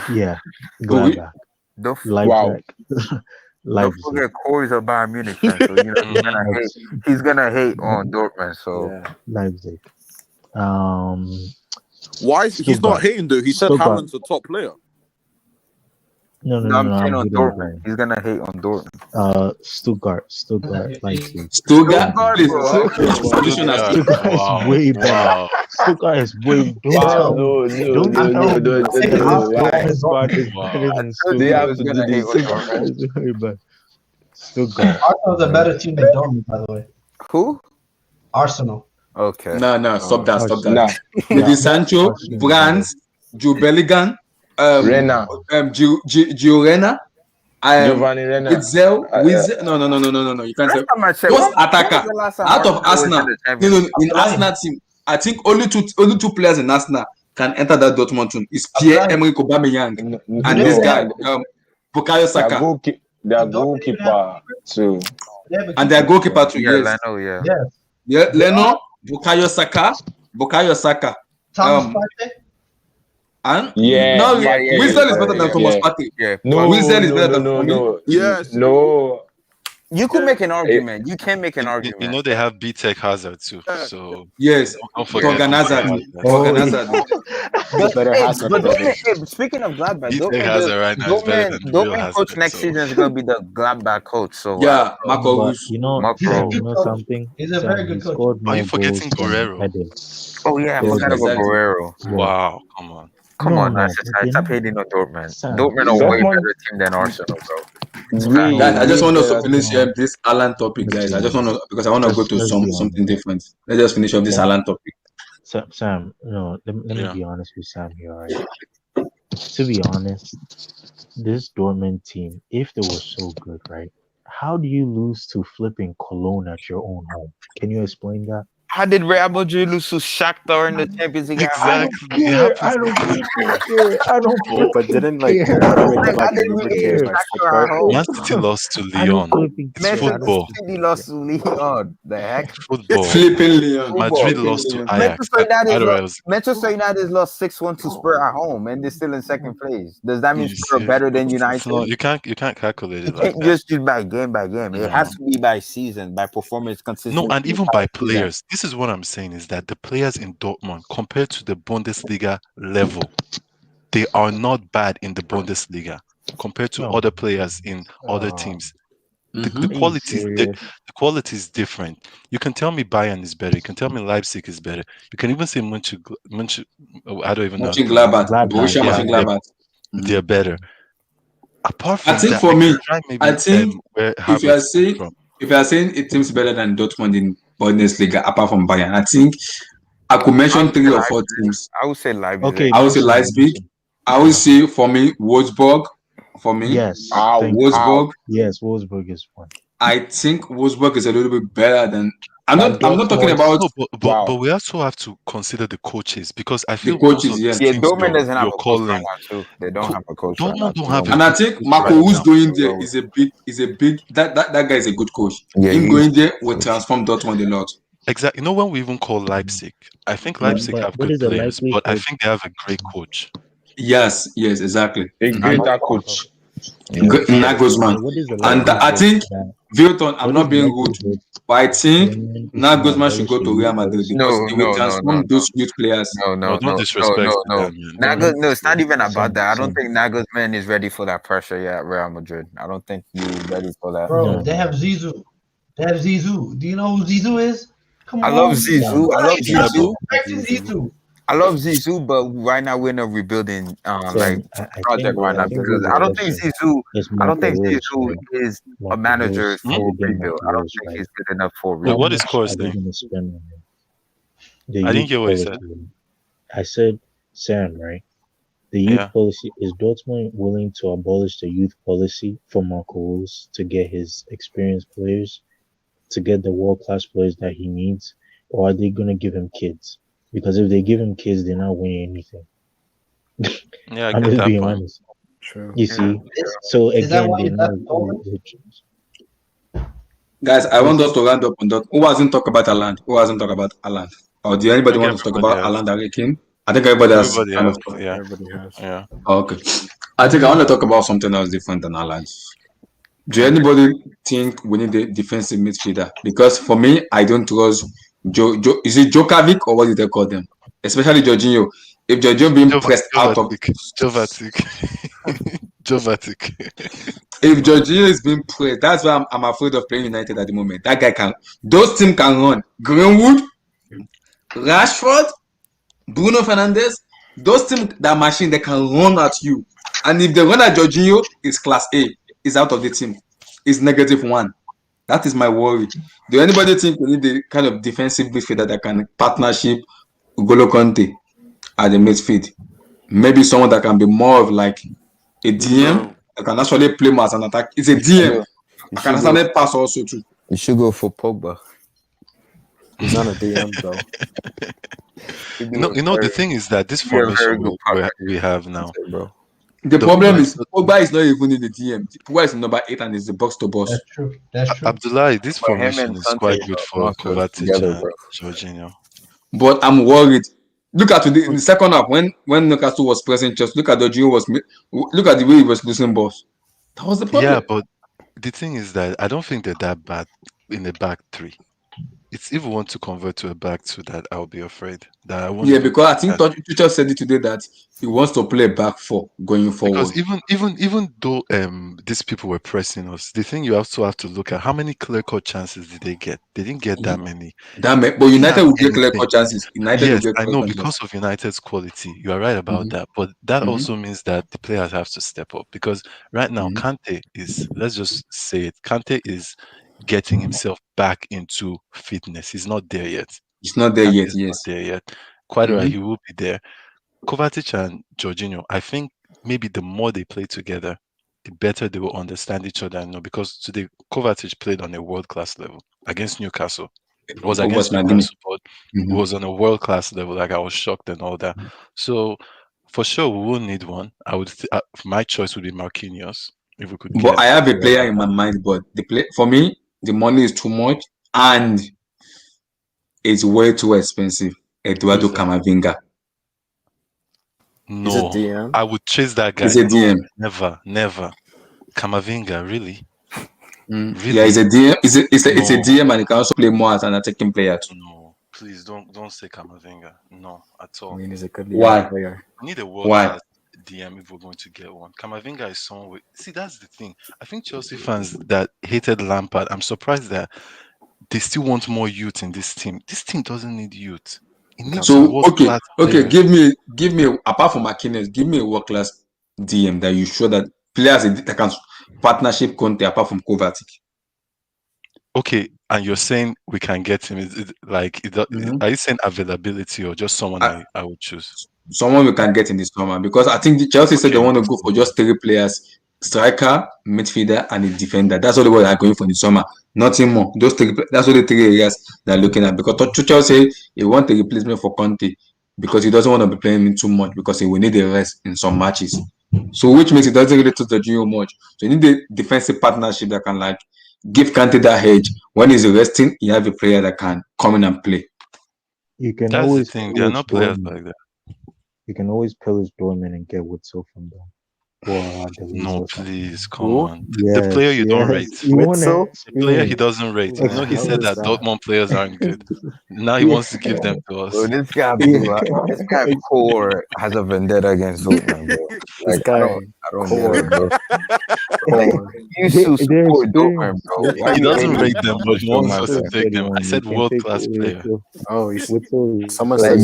Yeah, Go Gladbach. Don't Wow. Leipzig. don't Leipzig. forget Corey's a Bayern Munich fan, so you know he's gonna hate. Leipzig. He's gonna hate on Dortmund. So Yeah. Leipzig. Why is he's not Stuttgart. hating though? He said Stuttgart. Haaland's a top player. No, I'm saying I'm on hating Dortmund. on He's gonna hate on Dortmund. Stuttgart, Leipzig. Stuttgart. Stuttgart, Please, bro. position as Stuttgart. Stuttgart is Wow. way better. Wow. Stuttgart is way. Don't Wow, tell me. Don't tell me no. Why? Dortmund's squad is Wow. better than Told They you he have Stuttgart. was to do gonna hate this. on Dortmund. Stuttgart is very bad. Stuttgart. Arsenal's a better team than Dortmund, by the way. Who? Arsenal. Okay. No, stop that. Nah, Maybe Sancho, Arsenal is Brands, Jude Bellingham, Rena, Gio Reyna, Giovanni Rena. Witzel. No. You can't say Last time I checked, those when was attacker the last time out of was in Arsenal. the No, Champions League? in Arsenal team, I think only two players in Arsenal can enter that Dortmund team. It's Pierre-Emerick Aubameyang and this guy, Bukayo Saka, Their goalkeeper too. and their goalkeeper too. Yeah, Yes, Leno, yeah. Yes. yeah, Leno, Bukayo Saka, Thomas um, Partey. and Yeah, no, yeah, Witzel is better than yeah. Thomas Partey. Yeah. No, Witzel is better than no. Yes. No. You could make an argument. You can make an argument. You know they have B-Tech Hazard too. So Yes, don't forget Torgan Hazard. Torgan Hazard. But, Better hey, Hazard but than Dortmund, speaking of Gladbach, B-Tech Hazard right now is better than the real Dortmund coach Hazard. next So season is going to be the Gladbach coach. So Yeah, Marco But Rus. you know, Marco. Sam, you know something? He's a Sam, very he good coach. scored are more you forgetting goals than Guerrero? Eden. Oh yeah, I Yes, forgot about exactly. Guerrero. Wow, come on. Come No, on, no, that's but just you stop know, hating on Dortmund. Sam, Dortmund are way Dortmund- better team than Arsenal, bro. Way, Guys, I just want us to better finish team. this Alan topic, let's guys. be I just want honest. to because I want to go Let's to be honest. something different. Let's just finish up this Let- Alan topic. Sam, no, let me Yeah. be honest with Sam here, right? To be honest, this Dortmund team, if they were so good, right? How do you lose to flipping Cologne at your own home? Can you explain that? How did Real Madrid lose to Shakhtar in the Champions League at I home? don't Exactly. It care. I happens don't every fucking care. I don't Wait, but fucking didn't like care. I Madrid don't Like, how like did fucking we lose lose to to care. like Shakhtar at Stuttgart? home? Man City lost to I don't Lyon. flipping It's care. I don't Manchester football. City flipping lost care. to Leon. The heck? Football. Flipping Leon. Madrid Football. Flipping lost to Leon. Ajax. Manchester United lost 6-1 to Spurs at home, and they're still in second place. Does that mean You Spurs are see, better than it's not. United? You can't calculate You it like can't that. just do by game. It has No. to be by season, by performance No, consistency and even by by season. players. This is what I'm saying is that the players in Dortmund, compared to the Bundesliga level, they are not bad in the Bundesliga compared to Oh other my players in goodness. other teams. The Mm-hmm. Are you quality is the, serious? the quality is different. You can tell me Bayern is better. You can tell me Leipzig is better. You can even say Munchen, I don't even know how to pronounce Mönchengladbach. it. Gladbach, Borussia Yeah, Gladbach. Mönchengladbach. they're better. Apart I from think that, for I can me, try I maybe think where if you are Havertz comes saying from. if you are saying a team's better than Dortmund in Bundesliga, apart from Bayern, I think I could I mention would say three or four Leipzig. teams. I would say Leipzig. Okay, I would say mention, Leipzig. mention. I would Uh-huh. say for me Wolfsburg. For me, Yes, Ow, thank you. ow. Wolfsburg. Yes, Wolfsburg is one. I think Wolfsburg is a little bit better than. I'm Than not. I'm not talking Dortmund. about No, but Wow. we also have to consider the coaches because I the feel most coaches. of these Yes, Yeah, teams Dortmund doesn't have you're a coach right calling now too. They don't co- have a coach right now Dortmund don't too. have a and I good think coach Marco, right who's now. going there, is a big. That guy is a good coach. Yeah, Him he's going there a will coach. transform Dortmund a lot. Exactly. You know when we even call Leipzig, I think Mhm. Leipzig But have what good is the players, but I likelihood? think they have a great coach. Yes, yes, exactly. A And greater coach. Yeah. Nagelsmann. But what is the And I likelihood think that Vilton, I'm what is not the being rude, likelihood but I think Dortmund is gonna Nagelsmann should abolish go the to youth Real Madrid policy? because No, he will no, no, no, transform no, those youth players. no, No, no, don't no, no, disrespect no, no. that man. Don't No, it's not disrespect. even about Sam, that. I don't Sam. think Nagelsmann is ready for that pressure yet at Real Madrid. I don't think he's ready for that. Bro, No, they no, have no. Zizou. They have Zizou. Do you know who Zizou is? Come I love on, Sam, Zizou. I love guys. Yeah, Stop but Zizou. disrespecting Zizou. I love Zizou, but right now we're in a rebuilding like Sam, project right I now think what because you're missing is I don't Marco think Rose, Zizou right? is a Marco manager Rose. hmm? Let for me get rebuild. Marco I don't Rose think right. he's good enough for Wait, How what rebuild. is much course are they thing? gonna spend on him? The I didn't youth hear what you said. policy. I said, Sam, right? The youth Yeah. policy is Dortmund willing to abolish the youth policy for Marco Rose to get his experienced players, to get the world class players that he needs, or are they gonna give him kids? Because if they give him kids, they're not winning anything. Yeah, I I'm get just that being point. honest. True. You Yeah. see, so Is that again, why they're he left not. Dortmund? Guys, I want us Yes, to round up on that. Who hasn't talked about Aland? Who hasn't talked about Aland? Or do I anybody think want to talk everybody about has. Aland Arekin? I think everybody has Everybody kind has. of talked. Yeah. Everybody has. Yeah. Okay. I think I want to talk about something else different than Aland. Do anybody think we need a defensive midfielder? Because for me, I don't trust is it Djokovic or what do they call them? Especially Jorginho. If Jorginho being pressed out of Jovatic. Jovatic. Jovatic. if Jorginho is being pressed, that's why I'm afraid of playing United at the moment. That guy can those team can run. Greenwood, Rashford, Bruno Fernandes, those team that machine they can run at you. And if they run at Jorginho, it's class A. Is out of the team. It's -1. That is my worry. Do anybody think we need the kind of defensive midfielder that can partnership Ugolo Conte at the midfield? Maybe someone that can be more of like a DM No. that can actually play more as an attack. It's a You should DM. go. You I can should go. actually pass also too. You should go for Pogba. He's not a DM though. He'd You be know, a you know the very, thing is that this he'd be a very formation good we have now, partner, bro. The the problem like is Pogba is not even in the DM. Pogba is number 8 and is the box to box. That's true. That's true. Abdullah, this But him formation and is Sante quite good are for monsters Kovacic together, and bro. Jorginho. But I'm worried. Look at in the second half when Newcastle was pressing just look at look at the way he was losing balls. That was the Yeah, problem. but the thing is that I don't think they're that bad in the back three. It's if we want to convert to a back two that I'll be afraid that I won't Yeah, even because I think that Tuchel said it today that he wants to play back four going because forward. even though these people were pressing us, the thing you also have to look at how many clear cut chances did they get? They didn't get that many. But They didn't United have will get clear anything. cut chances. United will Yes, get I clear know cut chances. because of United's quality. You are right about hmm that. But that hmm also means that the players have to step up because right now hmm Kante is, let's just say it, Kante is getting himself back into fitness. He's not there yet. It's not there Kante yet. is not Yes. there yet. quite right, he will be there. Kovacic and Jorginho, I think maybe the more they play together, the better they will understand each other. Because today Kovacic played on a world class level against Newcastle. It was against Newcastle, but it was on a world class level. Like I was shocked and all that. So for sure, we will need one. I would. My choice would be Marquinhos if we could get. But I have a player in my mind, but for me, the money is too much and it's way too expensive. Eduardo Camavinga. No, I would chase that guy. He's a DM. Never. Camavinga, really? Really? Yeah, he's a DM. It's a DM, and he can also play more as an attacking player too. No, please don't say Camavinga. No, at all. I mean, he's a good player. We need a world-class DM if we're going to get one. Camavinga is someone with. See, that's the thing. I think Chelsea fans that hated Lampard, I'm surprised that they still want more youth in this team. This team doesn't need youth. It needs okay. Give me apart from Marquinhos, give me a world-class DM that you show that players that can partnership Conte apart from Kovacic. Okay, and you're saying we can get him? Are you saying availability or just someone I would choose? Someone we can get in this summer, because I think Chelsea said they want to go for just 3 players: striker, midfielder, and a defender. That's all what they're going for in the summer. Nothing more. Those 3. That's all the 3 areas they're looking at. Because Tuchel said he wants a replacement for Conte because he doesn't want to be playing him too much because he will need a rest in some matches. So which means it doesn't really touch the Gio much. So you need a defensive partnership that can give Conte that edge. When he's resting, you have a player that can come in and play. You can That's always the thing. There are no players like that. You can always pillage Dortmund and get Witzel from them. No, please, come on. The player you don't rate. The player he doesn't rate. He said that Dortmund players aren't good. Now he wants to give them to us. Bro, this guy core has a vendetta against Dortmund, bro. Like, I don't get it, bro. You should support Dortmund, bro. He doesn't rate them, but he wants us to take them. I said world-class player. Oh, someone said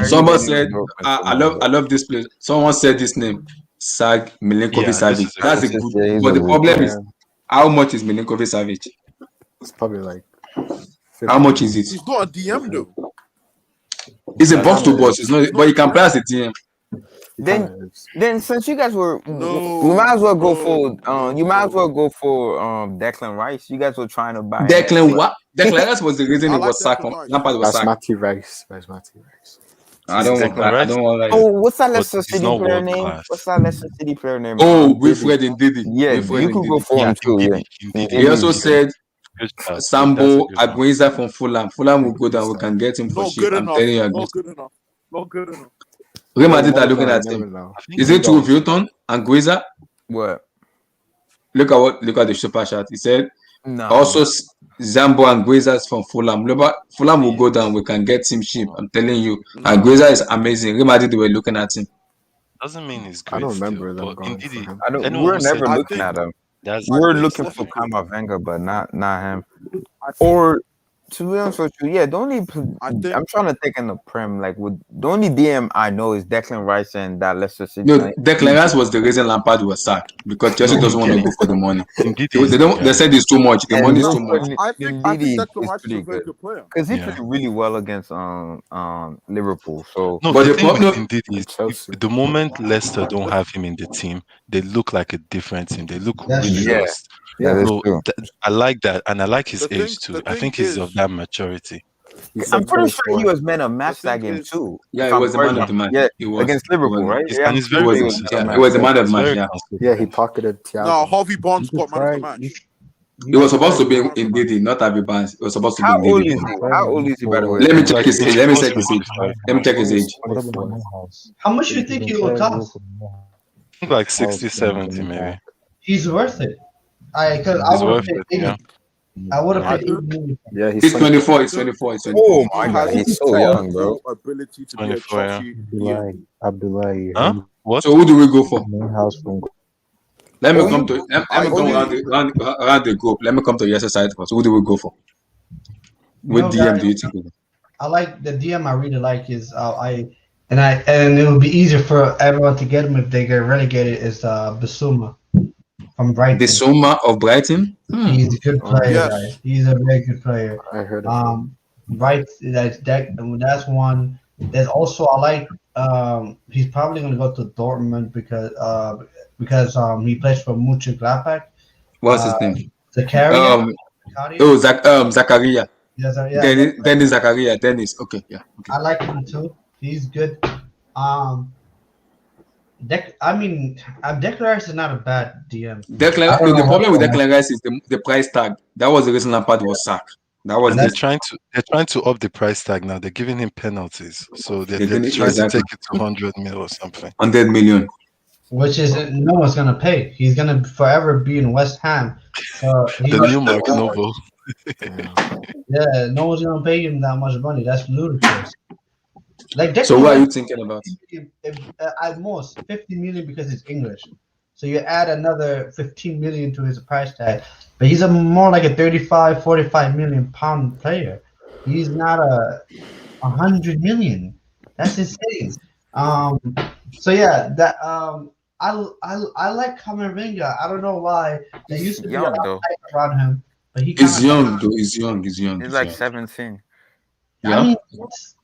someone said, I love this place. Someone said this name, Milinkovic-Savic. That's a good. But the problem is, how much is Milinkovic-Savic? It's probably like. How much is it? He's not a DM though. It's a box to box. It's not, but you can play as a DM. Then since you guys were, you might as well go for Declan Rice. You guys were trying to buy Declan. What? Declan Rice was the reason it was sacked. Lampard was sacked. Matty Rice. I don't want. Oh, what's that Leicester City player name? Oh, Wilfred Ndidi. Yeah, you could go for him too. Yeah. He also said Sambo Aguiza from Fulham. Fulham will go down. We can get him for cheap. I'm telling you. Not good enough. Real Madrid are looking at him. Is it true, Vilton and Guiza? What? Look at the super chat. He said also Zambo and Guiza is from Fulham. Fulham will go down. We can get him cheap. I'm telling you. And Guiza is amazing. Real Madrid were looking at him. Doesn't mean he's great. I don't remember still, them going for him. We're never looking at him. We're looking for Camavinga, but not him. Or to be honest with you, yeah, I'm trying to think in the Prem. Like, the only DM I know is Declan Rice and that Leicester City. No, Declan Rice was the reason Lampard was sacked because Chelsea doesn't want to go for the money. They said it's too much. The money is too much. I think Declan Rice is a very good player because he played really well against Liverpool. So, but the thing with Ndidi is the moment Leicester don't have him in the team, they look like a different team. They look really lost. Yeah, I like that, and I like his age too. I think he's of that maturity. I'm pretty sure he was man of match that game too. Yeah, he was the man of the match. Yeah, against Liverpool, right? And he's very he was the man of the match. Yeah, he pocketed Thiago. No, Harvey Barnes got man of the match. It was supposed to be in Didi, not Harvey Barnes. It was supposed to be in Didi. How old is he, by the way? Let me check his age. Let me check his age. How much do you think he will cost? Like 60, 70 maybe. He's worth it. I would have paid 80. I would have paid 80 million. Yeah, he's 24. He's 24. Oh my God, he's so young, bro. Ability to 24, yeah. Abdullahi. Huh? What? So who do we go for? From Let me come around the group. Let me come to the other side first. Who do we go for? What DM do you think? I like the DM. I really like is and it would be easier for everyone to get him if they get relegated. Is Basuma from Brighton. Basuma of Brighton. He's a good player, guys. He's a very good player. I heard. Right, that's one. There's also I like he's probably gonna go to Dortmund because he plays for Mönchengladbach. What's Uh, his name? Zakaria, Um. Zakaria. Oh, Zakaria. Yes, yeah, Dennis Zakaria. Dennis. Okay. Yeah. Okay. I like him too. He's good. Um, I mean, Declan Rice is not a bad DM. I Declan. don't The know what's problem with going on. Declan Rice is the price tag. That was the reason Lampard was sacked. That was And they're this. trying to up the price tag now. They're giving him penalties, so They're they're doing it trying to exactly take it to 100 mil or something. 100 million. Which is no one's gonna pay. He's gonna forever be in West Ham. So The he's new Mark Noble. yeah, no one's gonna pay him that much money. That's ludicrous. Like So Declan what are Rice, you thinking about? at most 50 million because it's English. So you add another 15 million to his price tag, but he's a more like a 35, 45 million pound player. He's not a 100 million. That's insane. Um, so yeah, that I like Camavinga. I don't know why. There He's used to be a lot young of though. hype around him, but he kind He's of. young though. He's young. He's young. He's He's like young. 17. I Yeah. mean, What's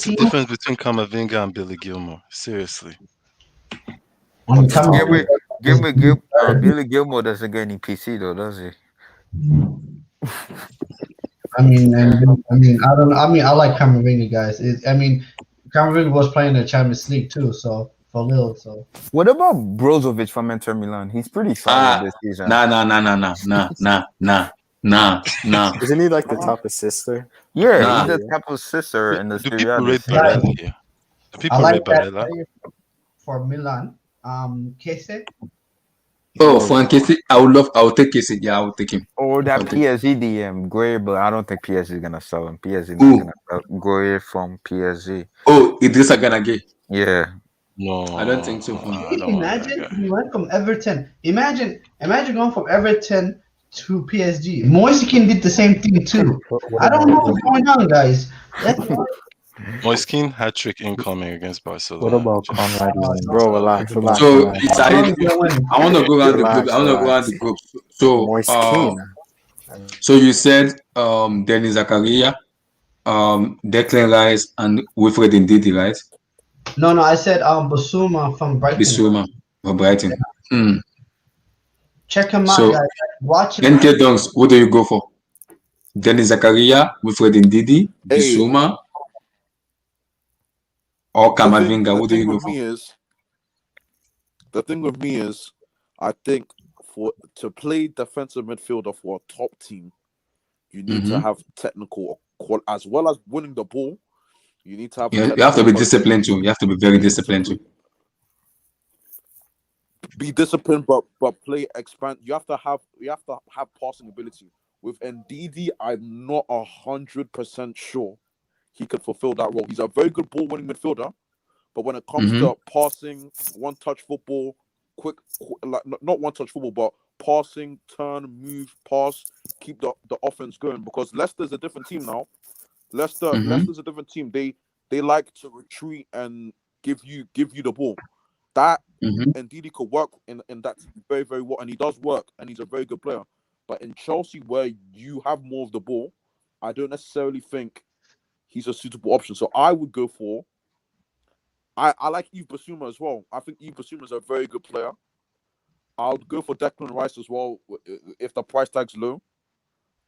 the 17. difference between Kamavinga and Billy Gilmore? Seriously. When What's the Camavinga difference? is Billy Gilmore doesn't get any PC though, does he? I mean, I don't. I mean, I like Camavinga, guys. I mean, Camavinga was playing the Champions League too, so for Lille. So What about Brozovic from Inter Milan? He's pretty solid Ah. this season. Nah. Isn't he like the top assister? Yeah, Nah. he's the type of sister in the Do Serie A people rate this season. Barella here? Do I people like rate that Barella? player for Milan. Kese. Oh, for Nkesi, I would take Kesi. Yeah, I would take him. Or I that would take. PSG DM, Gueye, but I don't think PSG is gonna sell him. PSG not Who? gonna sell Gueye from PSG. Oh, Idrissa Ganage. Yeah. No, I don't think so. For I Hey, don't want that imagine guy. he went from Everton. Imagine going from Everton to PSG. Moise Kean did the same thing too. What I don't know about what's going on, guys. That's Moiskin hat trick incoming against What Barcelona. about Just Conrad let's Line? bro? not Relax, forget. relax, so relax, it's Barcelona's gonna win. I want to go around the group. relax, I want to go around relax. the group. So Moise Kean. you said Denis Zakaria, Declan Rice, and Wilfred Ndidi, right? No, I said Basuma from Brighton. Bissouma for Brighton. Hmm. Check him out, So guys. Watch him. NK Dunks, what do you go for? Denis Zakaria, Wilfred Ndidi, Hey, Bissouma, or the thing Kamavinga? the What do thing you go with for? me is the thing with me is I think for to play defensive midfielder for a top team, you need to Mm-hmm. have technical as well as winning the ball. You need to have You have to technical be qualities. disciplined too. You have to be very disciplined too. Be disciplined, but play expand. You have to have passing ability. With Ndidi, I'm not 100% sure he could fulfill that role. He's a very good ball winning midfielder, but when it comes Mm-hmm. to passing, one touch football, quick like not one touch football, but passing, turn, move, pass, keep the offense going. Because Leicester's a different team now. Mm-hmm. Leicester's a different team. They like to retreat and give you the ball. That Mm-hmm. and Didi could work in that very, very well, and he does work, and he's a very good player. But in Chelsea, where you have more of the ball, I don't necessarily think he's a suitable option. So I would go for. I like Yves Basuma as well. I think Yves Basuma is a very good player. I would go for Declan Rice as well if the price tag's low.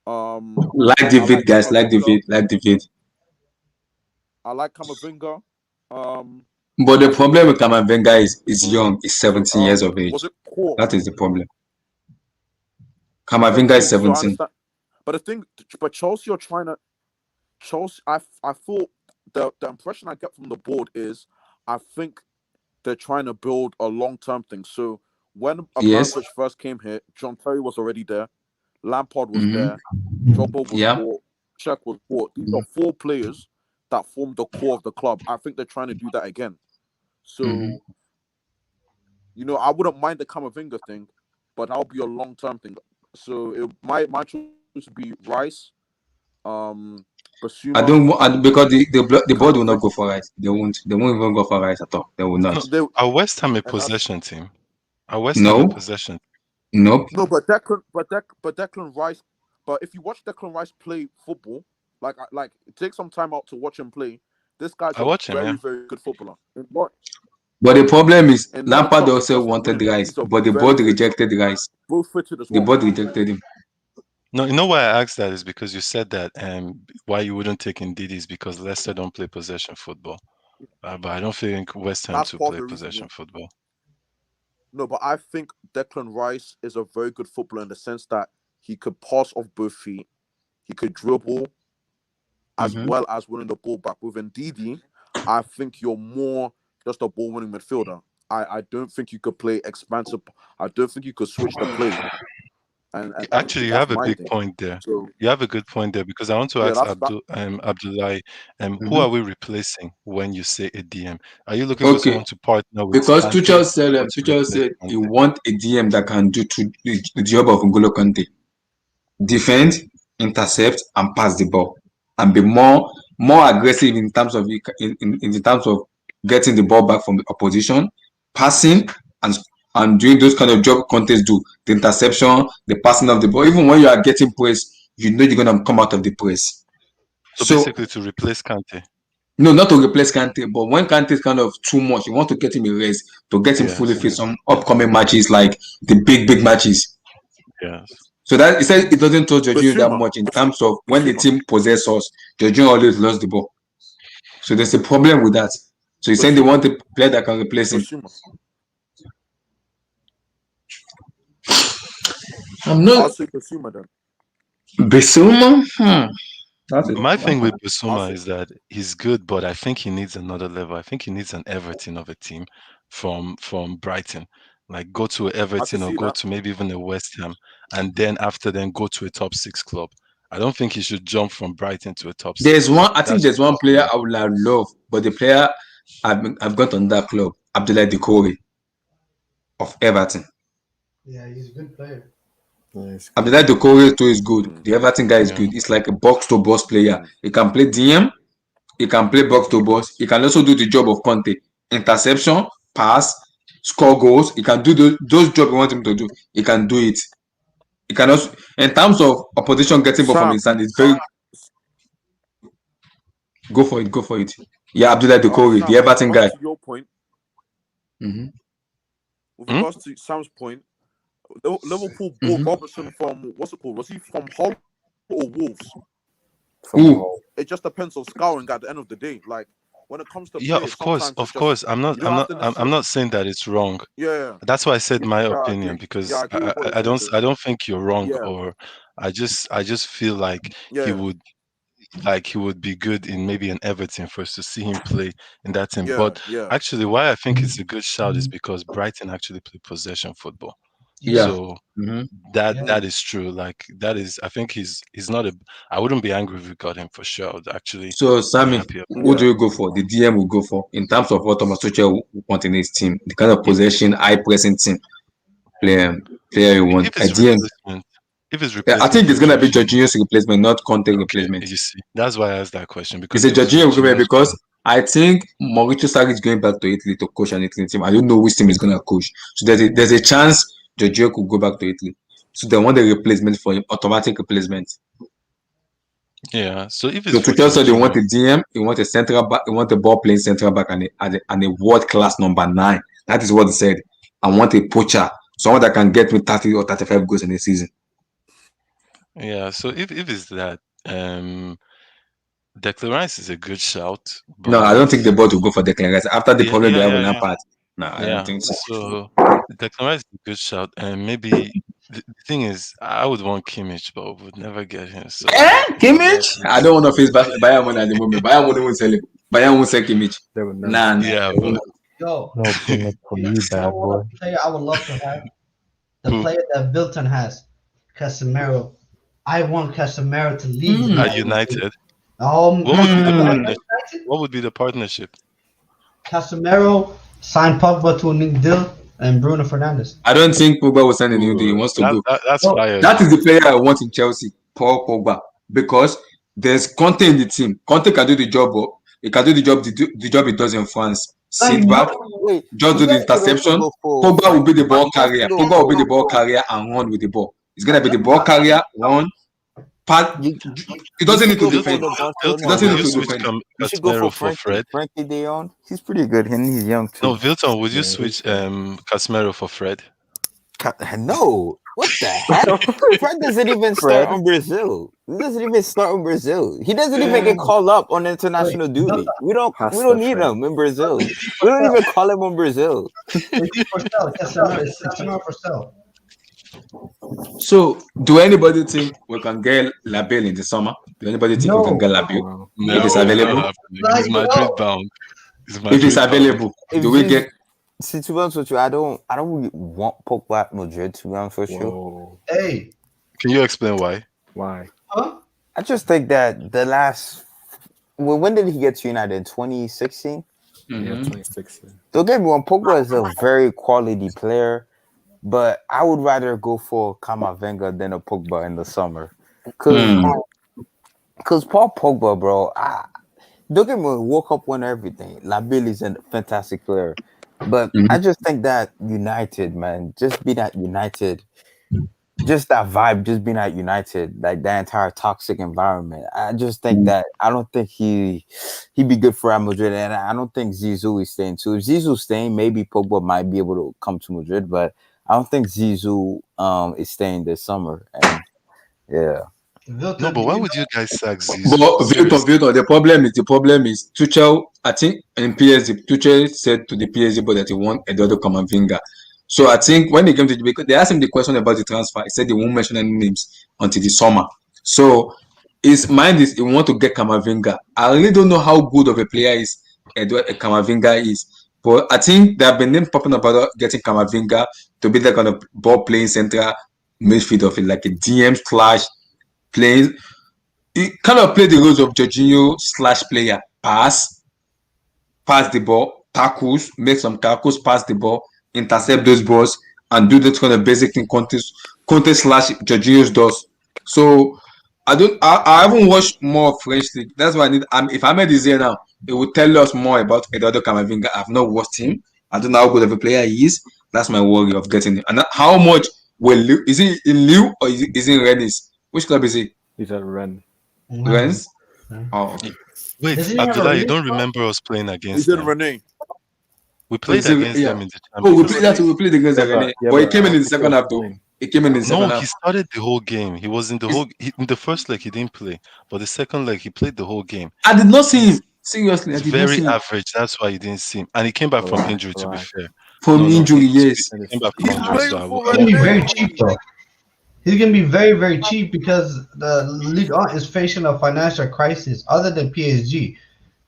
Like I David, like guys. Like Camavinga. David. I like Camavinga. But the I think problem with Kamavinga is young. He's 17 years of age. was it poor? That is the problem. But Kamavinga is so I 17. understand. But the thing, but Chelsea are trying to. Chelsea, I thought the impression I get from the board is, I think they're trying to build a long-term thing. So when Yes. Abramovich first came here, John Terry was already there, Lampard was Mm-hmm. there, Drogba was Yeah. bought, Czech was bought. These are four players that formed the core of the club. I think they're trying to do that again. So, Mm-hmm. I wouldn't mind the Camavinga thing, but that'll be a long-term thing. So my choice would be Rice, I Basuma, don't want because the board will not Camavinga. go for Rice. They won't even go for Rice at all. They will not. No, They, are West Ham a and possession team? Are West Ham a No. possession? Nope. No, but Declan Rice. But if you watch Declan Rice play football, Like take some time out to watch him play. This guy's I a watch him, very, yeah. very good footballer. But the problem is And not in Lampard terms of also just wanted winning, Rice, he's a but the very, board very good rejected Rice. both footed as The well. board rejected him. No, you know why I asked that is because you said that why you wouldn't take Ndidi is because Leicester don't play possession football. But I don't think West Ham That's to part of play the reason. possession football. No, but I think Declan Rice is a very good footballer in the sense that he could pass off both feet, he could dribble, as well as winning the ball back. With Ndidi, I think you're more just a ball winning midfielder. I don't think you could play expansive. I don't think you could switch the play. And Actually, you that's have a my big thing. point there. So You have a good point there because I want to yeah, ask that's that. Abdullahi, who are we replacing when you say a DM? Are you looking for Okay, someone to partner with because Kante or to Tuchel replace said he Kante? want a DM that can do the job of N'Golo Kante: defend, intercept, and pass the ball, and be more aggressive in terms of in terms of getting the ball back from the opposition, passing, and doing those kind of job Conte's do: the interception, the passing of the ball. Even when you are getting press, you know you're gonna come out of the press. So So basically, to replace Kante. no, not to replace Kante, but when Kante is kind of too much, you want to get him a rest to get him fully Yes, fit some upcoming matches like the big matches. yes. So that he said it doesn't touch Jorginho that Basuma, much in terms of when the Basuma, team possess us, Jorginho always lost the ball. So there's a problem with that. So he said they want a player that can replace him. Basuma. I'm I'll not say Basuma then. Bissouma. My thing with I'll Bissouma say is that he's good, but I think he needs another level. I think he needs an Everton of a team from Brighton. Like go to I can Everton or see go that. to maybe even a West Ham, and then after then go to a top six club. I don't think he should jump from Brighton to a top six. There's one. I think That's there's just one player me. I would have loved, but the player I've got on that club, Abdoulaye Doucouré of Everton. Yeah, he's a good player. Yeah, it's good. Abdoulaye Doucouré too is good. The Everton guy is Yeah. good. It's like a box to box player. He can play DM. He can play box to box. He can also do the job of Conte: interception, pass, score goals. He can do those jobs you want him to do. He can do it. He can also, in terms of opposition getting ball from Sam, his hand, it's very go for it. Go for it. Yeah, Abdoulaye Doucouré, the Sam, with Everton regards guy. to your point, Mm-hmm. with regards to Sam's point, Liverpool bought Robertson from what's it called? Was he from Hull or Wolves? From Hull. It just depends on scouting at the end of the day. Like when it comes to Yeah, players, of course, sometimes it's of just course. I'm not, you don't have to I'm necessarily. not saying that it's wrong. Yeah, That's why I said my I opinion agree. because Yeah, I agree with what you're I saying. don't, I don't think you're wrong, Yeah, or I just feel like he yeah, would be good in maybe an Everton for us to see him play in that team. yeah, But yeah. actually, why I think it's a good shout is because Brighton actually play possession football. Yeah. So Mm-hmm. that is true. Like that is, I think he's not a. I wouldn't be angry if we got him for sure. I would actually So be Sammy, happy about who do Yeah. you go for? The DM will go for in terms of what Thomas Tuchel will want in his team, the kind of if possession, high pressing team player you want. if A it's DM. replacement. If it's I replacement think it's for gonna be Jorginho, Jorginho's replacement, not Conte okay, replacement. you see, that's why I asked that question It's because a if it's Jorginho replacement Jorginho's because I think Mauricio Sarri is going back to Italy to coach an Italy team. I don't know which team is gonna coach. So there's a chance Jorginho could go back to Italy. So they want a replacement for him, automatic replacement. yeah. So if So it's for Tuchel said they want Jorginho, a DM, they want a central back, they want a ball playing central back and a world class number 9. That is what he said. I want a poacher, someone that can get me 30 or 35 goals in a season. yeah. So if it's that, Declan Rice is a good shout, No, I but don't think the board will go for Declan Rice after the problem they have with yeah. Lampard. No, I don't Yeah, think so. so Declan Rice is a good shout, and maybe the thing is, I would want Kimmich, but we would never get him. So Kimmich? I don't want to face Bayern Munich at the moment. Bayern Munich won't sell him. Bayern won't sell Kimmich. They would never. Nah. yeah, They won't. but Yo, No Kimmich for you you, know bad boy. what player I would love to have? The Who? player that Bilton has, Casemiro. I want Casemiro to leave At United, what would be the partnership? What would be the partnership? Casemiro signed Pogba to a new deal and Bruno Fernandes. I don't think Pogba will sign a new deal. He Ooh, wants to go. that's Oh, fire. That is the player I want in Chelsea, Paul Pogba, because there's Conte in the team. Conte can do the job. He can do the job he does in France. Sit back, Wait, just do the interception. Pogba will be the ball carrier. Pogba will be the ball carrier and run with the ball. He's gonna be the ball carrier, run, pass, He You doesn't should need to go for defend. Hilton, the He Barcelona Hilton, doesn't would need you boy. to switch defend. You should go for Casemiro for Frankie. Fred? Frankie De Jong. He's pretty good, and he's young No, too. Hilton, would you Yeah, he's switch good. Casemiro for Fred? No, what the heck? Fred doesn't even start Fred. on Brazil. He doesn't even start on Brazil. He doesn't even get called up on Wait, international duty. We Pass don't the need Fred. him in Brazil. We for don't sale. even call him on Brazil. Is he for sale? Casemiro for sale. So, do anybody think we can get Labelle in the summer? Do anybody think we can No, get Labelle No. if it's No, it's not available? happening. He's like Madrid no. bound. He's If it's Madrid bound. available, If do we Ziz, get? see, to be honest with you, I don't really want Pogba at Madrid. To be honest with you, Whoa. Hey, Can you explain why? Why? huh? I just think that the last. Well, when did he get to United? In 2016. Yeah, Mhm. 2016. Don't get me wrong, Pogba is a very quality player, but I would rather go for Kamavinga than a Pogba in the summer. Cause, Mm. cause Paul Pogba, bro, don't get me wrong, World Cup winner, everything. Labille is a fantastic player, but I Mhm. just think that United, man, just being at United, just that vibe, just being at United, like that entire toxic environment. I just think that I don't think he'd be good for Real Madrid, and I don't think Zizou is staying too. If Zizou's staying, maybe Pogba might be able to come to Madrid, but I don't think Zizou is staying this summer. And yeah, No, Vilton, but do why you would you guys sack But Zizou? Victor, Seriously. the problem is Tuchel. I think in PSG, Tuchel said to the PSG board that he want Eduardo Camavinga. So I think when they came to because they asked him the question about the transfer, he said they won't mention any names until the summer. So his mind is he want to get Camavinga. I really don't know how good of a player is Eduardo Camavinga is, but I think there have been names popping up about getting Camavinga to be that kind of ball playing center midfield of it, like a DM slash playing. He kind of played the roles of Jorginho slash player. Pass the ball, tackles, make some tackles, pass the ball, intercept those balls, and do that kind of basic thing Conte slash Jorginho's does. So I haven't watched more French league. That's why I need if Ahmed is here now, it will tell us more about Eduardo Camavinga. I've not watched him. I don't know how good of a player he is. That's my worry of getting him. And how much is he in Lille or is he in Rennes? Which club is he? He's at Ren. Rennes? Oh, okay. Wait, Doesn't he have a Abdullah, you league? don't remember us playing He's against in them? Renee. We Oh, played against yeah. them in the Oh, we He's in played championship. that. Renee. We played against Yeah, the Rennes, but but he came I in don't the think he second was half though. playing. He came in the second No, half. he started the whole game. He was in the He's- in the first leg. He didn't play, but the second leg he played the whole game. I did not see him. He's Seriously, I he's did not very see him average. That's why you didn't see him, and he came back from Relax, injury. To be relax. fair, from no, no, injury. he Yes. And came it's back from He's injury. So playing I, for He's I gonna won't be blame very him. cheap though. He's gonna be very, very cheap because the Ligue 1 is facing a financial crisis other than PSG.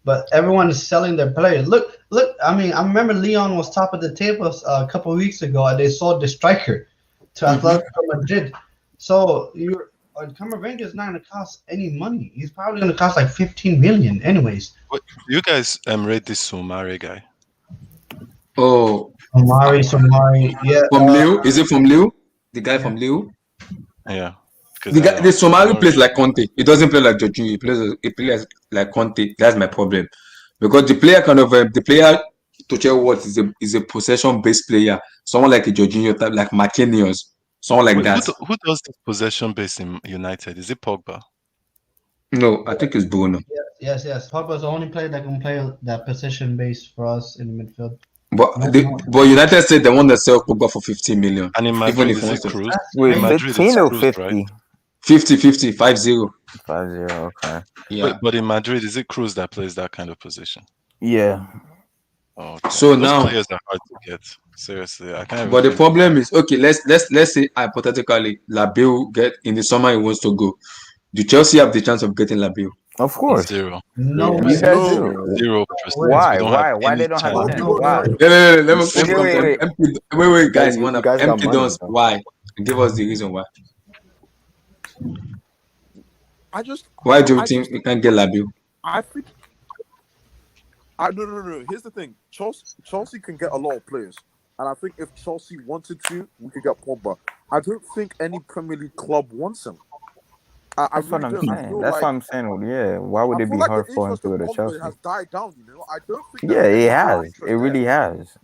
But everyone is selling their players. Look. I mean, I remember Leon was top of the table a couple of weeks ago, and they sold the striker to Mm-hmm. Atletico Madrid. So you're Camavinga is not going to cost any money. He's probably going to cost like 15 million, anyways. Wait, you guys rate this Sumare guy? Oh, Somari, yeah, from Lille. Is it from Lille? The guy yeah. from Lille. Yeah, because The I guy, the I Somali don't plays really like know. Conte. He doesn't play like Jorginho. He plays like Conte. That's my problem. Because the player the player Tuchel what is a possession based player. Someone like a Jorginho type, like Marquinhos, someone like Wait, that. who does this possession based in United? Is it Pogba? No, I think it's Bruno. Yes. Pogba's the only player that can play that position base for us in the midfield. But United said they want to sell Pogba for 15 million. And in Even Madrid, if he is wants it to Cruz? That's wait, In crazy. Madrid, it's 15 or Cruz, right? 50? 50, 50. 50, okay. Yeah. But in Madrid, is it Cruz that plays that kind of position? Yeah. Oh, okay. So Those now, players are hard to get. Seriously, I can't even but the think of problem one. is okay. Let's say hypothetically, Labille get in the summer he wants to go. Do Chelsea have the chance of getting Labille? Of course. Zero. No Zero. You way. guys No. do. 0%. We Why? don't have Why any they don't have a chance. Why would chance? you want Why? to? Let me Wait, wait, wait. wait, guys. You, One you up. guys got Empty money dons. though. Why? Give us the reason why. I just, Why do you I think just, we can't get Labille? I think. No. Here's the thing. Chelsea can get a lot of players, and I think if Chelsea wanted to, we could get Pogba. I don't think any Premier League club wants him. I That's what really I'm don't. I saying. feel That's like what I'm saying. Yeah. Why would I it feel be like the hard for him interest to in go to Pogba Chelsea? has died down. I don't think Yeah, there's any it real has. interest It there. really has.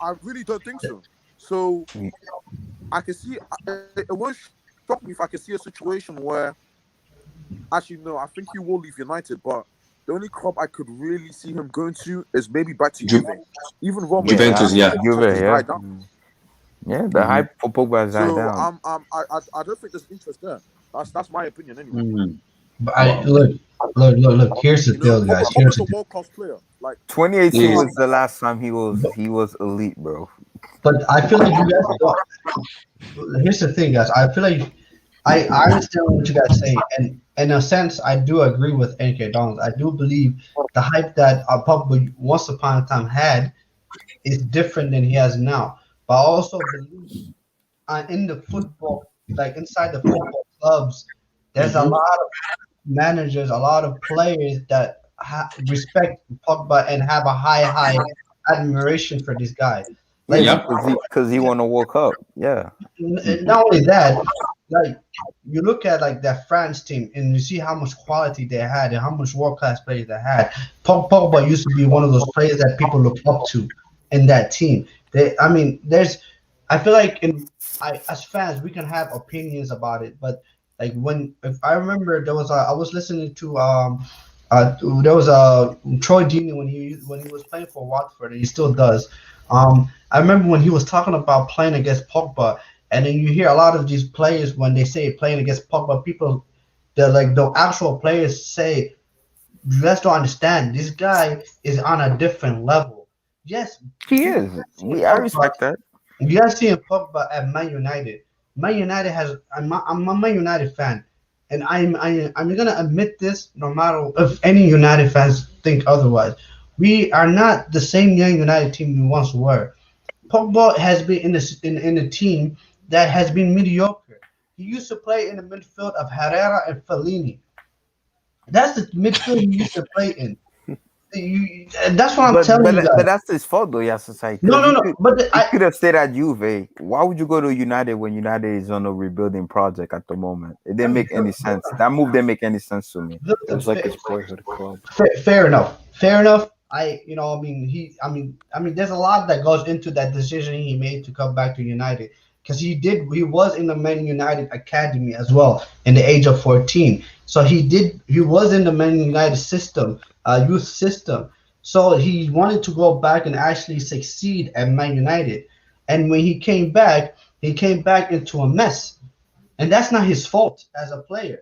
I really don't think so. So I can see it won't shock me if I can see a situation where Actually, no, I think he will leave United, but the only club I could really see him going to is maybe back to Ju- Juve. Even Roma, Yeah, Juventus, yeah. Juve, has yeah. died down. Yeah, the Mhm. hype for Pogba has died So down. I don't think there's interest there. That's my opinion anyway. Mm. But Wow. look. Here's the You know, deal, guys. Pogba's Here's a the deal. world class player. Like 2018 Yes. was the last time he was elite, bro. But I feel like you guys don't. Here's the thing, guys. I feel like I understand what you guys say, and in a sense, I do agree with NK Donald. I do believe the hype that Pogba once upon a time had is different than he has now. But I also believe in the football, like inside the football clubs, there's a Mhm. lot of managers, a lot of players that respect Pogba and have a high admiration for this guy. Like Yeah, Yeah. because he won a World Cup. Yeah. Mhm. not only that, like you look at like that France team and you see how much quality they had and how much world class players they had. Pogba used to be one of those players that people look up to in that team. I mean, I feel like as fans we can have opinions about it, but like if I remember I was listening to there was a Troy Deeney when he was playing for Watford and he still does. I remember when he was talking about playing against Pogba, and then you hear a lot of these players when they say playing against Pogba, people the actual players say, you guys don't understand. This guy is on a different level. Yes, He you is. guys see I Pogba. respect that. You guys see Pogba at Man United. Man United I'm a Man United fan, and I'm gonna admit this no matter if any United fans think otherwise. We are not the same Young United team we once were. Pogba has been in a team that has been mediocre. He used to play in the midfield of Herrera and Fellini. That's the midfield he used to play in. That's what I'm But telling but you but guys. that's his fault though, Yasasai. No, Because no, he no. could But he could have stayed at Juve. Why would you go to United when United is on a rebuilding project at the moment? It didn't make any sense. That move didn't make any sense to me. It was like his boyhood club. fair enough. Fair enough. I mean, there's a lot that goes into that decision he made to come back to United because he was in the Man United academy as well in the age of 14. So he was in the Man United system, youth system. So he wanted to go back and actually succeed at Man United. And when he came back into a mess. And that's not his fault as a player.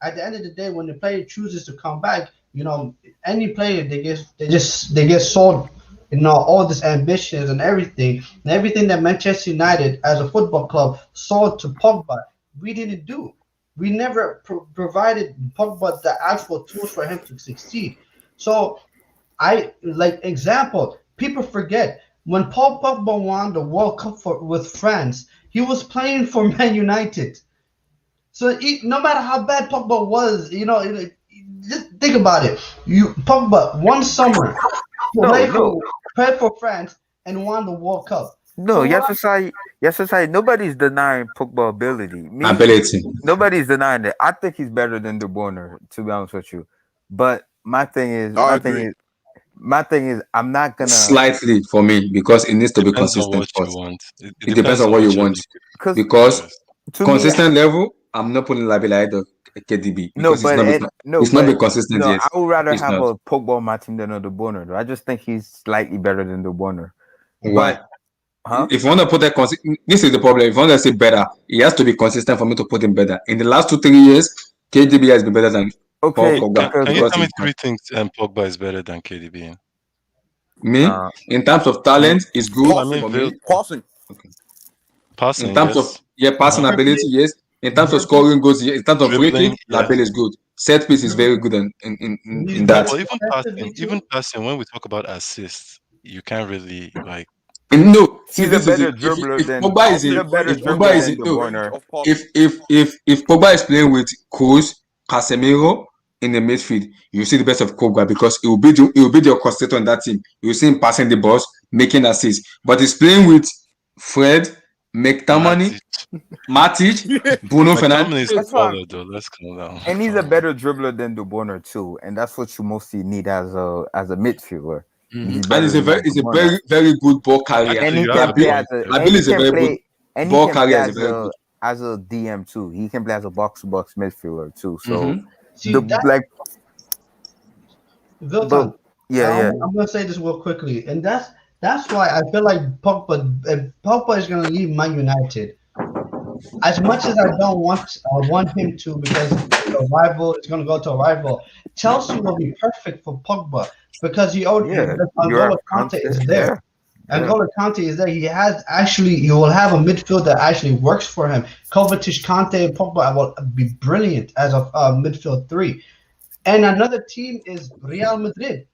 At the end of the day, when the player chooses to come back, any player they get sold, all these ambitions and everything that Manchester United as a football club sold to Pogba, we didn't do. We never provided Pogba the actual tools for him to succeed. So I like example. People forget when Paul Pogba won the World Cup with France, he was playing for Man United. So no matter how bad Pogba was, just think about it. You Pogba one summer No, no, played for France and won the World Cup. no. So what? Yasasai. Nobody's denying Pogba ability. Ability. Nobody's denying that. I think he's better than De Bruyne, to be honest with you. But I agree. my thing is, I'm not gonna Slightly for me because it needs to be Depends on consistent what you first. want. It It depends depends on on what you what you're want. looking because Because for. to me, consistent level, I'm not putting Labila ahead of KDB no, because but it's not been consistent yet. I would rather It's have not. a Pogba on my team than a De Bruyne. Though. I just think he's slightly better than De Bruyne. Why? But huh? If you want to put that this is the problem. If you want to say better, it has to be consistent for me to put him better. In the last 2-3 years, KDB has been better than Paul Okay, Pogba Can you because tell me three things Pogba is better than KDB in? me uh, in terms of I mean, talent is good I mean, for me. Passing. Okay. In passing, terms of yes. passing Uh-huh. ability, yes. In terms of Dribbling, scoring goals, yes. In terms of free kick, Dribbling, yes. Labelle is good. Set piece is dribbling, very good he's in No, that. very but defensively even too. passing, when we talk about assists, you can't really like. And no, see he's a this is better it. Dribbler If than Pogba is he's in a Passing better if range of Pogba dribbler is than in passing. De no Range Bruyne. of passing. if Pogba is playing with Kroos, Casemiro in the midfield, you see the best of Pogba because it will be the orchestrator in that team. You see him passing the balls, making assists. But he's playing with Fred, McTominay, Matic. Matic, Bruno McTominay is That's Fernandes. why, taller though. Let's calm down. and he's a better dribbler than De Bruyne too, and that's what you mostly need as a midfielder. He's And better than he's De a Bruyne, very good ball carrier. and Actually, he you have can a play Labelle, point there. and Labelle he is a can very good play, and he ball can play carrier. Is a very good. as a DM too. He can play as a box to box midfielder too. So Mm-hmm. See The that like, Vilton. but yeah. I'm gonna say this real quickly, and that's why I feel like Pogba. If Pogba is gonna leave Man United, as much as I don't want him to because it's a rival, it's gonna go to a rival. Chelsea will be perfect for Pogba because he already Yeah, you N'Golo have Kante content. is there. Yeah, yeah. N'Golo Kante is there. He will have a midfield that actually works for him. Kovacic, Kante, and Pogba will be brilliant as a midfield three. And another team is Real Madrid.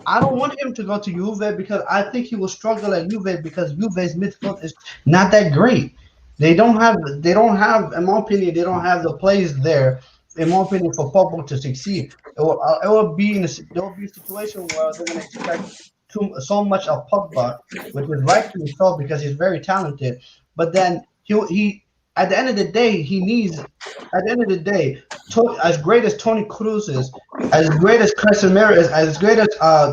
I don't want him to go to Juve because I think he will struggle at Juve because Juve's midfield is not that great. In my opinion, they don't have the plays there, in my opinion, for Pogba to succeed. There will be a situation where they're going to expect so much of Pogba, which is rightfully so because he's very talented. But then he at the end of the day, at the end of the day, as great as Tony Cruz is, as great as Casemiro is, as great as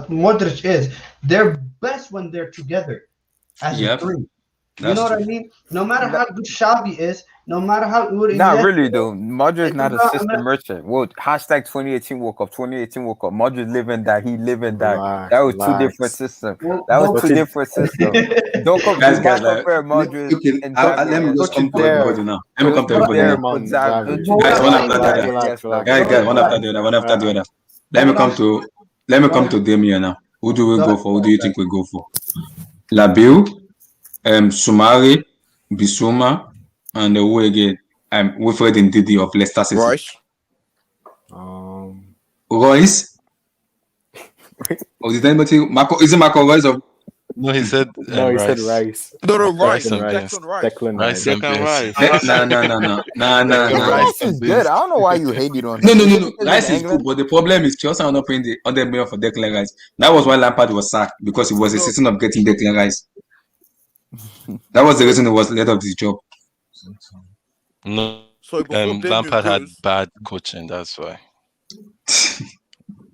Modric is, they're best when they're together as a Yep, three. You know that's what I true. mean? No matter Not, how good Xavi is, no matter how good not Iniesta really is, though. Modric not a system merchant. Well, hashtag 2018 World Cup. 2018 World Cup. Modric live and die. He live and die. Relax, That was two different relax. systems. well, That was but Don't two you different systems. Guys, Do guys, not compare Modric okay, and let Xavi me and just don't you come to dare. everybody now. Let me Don't come to you don't everybody dare, now. put man, Xavi. Javi. Don't what Guys, I'm one put after saying the is, Xavi other. Relax, against relax, Xavi. Guys, relax, guys, one relax. after the other. One after the other. but Let me what I'm come to let me come What? to Damien now. Who do we go go ahead. for? Who do you think we go for? Labiu, Sumari, Bisuma, and who again? Wilfred Ndidi of Leicester City. Rice. Um, Royce. Or did anybody Marco? Is it Marco Royce of? No, he said no, he said Rice. Rice. No, no, Rice Rice. Declan and Rice. beans. Declan Rice. Declan Rice Rice. and Declan beans. Rice. No. Declan Rice Rice and is beans. good. I don't know why you hate it on No, him. no, Is no, it no. because he's Rice is good, England? but the problem is Chelsea are not paying the 100 million for Declan Rice. That was why Lampard was sacked because he was No, insisting of getting Declan Rice. That was the reason he was let off his job. No, sorry, before Damien Lampard had goes, bad coaching. That's why.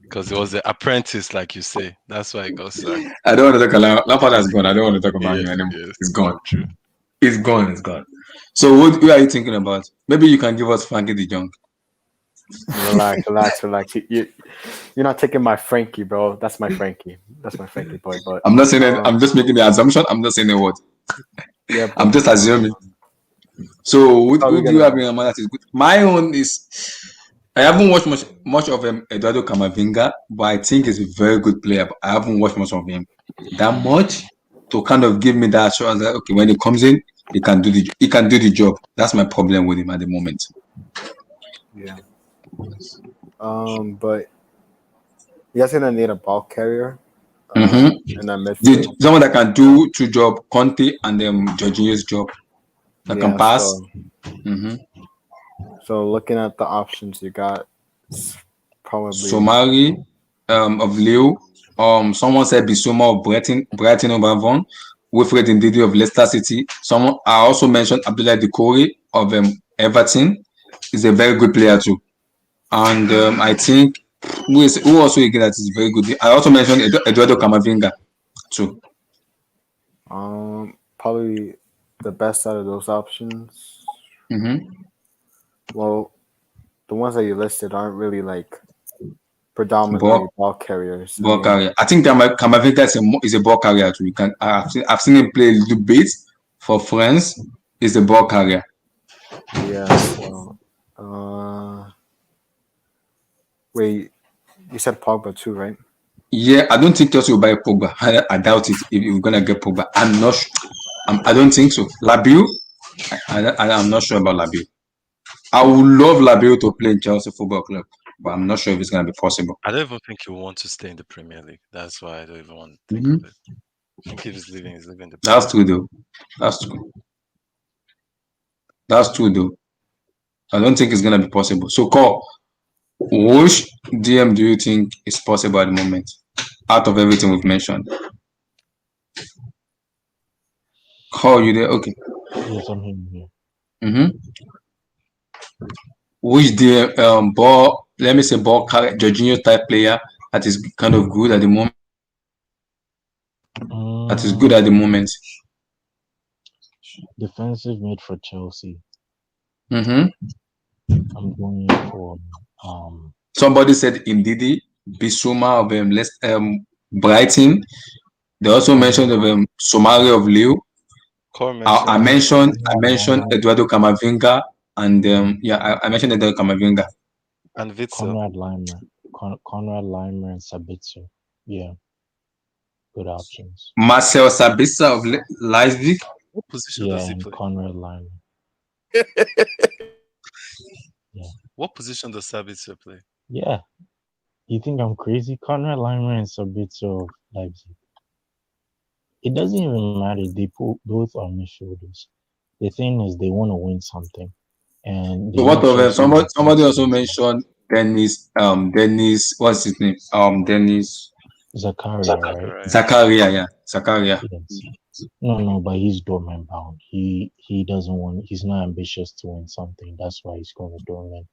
Because it was the apprentice, like you say. That's why he got sacked. I don't want to talk about Lampard has gone. I don't want to talk about him Yes, anymore. yes. It's gone. True. It's gone. It's gone. So who are you thinking about? Maybe you can give us Frankie de Jong. Relax. You're not taking my Frankie, bro. That's my Frankie. That's my Frankie boy. But I'm not saying it, I'm just making the assumption. I'm not saying a word. yeah, I'm but just assuming. So probably who do you have gonna. in your mind that is good? My own is I haven't watched much of Eduardo Camavinga, but I think he's a very good player. But I haven't watched much of him that much to kind of give me that assurance that okay, when he comes in, he can do the job. That's my problem with him at the moment. Yeah. But you guys gonna need a ball carrier. In that midfield. Someone that can do two jobs, Conte and Jorginho's job, that can Yeah. pass. So looking at the options you got, it's probably Somali of Lille. Someone said Bissouma of Brighton of Avon. Wilfred Ndidi of Leicester City. I also mentioned Abdoulaye Doucouré of Everton. He's a very good player too. And I think who also again that is very good. I also mentioned Eduardo Camavinga too. probably the best out of those options. Well, the ones that you listed aren't really like predominantly ball carriers. Ball carrier. I think Camavinga is a ball carrier too. I've seen him play a little bit for France. He's a ball carrier. Yeah. So, wait, you said Pogba too, right? Yeah, I don't think Chelsea will buy Pogba. I doubt it if you're gonna get Pogba. I'm not sure. I don't think so. Labiu, I'm not sure about Labiu. I would love Labiu to play in Chelsea Football Club, but I'm not sure if it's gonna be possible. I don't even think he want to stay in the Premier League. That's why I don't even want to think of it. I think if he's leaving the Premier League. That's true though. That's true though. I don't think it's gonna be possible. So, Cole, which DM do you think is possible at the moment? Out of everything we've mentioned. Cole, you there? Okay. Yes, I'm here. Which DM ball? Let me say ball Jorginho type player that is kind of good at the moment. That is good at the moment. Defensive mid for Chelsea. I'm going for Somebody said Ndidi, Bissouma of Brighton. They also mentioned of Somali of Lille. Core I mentioned mentioned Eduardo Camavinga, and I mentioned Eduardo Camavinga. and Witzel. Conrad Limer and Sabitzer. Yeah, good options. Marcel Sabitzer of Leipzig. What position does he and play? Conrad Limer. Yeah. What position does Sabitzer play? Yeah. You think I'm crazy? Conrad Limer and Sabitzer of Leipzig. It doesn't even matter. They both are midfielders. The thing is, they want to win something, and they What know of them? Chelsea. Somebody also mentioned Dennis. What's his name? Dennis Zakaria, right? Zakaria. Yeah, Zakaria. Yes. No, but he's Dortmund bound. He doesn't want. He's not ambitious to win something. That's why he's going to Dortmund.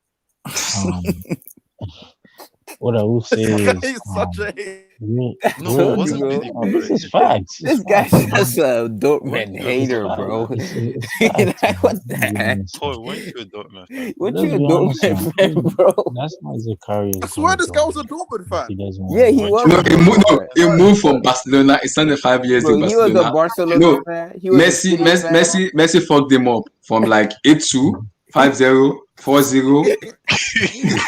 What I will say is, He's such a hate. No, told it wasn't you, really bro. this is facts. This guy's just a Dortmund Weren't you a hater, Dortmund bro. fan? It's facts, man. What the Let's be heck? honest, Paul, man. weren't you a Dortmund fan? What Let's you a be honest, Dortmund man. fan, bro? That's why Zakaria I is swear going this to guy was a Dortmund. Dortmund He fan. doesn't Yeah, want to he win. was No, a Dortmund he fan. moved from Barcelona. He signed 5 years Bro, in he was a Barcelona. Barcelona No, fan. He was a City fan. Messi fucked them up from like 8-2, 5-0, 4-0.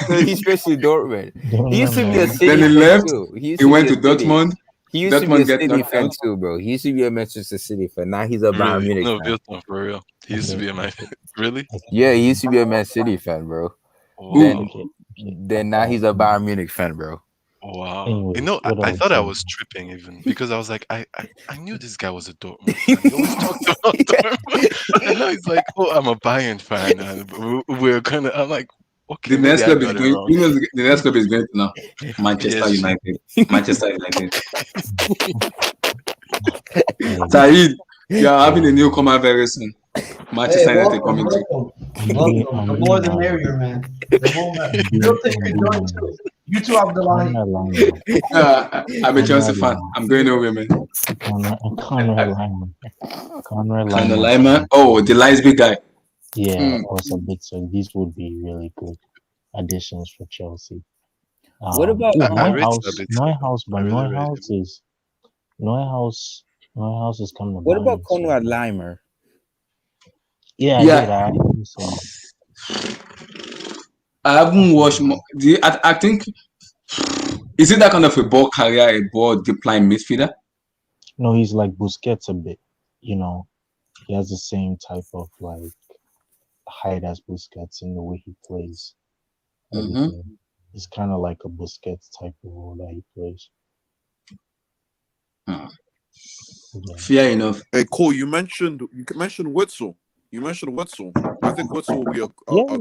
So he's switched to Dortmund. He used to be a Man. City Then he fan left. too. He went to Dortmund. He used to be a Dortmund get City knocked fan out. too, bro. He used to be a Manchester City fan. Now he's a Bayern Really? Munich No, fan. Wilton, for real. He used to be a man. Really? Yeah, he used to be a Man City fan, bro. Wow. Then now he's a Bayern Munich fan, bro. Wow. Anyways, You know, what I I thought I was was tripping even because I was like, I knew this guy was a Dortmund fan. He always talked about Dortmund. And now he's like, oh, I'm a Bayern fan. And we're kind of, I'm like, okay, The next maybe I club is got it going. wrong. You know, the next club is going to now Manchester Yes. United. Manchester United. saying. Saeed, you are having a newcomer very soon. Manchester Hey, United welcome, coming to. welcome. The more the merrier, man. The more You'll take your joint too. You too, Abdullahi. I'm a Chelsea fan. I'm going over, man. Conrad Limer. Conrad Conor Limer. Lima. Oh, the Leipzig guy. Yeah, also bit. So these would be really good additions for Chelsea. What about I rate Neuhaus? Sabitzer. Neuhaus, I but really rate Neuhaus is coming to what about Bayern, so- Conrad Limer? Yeah, Yeah. I haven't watched. I think. Is it that kind of a ball carrier, a ball deploying midfielder? No, he's like Busquets a bit. You know, he has the same type of like height as Busquets in the way he plays. Everything. It's kind of like a Busquets type of role that he plays. Yeah. Fair enough. Hey, Cole, you mentioned Witzel. I think Witzel will be a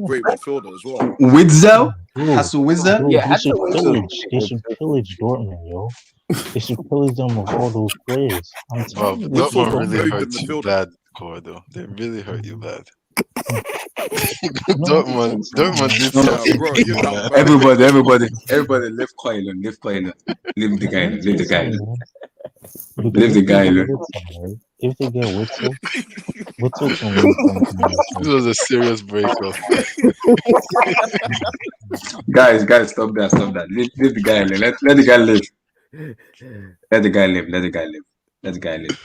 great midfielder as well. Witzel? Bro, Hasu Witzel? bro, Yeah, they should Hasu Witzel. pillage Dortmund, yo. They should pillage them of all those players. I'm Wow, telling you. Witzel's Dortmund a really very good hurt you midfielder. bad, Core, though. They really hurt you bad. No, Dortmund did Yeah, something. bro, you're not bad. Everybody, leave quiet alone. Leave the guy alone. Leave the guy alone. Leave the guy alone. If they get Witzel can win something. This was a serious breakup. Guys, stop that. Leave the guy alone. Let the guy live. Let the guy live.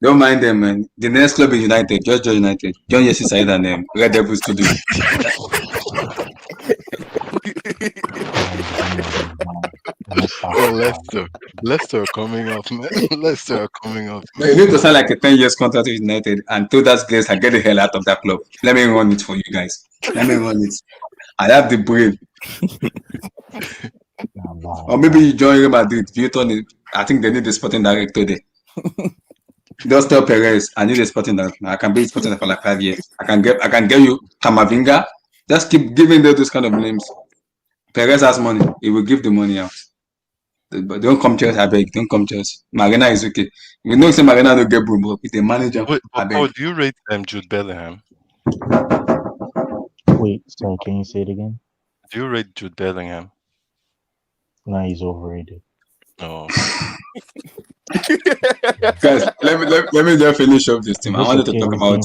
Don't mind them, man. The next club is United. Just join United. Join Yesi Said and Red Devils to do. Oh, Leicester are coming up, man. Leicester are coming up. No, you need to sign like a 10 years contract with United and tell that place and get the hell out of that club. Let me run it for you guys. Let me run it. I have the brave. Or maybe you join Real Madrid. I think they need a sporting director there. Just tell Perez, I need a sporting director. I can be a sporting director for like 5 years. I can get you Camavinga. Just keep giving them those kind of names. Perez has money. He will give the money out. But don't come Chelsea, I beg. Don't come Chelsea. Marina is okay. We know say Marina don't get boom, but with the manager, Wait, I Paul, beg. do you rate Jude Bellingham? Wait, sorry, can you say it again? Do you rate Jude Bellingham? No, he's overrated. No. Guys, let me just finish up this team. I wanted to talk about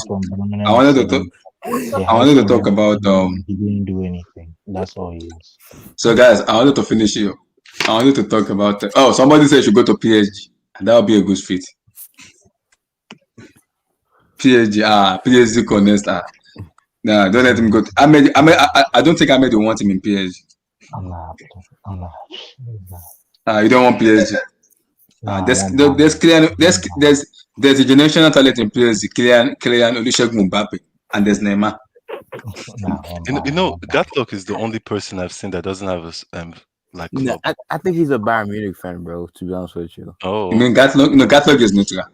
They I hyped wanted to him talk up about and he didn't do anything. That's all he is. So guys, I wanted to finish here. I wanted to talk about somebody said you should go to PSG and that would be a good fit. PSG PSG Connect nah, don't let him go. I don't think Ahmed will want him in PSG. I'm not. I'm not. Nah, You don't want PSG. nah, I There's want there's Bamba. clear there's a generational talent in PSG. Kylian Olusegun Mbappe and there's Neymar. Nah, I want You Bamba. I know, want Bamba. Gatlock is the only person I've seen that doesn't have a like No, club. I think he's a Bayern Munich fan, bro. To be honest with you, You Oh, mean okay. Gatlock? No, Gatlock is neutral.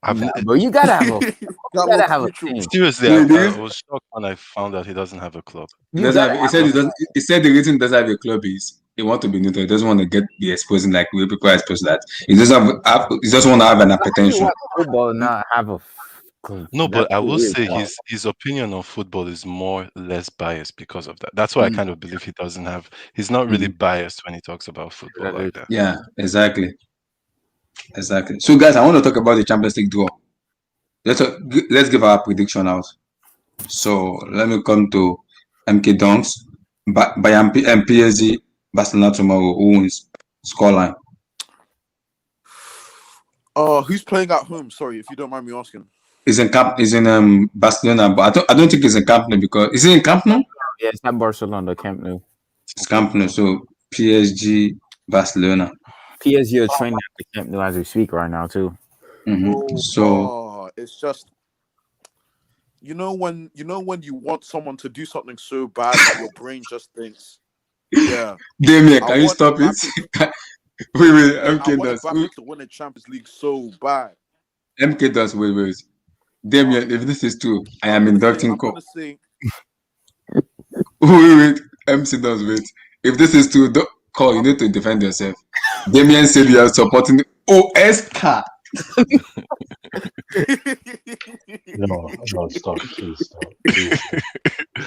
I've nah, n- bro. That You gotta looks have a neutral. team. seriously, The, the I reason was shocked when I found out he doesn't have a club. he You doesn't gotta have, he have said a. he doesn't. He said the reason he doesn't have a club is he want to be neutral. He doesn't want to get be exposing like way people are exposed that. He just want to have an How can you hypertension. watch football and not have a club? No, That's but I will weird. say his opinion on football is more less biased because of that. That's why I Mm, kind of believe he doesn't have. He's not really mm. biased when he talks about football That like is that. Yeah, exactly. So guys, I want to talk about the Champions League draw. Let's give our prediction out. So let me come to MK Donks by PSG Barcelona tomorrow. Who wins? Scoreline. Who's playing at home? Sorry, if you don't mind me asking. Is in Barcelona, but I don't think it's in Camp Nou because is it in Camp Nou? Yeah, it's not Barcelona, Camp Nou. It's Okay. Camp Nou. So PSG Barcelona. PSG are training at the Camp Nou as we speak right now too. Mm-hmm. So It's just when you want someone to do something so bad that your brain just thinks, yeah, Damien, I can you want stop it? Mbappe. Wait, Yeah, I MK want does. Mbappe to win the Champions League so bad. MK does. Wait. Damien, if this is true, I I'm am gonna say, inducting I'm call. gonna say, Wait. MC does wait. If this is true, don't call. You I'm, need to defend yourself. Damien said you are supporting OSK. No, no, stop. Please stop. Please stop.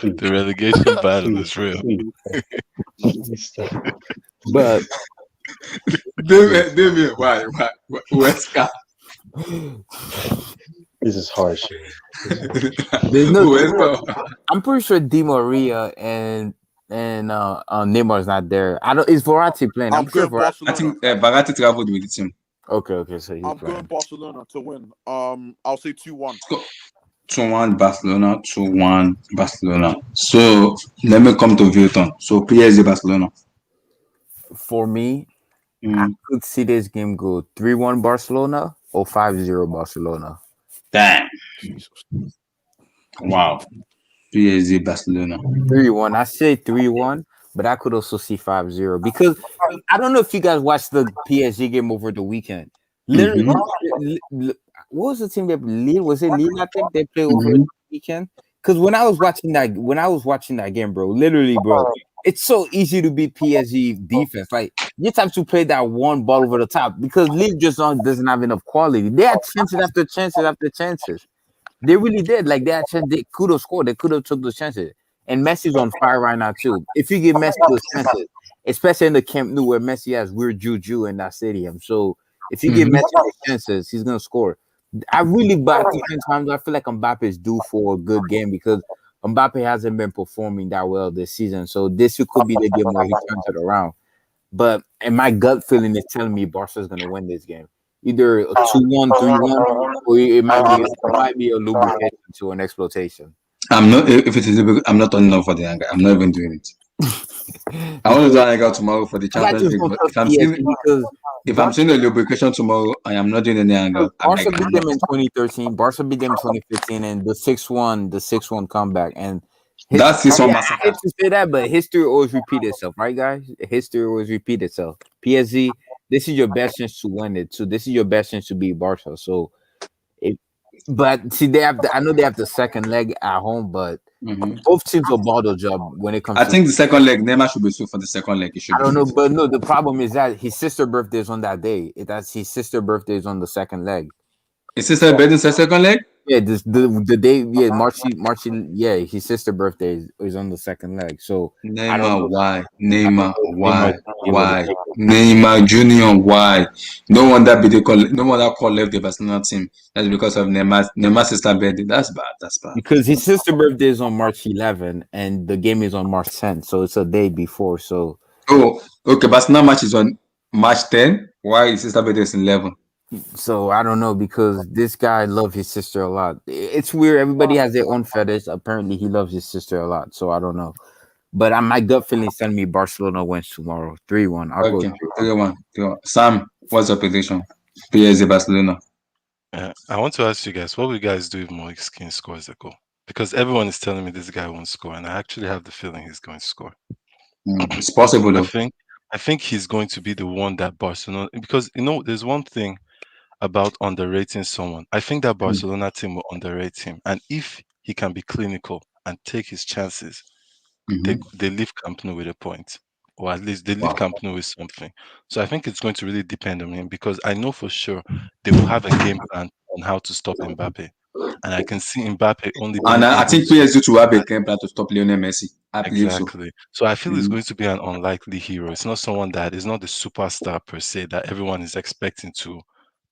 Please The stop. relegation battle Please, is real. please stop. Please stop. But Please stop. Damien, why OSK? This is harsh. This is harsh. there's no. OSK. I'm pretty sure Di Maria and Neymar's not there. I don't. Is Verratti playing? I'm I'm sure going Verratti. I Barcelona. think Barati traveled with the team. Okay, so he's I'm going playing. Barcelona to win. I'll say 2-1. 2-1 Barcelona, 2-1 Barcelona. So let me come to Vilton. So PSG Barcelona. For me, I could see this game go 3-1 Barcelona or 5-0 Barcelona. Damn. Jesus. Wow. PSG Barcelona. 3-1. I say 3-1, but I could also see 5-0 because I don't know if you guys watched the PSG game over the weekend. Literally, what was the team that Lille? Was it Lille? I think they played over the weekend. Because when I was watching that game, bro, literally, bro, it's so easy to beat PSG defense. Like you have to play that one ball over the top because Lille just doesn't have enough quality. They had chances after chances after chances. They really did. Like they had chance. They could have scored. They could have took those chances. And Messi's on fire right now too. If you give Messi those chances, especially in the Camp Nou where Messi has weird juju in that stadium, so if you give Messi those chances, he's gonna score. I really, but at the same time, I feel like Mbappe is due for a good game because Mbappe hasn't been performing that well this season. So this could be the game where he turns it around. But and my gut feeling is telling me Barca's gonna win this game. Either a 2-1, 3-1, or it might be a lubrication to an exploitation. I'm not if it is I'm not turning off for the anger. I'm not even doing it. I want to do an anger tomorrow for the I Champions just League, don't but trust PSG because if I'm seeing a lubrication tomorrow, I am not doing any anger. I'm Barca like beat I'm them not. in 2013. Barca beat them in 2015, and the 6-1 comeback. And That's this one I massacre. hate to say that, but history always repeats itself, right, guys? History always repeats itself. PSG, this is your best chance to win it. So this is your best chance to beat Barca. So, but see, I know they have the second leg at home, but both teams will ball the job when it comes I to. think the second leg, Neymar should be sued for the second leg. He should I be don't know, sued. but no, the problem is that his sister birthday is on that day. That's his sister birthday is on the second leg. Is this a betting second leg? Yeah, the day, yeah, yeah, his sister birthday is on the second leg. So I don't Neymar, know. why? I don't Neymar, know if Neymar why? is gonna be able to Why? take it Neymar Junior, why? No wonder be they call. No wonder call left the Barcelona team. That's because of Neymar's sister birthday. That's bad. That's bad. because his sister birthday is on March 11 and the game is on March 10th, so it's a day before. So Oh, okay. Barcelona match is on March 10. Why his sister birthday is in 11? I don't know because this guy loves his sister a lot. It's weird. Everybody has their own fetish. Apparently, he loves his sister a lot. So I don't know. But my gut feeling is telling me Barcelona wins tomorrow, 3-1. I'll go Okay, 3-1. 3-1. 3-1. Sam, what's your prediction? PSG Barcelona. I want to ask you guys, what will you guys do if Moiskin scores a goal? Because everyone is telling me this guy won't score, and I actually have the feeling he's going to score. It's possible I though. think I think he's going to be the one that Barcelona, because there's one thing about underrating someone. I think that Mm. Barcelona team will underrate him, and if he can be clinical and take his chances, they leave Camp Nou with a point, or at least they leave Wow. Camp Nou with something. So I think it's going to really depend on him because I know for sure they will have a game plan on how to stop Mbappe, and I can see Mbappe only And being I able think to. PSG to have a game plan to stop Lionel Messi. I believe so. Exactly. So I feel it's Mhm. going to be an unlikely hero. It's not someone that is not the superstar per se that everyone is expecting to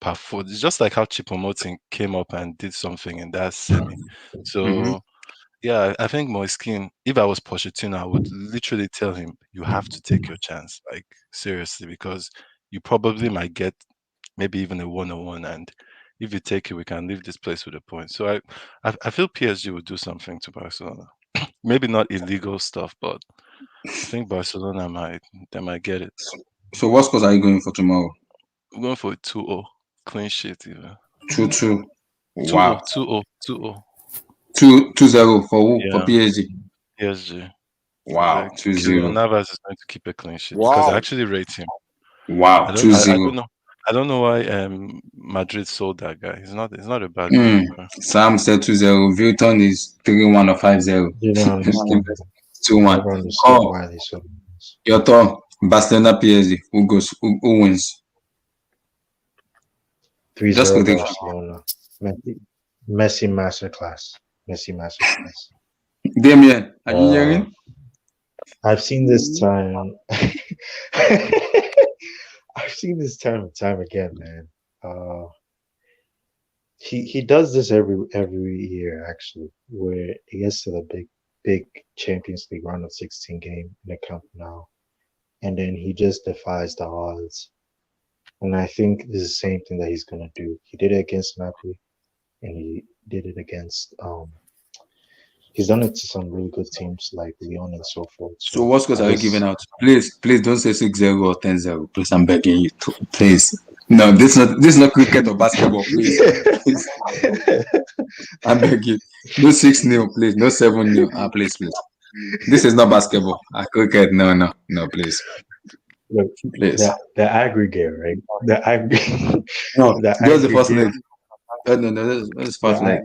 perform. It's just like how Chipomoting came up and did something in that semi. Mhm. So yeah, I think Moiskin, if I was Pochettino, I would literally tell him, you have to take your chance. Like seriously, because you probably might get maybe even a 1-1, and if you take it, we can leave this place with a point. So I feel PSG would do something to Barcelona. Maybe not illegal stuff, but I think Barcelona might get it. So what scores are you going for tomorrow? I'm going for a 2-0 clean sheet even. 2-2. 2-0, Wow. 2-0, 2-0. 2-0 for who? For Yeah, PSG. PSG. Wow. Like Keylor 2-0. Navas is going to keep a clean sheet because I Wow. actually rate him. Wow. I 2-0. don't know. I don't know why Madrid sold that guy. He's not a bad Mm. goalkeeper. Sam said 2-0. Vilton is 3-1 or 5-0. You don't understand. I 2-1. don't understand Oh, why they so. your turn. Barcelona PSG. Who goes? Who wins? Three Just zero prediction. Barcelona. Messi masterclass. Messi masterclass. Damien, are you Uh, hearing? I've seen this time. I've seen this time and time again, man. Uh, he does this every year actually, where he gets to the big Champions League round of 16 game in the Camp now, and then he just defies the odds. And I think this is the same thing that he's gonna do. He did it against Napoli, and he did it against he's done it to some really good teams like Lyon and so forth. So So what scores I are you giving just out? Please don't say 6-0 or 10-0. Please, I'm begging you to. Please. No, this is not cricket or basketball. Please. Please. I'm begging. No 6-0, please. No 7-0. Please. This is not basketball. Cricket. No, please. look Please. the aggregate, right? No, The just the first aggregate leg. No, this is the first leg.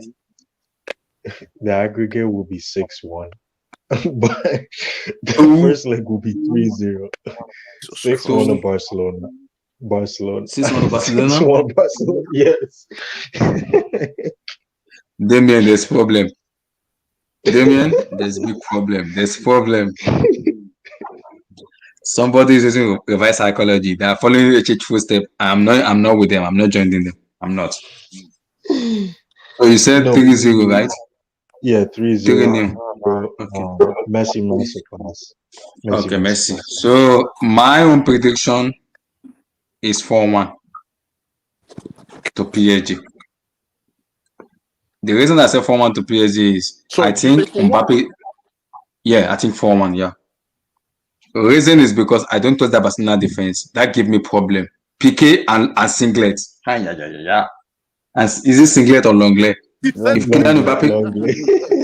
the aggregate will be 6-1. But the Ooh, first leg will be 3-0. Jesus 6-1 Christ. to ooh. Barcelona. Barcelona. 6-1 to Barcelona. 6-1 Barcelona. Yes. Damien, there's problem. Damien, there's big problem. There's problem. Somebody is using reverse psychology. They are following HH footstep. I'm not with them. I'm not joining them. I'm not. So you said No, 3-0, right? yeah, 3-0. 3-0. But Okay. Messi masterclass. Messi Okay, Messi. masterclass. So my own prediction is 4-1 to PSG. The reason I say 4-1 to PSG is Sorry, I did you say think for what? Mbappe, yeah, I think 4-1, yeah. The reason is because I don't trust that Barcelona defense. That give me problem. PK and Singlet. Yeah. And is it Singlet or Longlet? Defense If for Kylian Longley, Mbappe, Longley.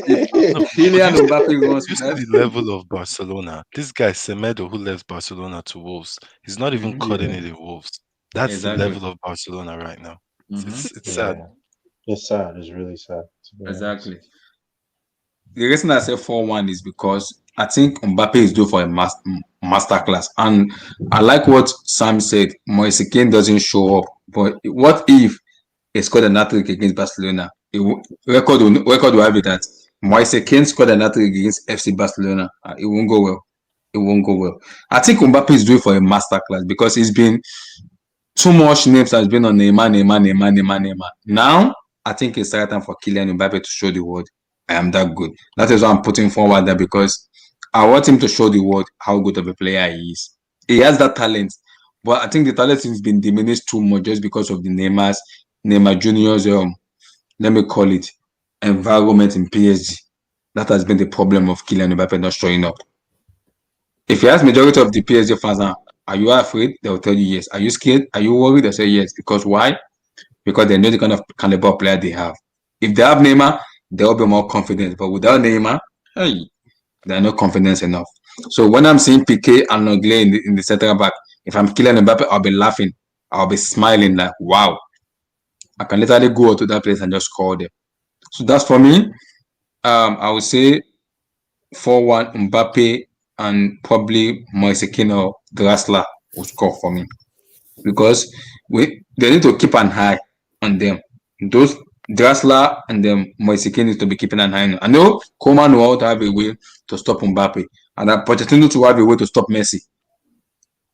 if No, but Kylian Mbappe do runs you with see that, the level of Barcelona? This guy Semedo who left Barcelona to Wolves, he's not even Mhm. cutting Yeah, it in Wolves. That's the Exactly. level of Barcelona right now. It's Mhm. it's, it's sad. yeah. It's sad. It's really sad, to be honest. Exactly. The reason I say 4-1 is because I think Mbappe is due for a master class. And I like what Sam said. Moise Kean doesn't show up. But what if he scored an hat trick against Barcelona? record will have it that Moise Kean scored another against FC Barcelona. It won't go well. It won't go well. I think Mbappe is due for a masterclass because he's been too much names has been on Neymar. Now, I think it's the right time for Kylian Mbappe to show the world I am that good. That is why I'm putting forward there because I want him to show the world how good of a player he is. He has that talent, but I think the talent has been diminished too much just because of the Neymar Junior's, let me call it, environment in PSG. That has been the problem of Kylian Mbappe not showing up. If you ask majority of the PSG fans now, are you afraid? They'll tell you yes. Are you scared? Are you worried? They'll say yes. Because why? Because they know the kind of caliber player they have. If they have Neymar, they'll be more confident. But without Neymar, hey, they're not confident enough. So when I'm seeing Piqué and Longley in the center back, if I'm killing Mbappe, I'll be laughing. I'll be smiling like, wow. I can literally go to that place and just score them. So that's for me. I would say 4-1 Mbappe and probably Moise Kean or Drasla will score for me. Because they need to keep an eye on them. Those Drasla and Moise Kean need to be keeping an eye on. I know Koeman will have a way to stop Mbappe, and that Pochettino to have a way to stop Messi.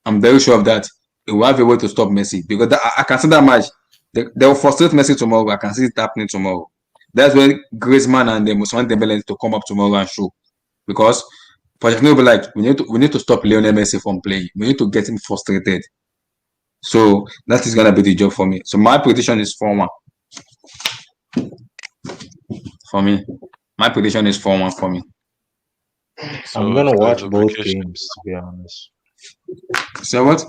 I'm very sure of that. He will have a way to stop Messi because I can see that match. They will frustrate Messi tomorrow. I can see it happening tomorrow. That's when Griezmann and Ousmane Dembele need to come up tomorrow and show. Because Pochettino will be like, we need to stop Lionel Messi from playing. We need to get him frustrated. So that is gonna be the job for me. So my prediction is 4-1. For me. My prediction is 4-1 for me. So I'm gonna for watch both lubrication, games, to be honest. So what?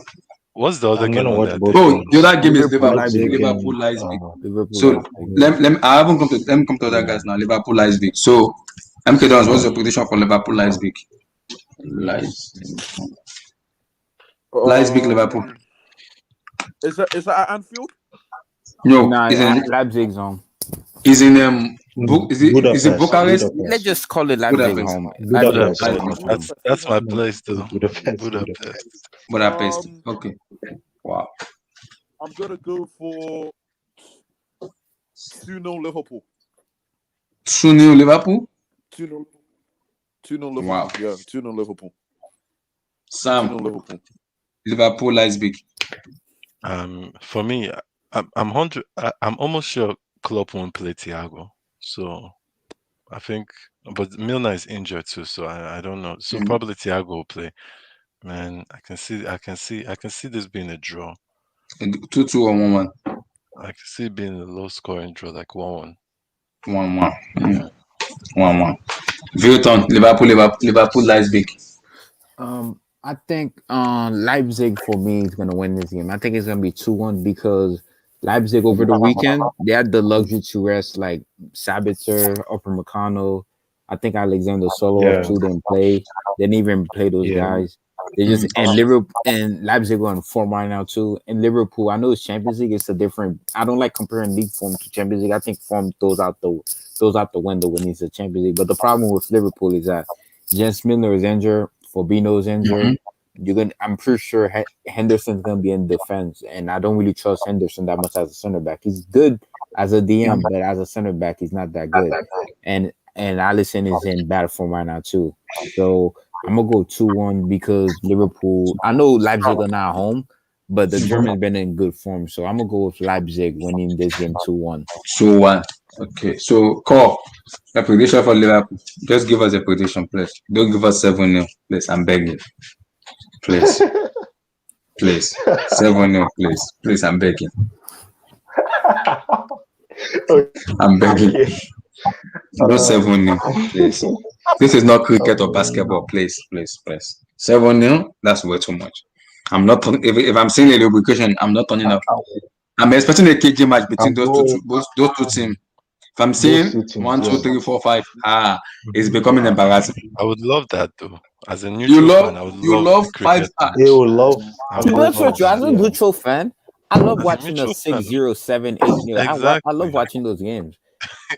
what's the other I'm game gonna on watch that both day? Oh, the other game is Liverpool Liverpool. Leipzig. Liverpool Leipzig. Liverpool So Leipzig. I haven't come to let me come to other guys now. Liverpool Leipzig. So MK Dons, what's your prediction for Liverpool Leipzig? Leipzig Liverpool. Is that at Anfield? No, Nah, is in Leipzig's home. is in is it Bucharest? Let's just call it Leipzig Budapest. home. Budapest. Leipzig home. That's my No, place too. Budapest. Budapest. Okay. Wow. I'm gonna go for 2-0 Liverpool. 2-0 Liverpool. 2-0 Liverpool. Wow. Yeah, 2-0 Liverpool. Sam. 2-0 Liverpool. Liverpool Leipzig. For me, I'm almost sure Klopp won't play Thiago. So I think, but Milner is injured too, so I don't know. So probably Thiago will play. Man, I can see this being a draw. 2-2 or 1-1. I can see it being a low scoring draw, like 1-1. 1-1. 1-1. Vilton, Liverpool Leipzig. I think Leipzig for me is gonna win this game. I think it's gonna be 2-1 because Leipzig over the weekend they had the luxury to rest like Sabitzer, Upamecano. I think Alexander Soloff too didn't play. They didn't even play those guys. They just and Liverpool and Leipzig are on form right now too. And Liverpool, I know it's Champions League. It's a different. I don't like comparing league form to Champions League. I think form goes out the window when it's a Champions League. But the problem with Liverpool is that Jens Milner is injured. Fabinho is injured. I'm pretty sure Henderson's gonna be in defense, and I don't really trust Henderson that much as a center back. He's good as a DM, but as a center back, he's not that good. And Alisson is in bad form right now too. So I'm gonna go 2-1 because Liverpool. I know Leipzig are not home, but the Germans been in good form. So I'm gonna go with Leipzig winning this game 2-1. 2-1. Okay. So call a prediction for Liverpool. Just give us a prediction, please. Don't give us 7-0, please. I'm begging. Please. Please. 7-0, please. Please, I'm begging. I'm begging. Not 7-0, please. This is not cricket or basketball, please. 7-0, that's way too much. I'm not if I'm saying a lubrication, I'm not turning up. I'm expecting a KG match between those two teams. If I'm seeing 1, 2, 3, 4, 5, it's becoming embarrassing. I would love that though. As a neutral fan, I would love five. They will love. To be honest with you, as a neutral fan, I love As a watching a neutral fan. 6-0, 7-8. I love Exactly. watching those games.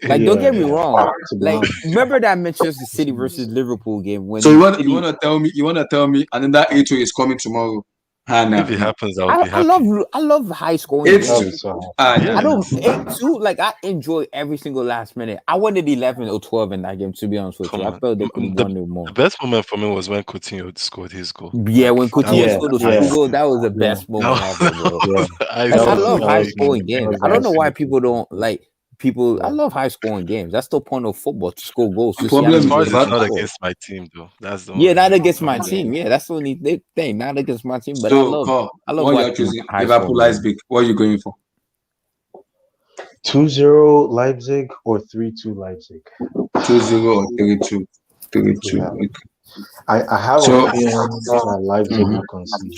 Like, don't get me wrong. Like, remember that Manchester City versus Liverpool game when So you want to tell me another 8-2 is coming tomorrow? If it happens, I'll be I happy. love high scoring It's That'll games. be so happy. Yeah. I don't 8-2. Like I enjoy every single last minute. I wanted 11 or 12 in that game. To be honest with Come you, I on. felt they could have won it The more. best moment for me was when Coutinho scored his goal. Yeah, when That Coutinho was Yeah, scored those yeah, two ice. goals, that was the yeah, best moment ever, bro. yeah. Like Ice I on love the That high was my face. scoring that games. was I my don't know why favorite. people don't like people. I Yeah. love high scoring games. That's the point of football, to score goals, the to see how As many problem. far goals as you it's can not score. against my team, though, that's the Yeah, only not against my problem. team. Yeah, that's the only thing. Not against my team, but So, Paul, I love what you're watching choosing? high Liverpool scoring lies games. big. What are you going for? 2-0 Leipzig or 3-2 Leipzig. 2-0 or 3-2? 3-2. Yeah. Okay. I have a So, feeling that Leipzig mhm, will concede.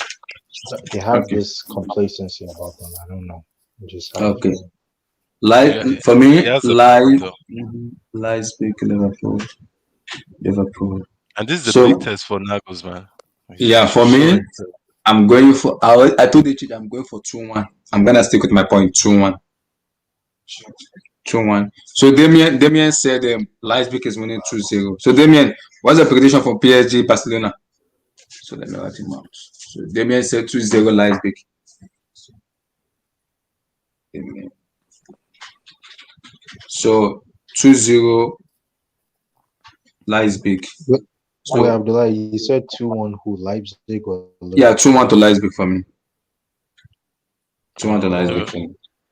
They have okay, this complacency about them. I don't know. I just have a okay. feeling. Live Yeah, for he me, has a point live, though, lies big. Liverpool, Liverpool. and this is the big So, test for Nagelsmann. yeah, He should for show me, himself. I'm going for. I told the chick I'm going for 2-1. I'm gonna stick with my point 2-1. 2-1. So Damien said Leipzig is winning 2-0. So Damien, what's the prediction for PSG Barcelona? So let me write him out. So Damien said 2-0 Leipzig. Damien. So 2-0 Leipzig. Wait, wait, So Abdullah, you said 2-1 who? Leipzig or yeah, Liverpool? 2-1 to Leipzig for me. 2-1 to Leipzig Liver- for me.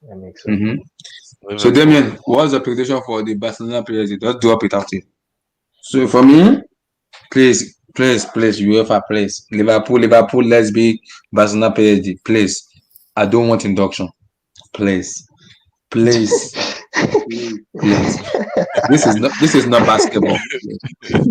That makes sense. Mm-hmm. So Liverpool. Damien, what's the prediction for the Barcelona PSG? Just drop it out here. So for me, please, UEFA, please. Liverpool, let's be Barcelona PSG, please. I don't want induction. Please. Please. Please. This is not basketball. Please.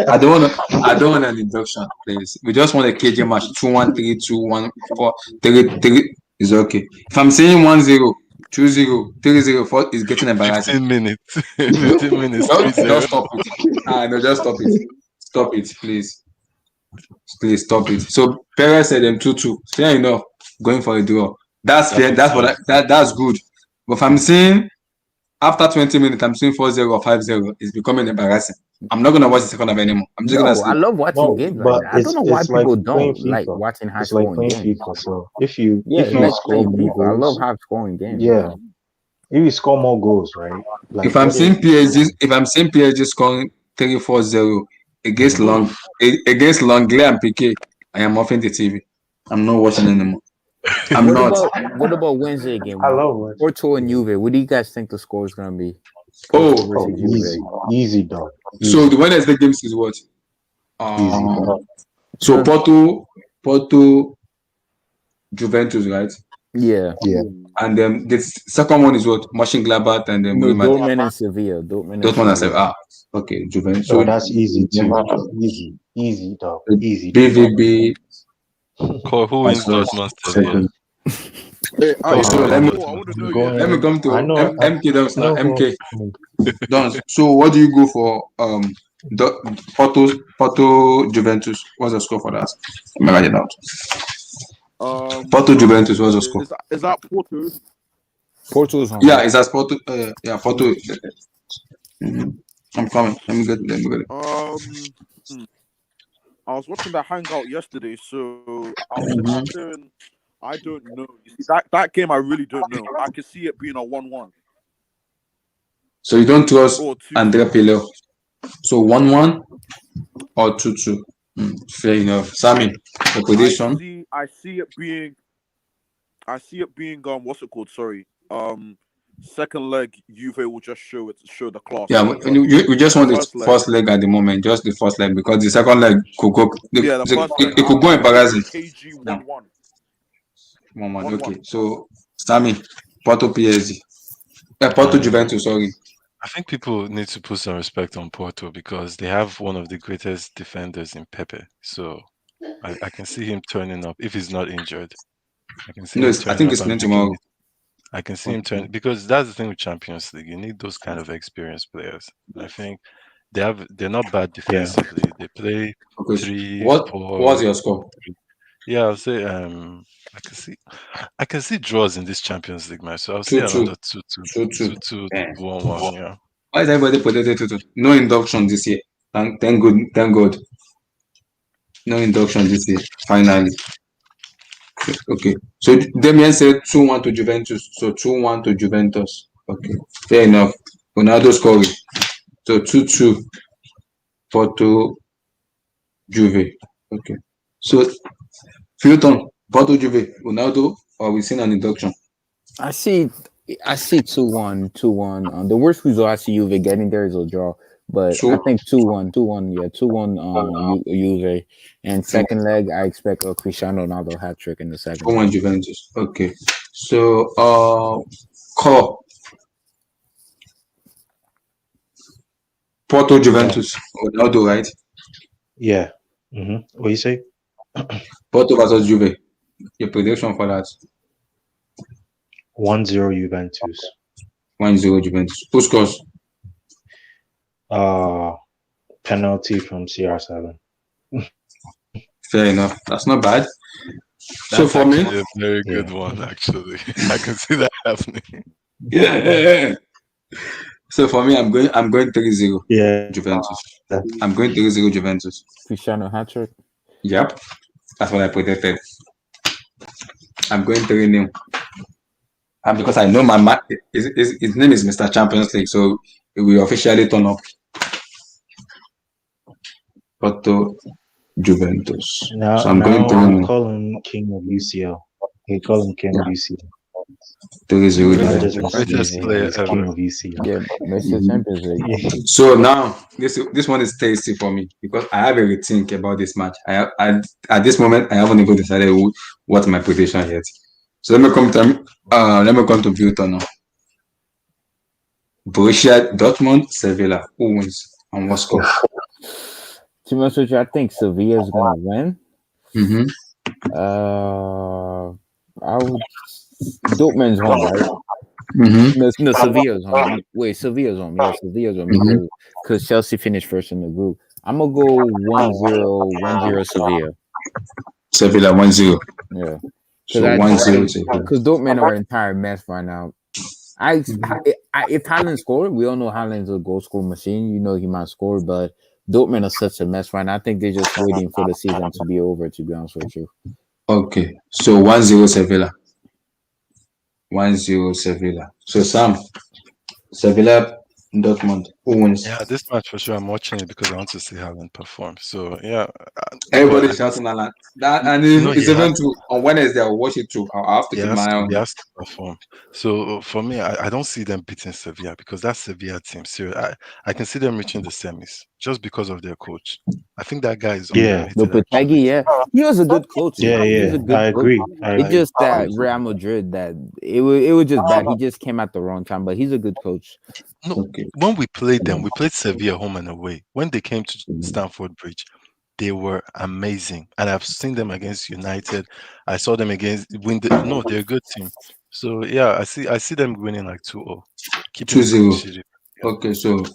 I don't want an induction, please. We just want a KJ match. 2-1, 3-2, 1-4, 3-3 is okay. If I'm saying 1-0, 2-0, 3-0, 4 is getting embarrassing. 15 minutes. 15 minutes, Just 3-0. stop it. No, just stop it. Stop it, please. Please stop it. So Perez said them 2-2. Fair enough. Going for a draw. That's That fair. puts That's what them. that's good. But if I'm seeing after 20 minutes, I'm seeing 4-0 or 5-0, it's becoming embarrassing. I'm not gonna watch the second half anymore. I'm just gonna No, I sleep. love watching No, games like but that. I don't know why it's like people playing don't like FIFA. watching high It's like scoring playing games. FIFA. So if you Yeah, if it's you like score playing more FIFA. I love goals, high scoring games, yeah, bro. if you score more goals, right? Like If I'm what seeing if PSG, if I'm seeing PSG scoring 3-4-0 against Mhm. against Longley and Piquet, I am offing the TV. I'm not watching anymore. I'm not. What about Wednesday I game? love watching. Porto and Yeah. Juve. What do you guys think the score is gonna be? Porto Oh, Oh, versus Juve. easy dog, so easy, the Wednesday games is what? easy dog. So Porto, Juventus, right? Yeah. Yeah, And then the second one is what? Mönchengladbach and then No, Real Madrid. Dortmund and Sevilla. Dortmund and Dortmund and said, Sevilla. okay, Juventus. oh, So that's easy too. Easy dog, easy dog. BVB. Who wins Dortmund Sevilla? Hey, Okay, so Dortmund. I want to I'm know, yeah. let me going. come I to know. MK Dons I now. know who MK I'm Dons. So what do you go for? Porto Juventus. What's the score for that? Let me write it out. Porto Juventus. What's the score? Is that Porto? Porto's on. Yeah, it's as Porto. Yeah, Porto. Mhm. I'm coming. Let me get it. Hmm. I was watching the hangout yesterday, so I don't know. You see, that game I really don't know. I could see it being a 1-1 So you don't trust or Andrea 2-2. Pirlo. So 1-1 or 2-2. Fair enough. Sammy, the I prediction. see I see it being what's it called? Sorry. Second leg Juve will just show the class. Yeah, we just want the First leg. first leg at the moment, just the first leg, because the second leg could go. Yeah, the first leg. It could go I'm embarrassing. thinking KG Yeah. 1-1. 1-1. 1-1. Okay, so Sammy, Porto PSG. Porto Juventus, sorry. I think people need to put some respect on Porto because they have one of the greatest defenders in Pepe. So I can see him turning up if he's not injured. I can see No, him I turning think up it's and playing making tomorrow. it. I can see him turn because that's the thing with Champions League. You need those kind of experienced players. I think they're not bad defensively. They play Okay, 3, what 4. was your score? Yeah, I'll say I can see draws in this Champions League match. So I'll say 2-2. another 2-2. 2-2. 2-2, Yeah. 1-1, yeah. Why is everybody predicted 2-2? No induction this year. Thank God. No induction this year. Finally. Okay. So Damien said 2-1 to Juventus. So 2-1 to Juventus. Okay. Fair enough. Ronaldo scoring. So 2-2 Porto Juve. Okay. So Fulton, Porto Juve, Ronaldo, or we seen an induction? I see. I see 2-1, 2-1. The worst result I see Juve getting there is a draw, but I So think 2-1, 2-1. Yeah, 2-1. Juve. And second leg, I expect a Cristiano Ronaldo hat trick in the second 2-1 leg. Juventus. Okay. So call Porto Yeah. Juventus. Ronaldo, right? Yeah. What you say? Porto versus Juve. Your prediction for that? 1-0 Juventus. 1-0 Juventus. Who scores? Penalty from CR7. Fair enough. That's not bad. So That's for me, actually a very Yeah. good one. Actually, I can see that happening. yeah. So for me, I'm going 3-0 Yeah. Juventus. I'm going 3-0 Juventus. Cristiano hat trick. Yep. That's what I predicted. I'm going 3-0. And because I know my man, his name is Mr. Champions League, so he will officially turn up. Porto Juventus. Now, So I'm going now 3-0. call him King of UCL. He call him King of UCL. 3-0 Not Juventus. just The Messi, greatest player he's King ever. of UCL. Yeah, Messi Champions League. Yeah. So now this one is tasty for me because I have a rethink about this match. At this moment I haven't even decided what my prediction yet. So let me come to Bilton now. Borussia Dortmund, Sevilla. Who wins and what score? To be honest with you, I think Sevilla is gonna win. Mm-hmm. I would. Dortmund's home, right? Mm-hmm. No, Sevilla's home. Wait, Sevilla's home. Yeah, Sevilla's home because Chelsea finished first in the group. I'm gonna go 1-0, 1-0 Sevilla. Sevilla 1-0. Yeah, So because 1-0 Sevilla. because Dortmund are an entire mess right now. If Haaland scored, we all know Haaland's a goal scorer machine. You know he might score, but Dortmund are such a mess right now. I think they're just waiting for the season to be over. To be honest with you. Okay. So 1-0 Sevilla. 1-0 Sevilla. So Sam, Sevilla Dortmund. Who wins? Yeah, this match for sure. I'm watching it because I want to see Haaland perform. So yeah, Everybody's shouting Haaland. That and no, it's even too on Wednesday. I'll watch it too. I'll have to keep my eye on he it. has to perform. So for me, I don't see them beating Sevilla because that Sevilla team. Seriously, I can see them reaching the semis just because of their coach. I think that guy is Yeah. underrated. No, Lopetegui, yeah, he was a good coach. Yeah, He was yeah. a good I coach. agree. It's just that Real Madrid that it was just bad. He just came at the wrong time, but he's a good coach. No, Okay. when we played them, we played Sevilla home and away. When they came to Stamford Bridge, they were amazing. And I've seen them against United. I saw them against no, they're a good team. So yeah, I see them winning like 2-0. Keeping the 2-0. clean sheet. Yeah. Okay, so But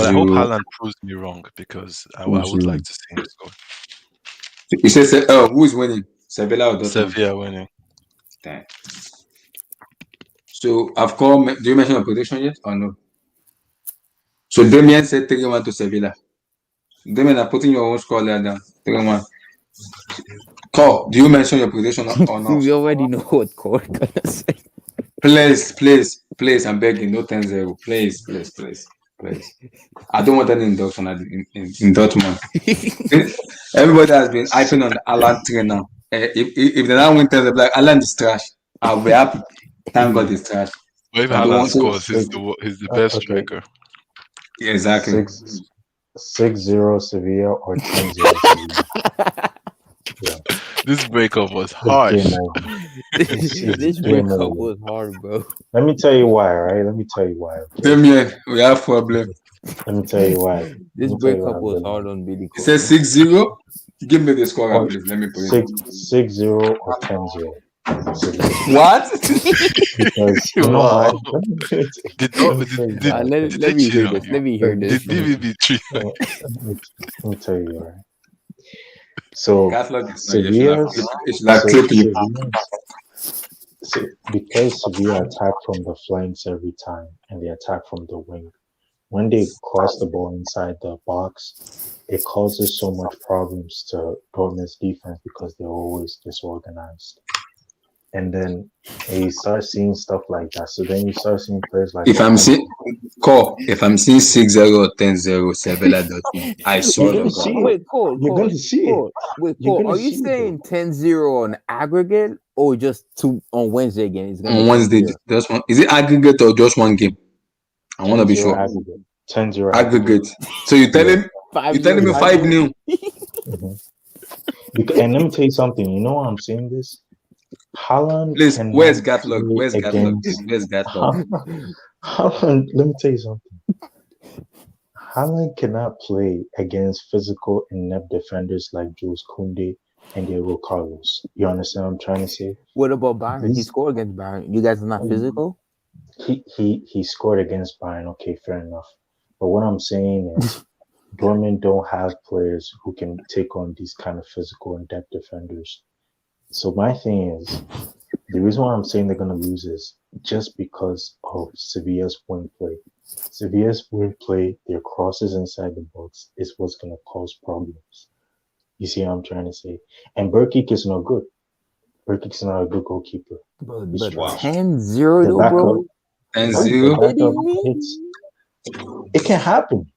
I hope 2-0. Haaland proves me wrong because I would like to see him score. You said, who is winning? Sevilla or Dortmund? Sevilla winning. Damn. So I've called. Do you mention a prediction yet or no? So Damien said 3-1 to Sevilla. Damien, I'm putting your own score there down. 3-1. Call. Do you mention your prediction or not? We already know what Corey gonna say. Please, I'm begging, no 10-0. Please. I don't want any induction in Dortmund. Everybody has been hyping on the Alan train now. If they now win 10-0, like Alan is trash, I'll be happy. Thank God it's trash. But if I don't Haaland want to. scores, he's the best Okay. striker. Yeah, exactly. 6-0 Sevilla or 10-0 Sevilla. Yeah. This breakup was It's harsh. game over. This game breakup over. was hard, bro. Let me tell you why, right? Let me tell you why. Okay? Damien, we have problem. Let me tell you why. This breakup was hard on Billy. It says 6-0. Give me the score, Or please. Let me put it. 6-0 or 10-0. Sevilla. What? Because you know Wow. why? Did Let me hear this. Let me hear this. Did DVB treat? Let me tell you, right? So Gaslight is Sevilla's it's like tripping. because Sevilla attack from the flanks every time and they attack from the wing. when they cross the ball inside the box, it causes so much problems to Dortmund's defense because they're always disorganized. And then you start seeing stuff like that. So then you start seeing players like If I'm Okonkwo. seeing if I'm seeing 6-0 or 10-0 Sevilla Dortmund, I You're swear to gonna God. see it. Wait, Cole, You're Cole, gonna see it. Cole. Wait, You're Cole, gonna are you see it, bro. saying 10-0 on aggregate or just two on Wednesday again? It's gonna On be Wednesday, 10-0. just one. Is it aggregate or just one game? I want to be 10-0 sure. aggregate. 10-0 aggregate. Aggregate. So you're telling me 5 5-0. new? Mm-hmm. And let me tell you something. You know why I'm saying this? Haaland Please, cannot where's Gatlock? play Where's Gatlock? against Where's Gatlock? Haaland. Let me tell you something. Haaland cannot play against physical inept defenders like Jules Koundé and Diego Carlos. You understand what I'm trying to say? What about Byron? He These scored against Byron. You guys are not physical? he scored against Bayern. Okay, fair enough. But what I'm saying is, Dortmund don't have players who can take on these kind of physical and depth defenders. So my thing is, the reason why I'm saying they're gonna lose is just because of Sevilla's wing play. Sevilla's wing play, their crosses inside the box is what's gonna cause problems. You see what I'm trying to say? And Burkic is not good. Burkic's not a good goalkeeper. He's But trash. 10-0 The though, backup, bro. And the zero. backup hits. It can happen.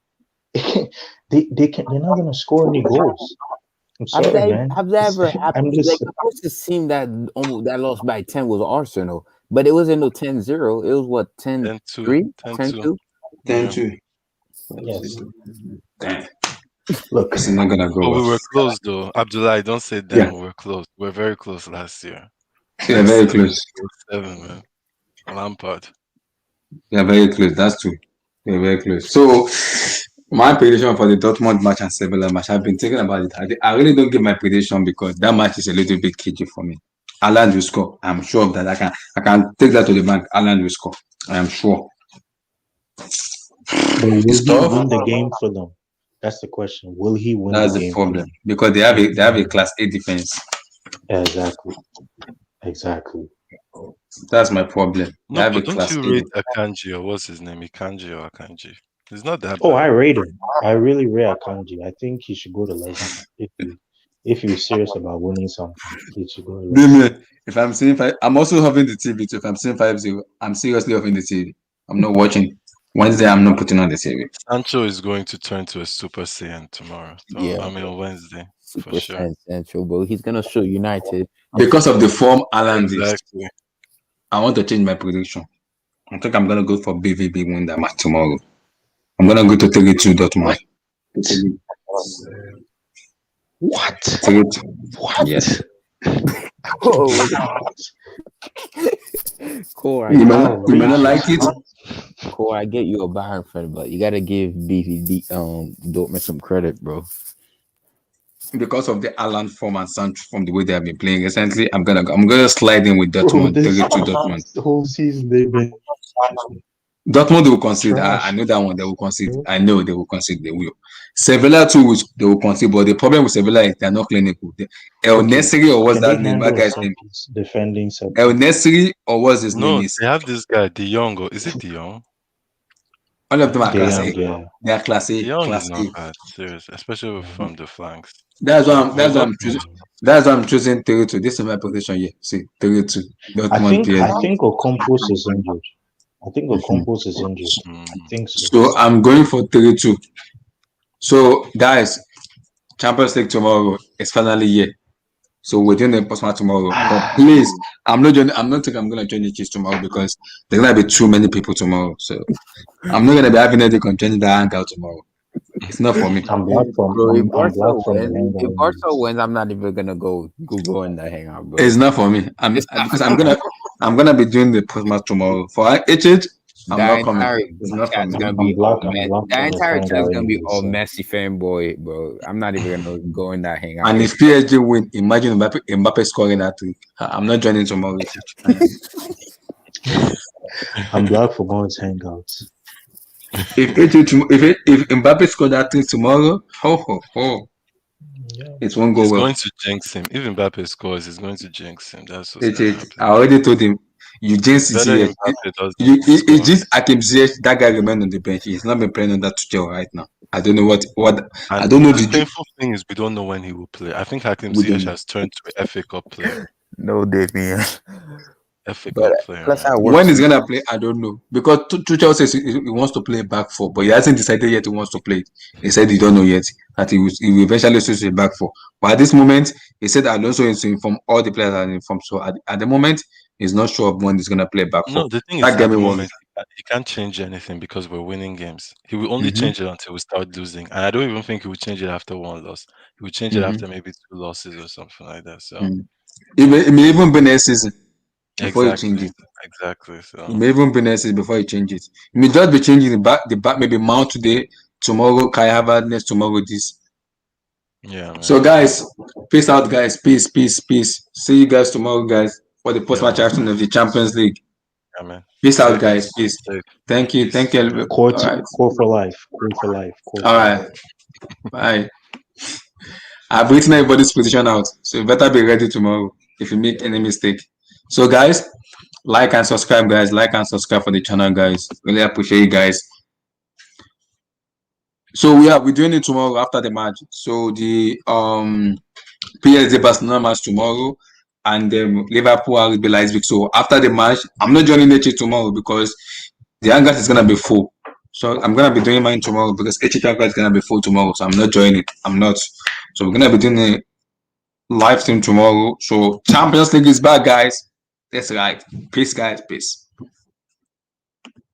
They're not gonna score any goals. I'm Have sorry, that man. have that ever I'm happened? just Like the closest team that almost that lost by 10 was Arsenal, but it wasn't no 10-0. It was what 10-2. 10-3? 10-2. 10-2? 10-2. yes. Damn. Look, This is not gonna go But we well. were close though. Abdullah, don't say Yeah, them. We were close. We were very close last year. yeah, Like very 7, close. 7, man. Lampard. Yeah, very close. That's true. Yeah, very close. So my prediction for the Dortmund match and Sevilla match, I've been thinking about it. I really don't give my prediction because that match is a little bit cagey for me. Alan will score. I'm sure of that. I can take that to the bank. Alan will score. I am sure. but will It's he tough. win the game for them? That's the question. Will he win That's the the game for problem them? because they have a class A defense. Exactly. Exactly. That's my problem. They No, have a but don't class you A rate defense. Akanji or what's his name? Ikanji or Akanji? It's not that Oh, bad. I rate him. I really rate Akanji. I think he should go to Leicester. If he's serious about winning something, he should go to Leicester. Dime, if I'm seeing five, I'm also having the TV too. If I'm seeing 5-0, I'm seriously having the TV. I'm not watching. Wednesday, I'm not putting on the TV. Sancho is going to turn to a Super Saiyan tomorrow. Yeah, I mean, on Wednesday, for super sure. central, bro. He's gonna show United. Because of the form Alan is, Exactly. I want to change my prediction. I think I'm gonna go for BVB win that match tomorrow. I'm gonna go to 3-2 Dortmund. What? 3-2. What? Yes. Oh, Core, You may not like it Core, I get you a Bayern fan, but you gotta give BVB Dortmund some credit, bro. because of the Alan form and Sancho from the way they have been playing recently. I'm gonna slide in with Bro, Dortmund. this 3-2 Dortmund. whole season they've been Dortmund will concede. I trash. know that one they will concede. I know they will concede. They will. Sevilla too, which they will concede. But the problem with Sevilla is they're not clinical. El Okay, Nesri or what's can they that name? That handle a guy's set name. piece, defending set El piece? Nesri or what's his name No, is. they have this guy, De Jong. Or is it De Jong? All of them are De class Jong, A. yeah. They are class De A. Jong is Class not A. bad, serious, especially from the flanks. That's why I'm. But That's why I'm choosing. Dortmund, That's why I'm choosing 3-2. This is my position here. See, 3-2. I Dortmund think PSG. Okonkwo is injured. I think Mhm. Okonkwo is injured. I mm, think so. So I'm going for 3-2. So guys, Champions League tomorrow is finally here. So we're doing the post match tomorrow. But please, I'm not thinking I'm gonna join the kids tomorrow because there's gonna be too many people tomorrow. So I'm not gonna be having anything on joining the hangout tomorrow. It's not for me. I'm black from Bro, if I'm Barca black from the wins, hangout if Barca anyways. wins, I'm not even gonna go in the hangout, bro. It's not for me. I'm This, because I'm gonna be doing the post match tomorrow. For HH, I'm the not coming. entire It's not for chat's me. gonna be all I'm mess. black The from this entire chat's hangout gonna be anyways. all So messy fanboy, bro. I'm not even gonna go in that hangout. And if PSG win, imagine Mbappe scoring that trick. I'm not joining tomorrow. I'm black for God's hangouts. If Mbappe score that trick tomorrow, Yeah. it won't go he's well. going to jinx him. If Mbappe scores, he's going to jinx him. That's what's going to I happen. already told him You just Better see Mbappe doesn't it's score. just Akim Ziyech. That guy remained on the bench. He's not been playing under Tuchel right now. I don't know what I And don't know the the painful thing is we don't know when he will play. I think Hakim we don't Ziyech know. has turned to a FA Cup player. No, Damien. FA But Cup player, that's man. how it When works. he's gonna play, I don't know because Tuchel says he wants to play back four, but he hasn't decided yet he wants to play it. He said he don't know yet that he will eventually switch to a back four. But at this moment, he said Alonso is to inform all the players are informed. So at the moment, he's not sure of when he's gonna play back four. No, the thing is, That at game the was. moment, he can't change anything because we're winning games. He will only Mm-hmm, change it until we start losing. And I don't even think he will change it after one loss. He will change it mm-hmm, after maybe two losses or something like that. So, mm-hmm. It may even be next season before he changes exactly. it. Exactly. It So, may even be next season before he changes it. It may just be changing the back maybe Mount today, tomorrow Kai Havertz, next tomorrow this. yeah, man. So guys, peace out, guys. Peace, peace, peace. See you guys tomorrow, guys, for the Yeah, post-match man. action of the Champions League. Yeah, man. Peace out, Safe. guys. Peace. Safe. Thank you. Peace. Thank you. Core, All right. core for life. Core for life. Core All for life. right. Bye. I've written everybody's position out, so you better be ready tomorrow if you make any mistake. So guys, like and subscribe, guys. Like and subscribe for the channel, guys. Really appreciate you guys. So we're doing it tomorrow after the match. So the PSG Barcelona match tomorrow, and Liverpool will be last week. So after the match, I'm not joining HH tomorrow because the hangar is gonna be full. So I'm gonna be doing mine tomorrow because HH hangar is gonna be full tomorrow. So I'm not joining it. I'm not. So we're gonna be doing a live stream tomorrow. So Champions League is back, guys. That's right. Peace, guys. Peace.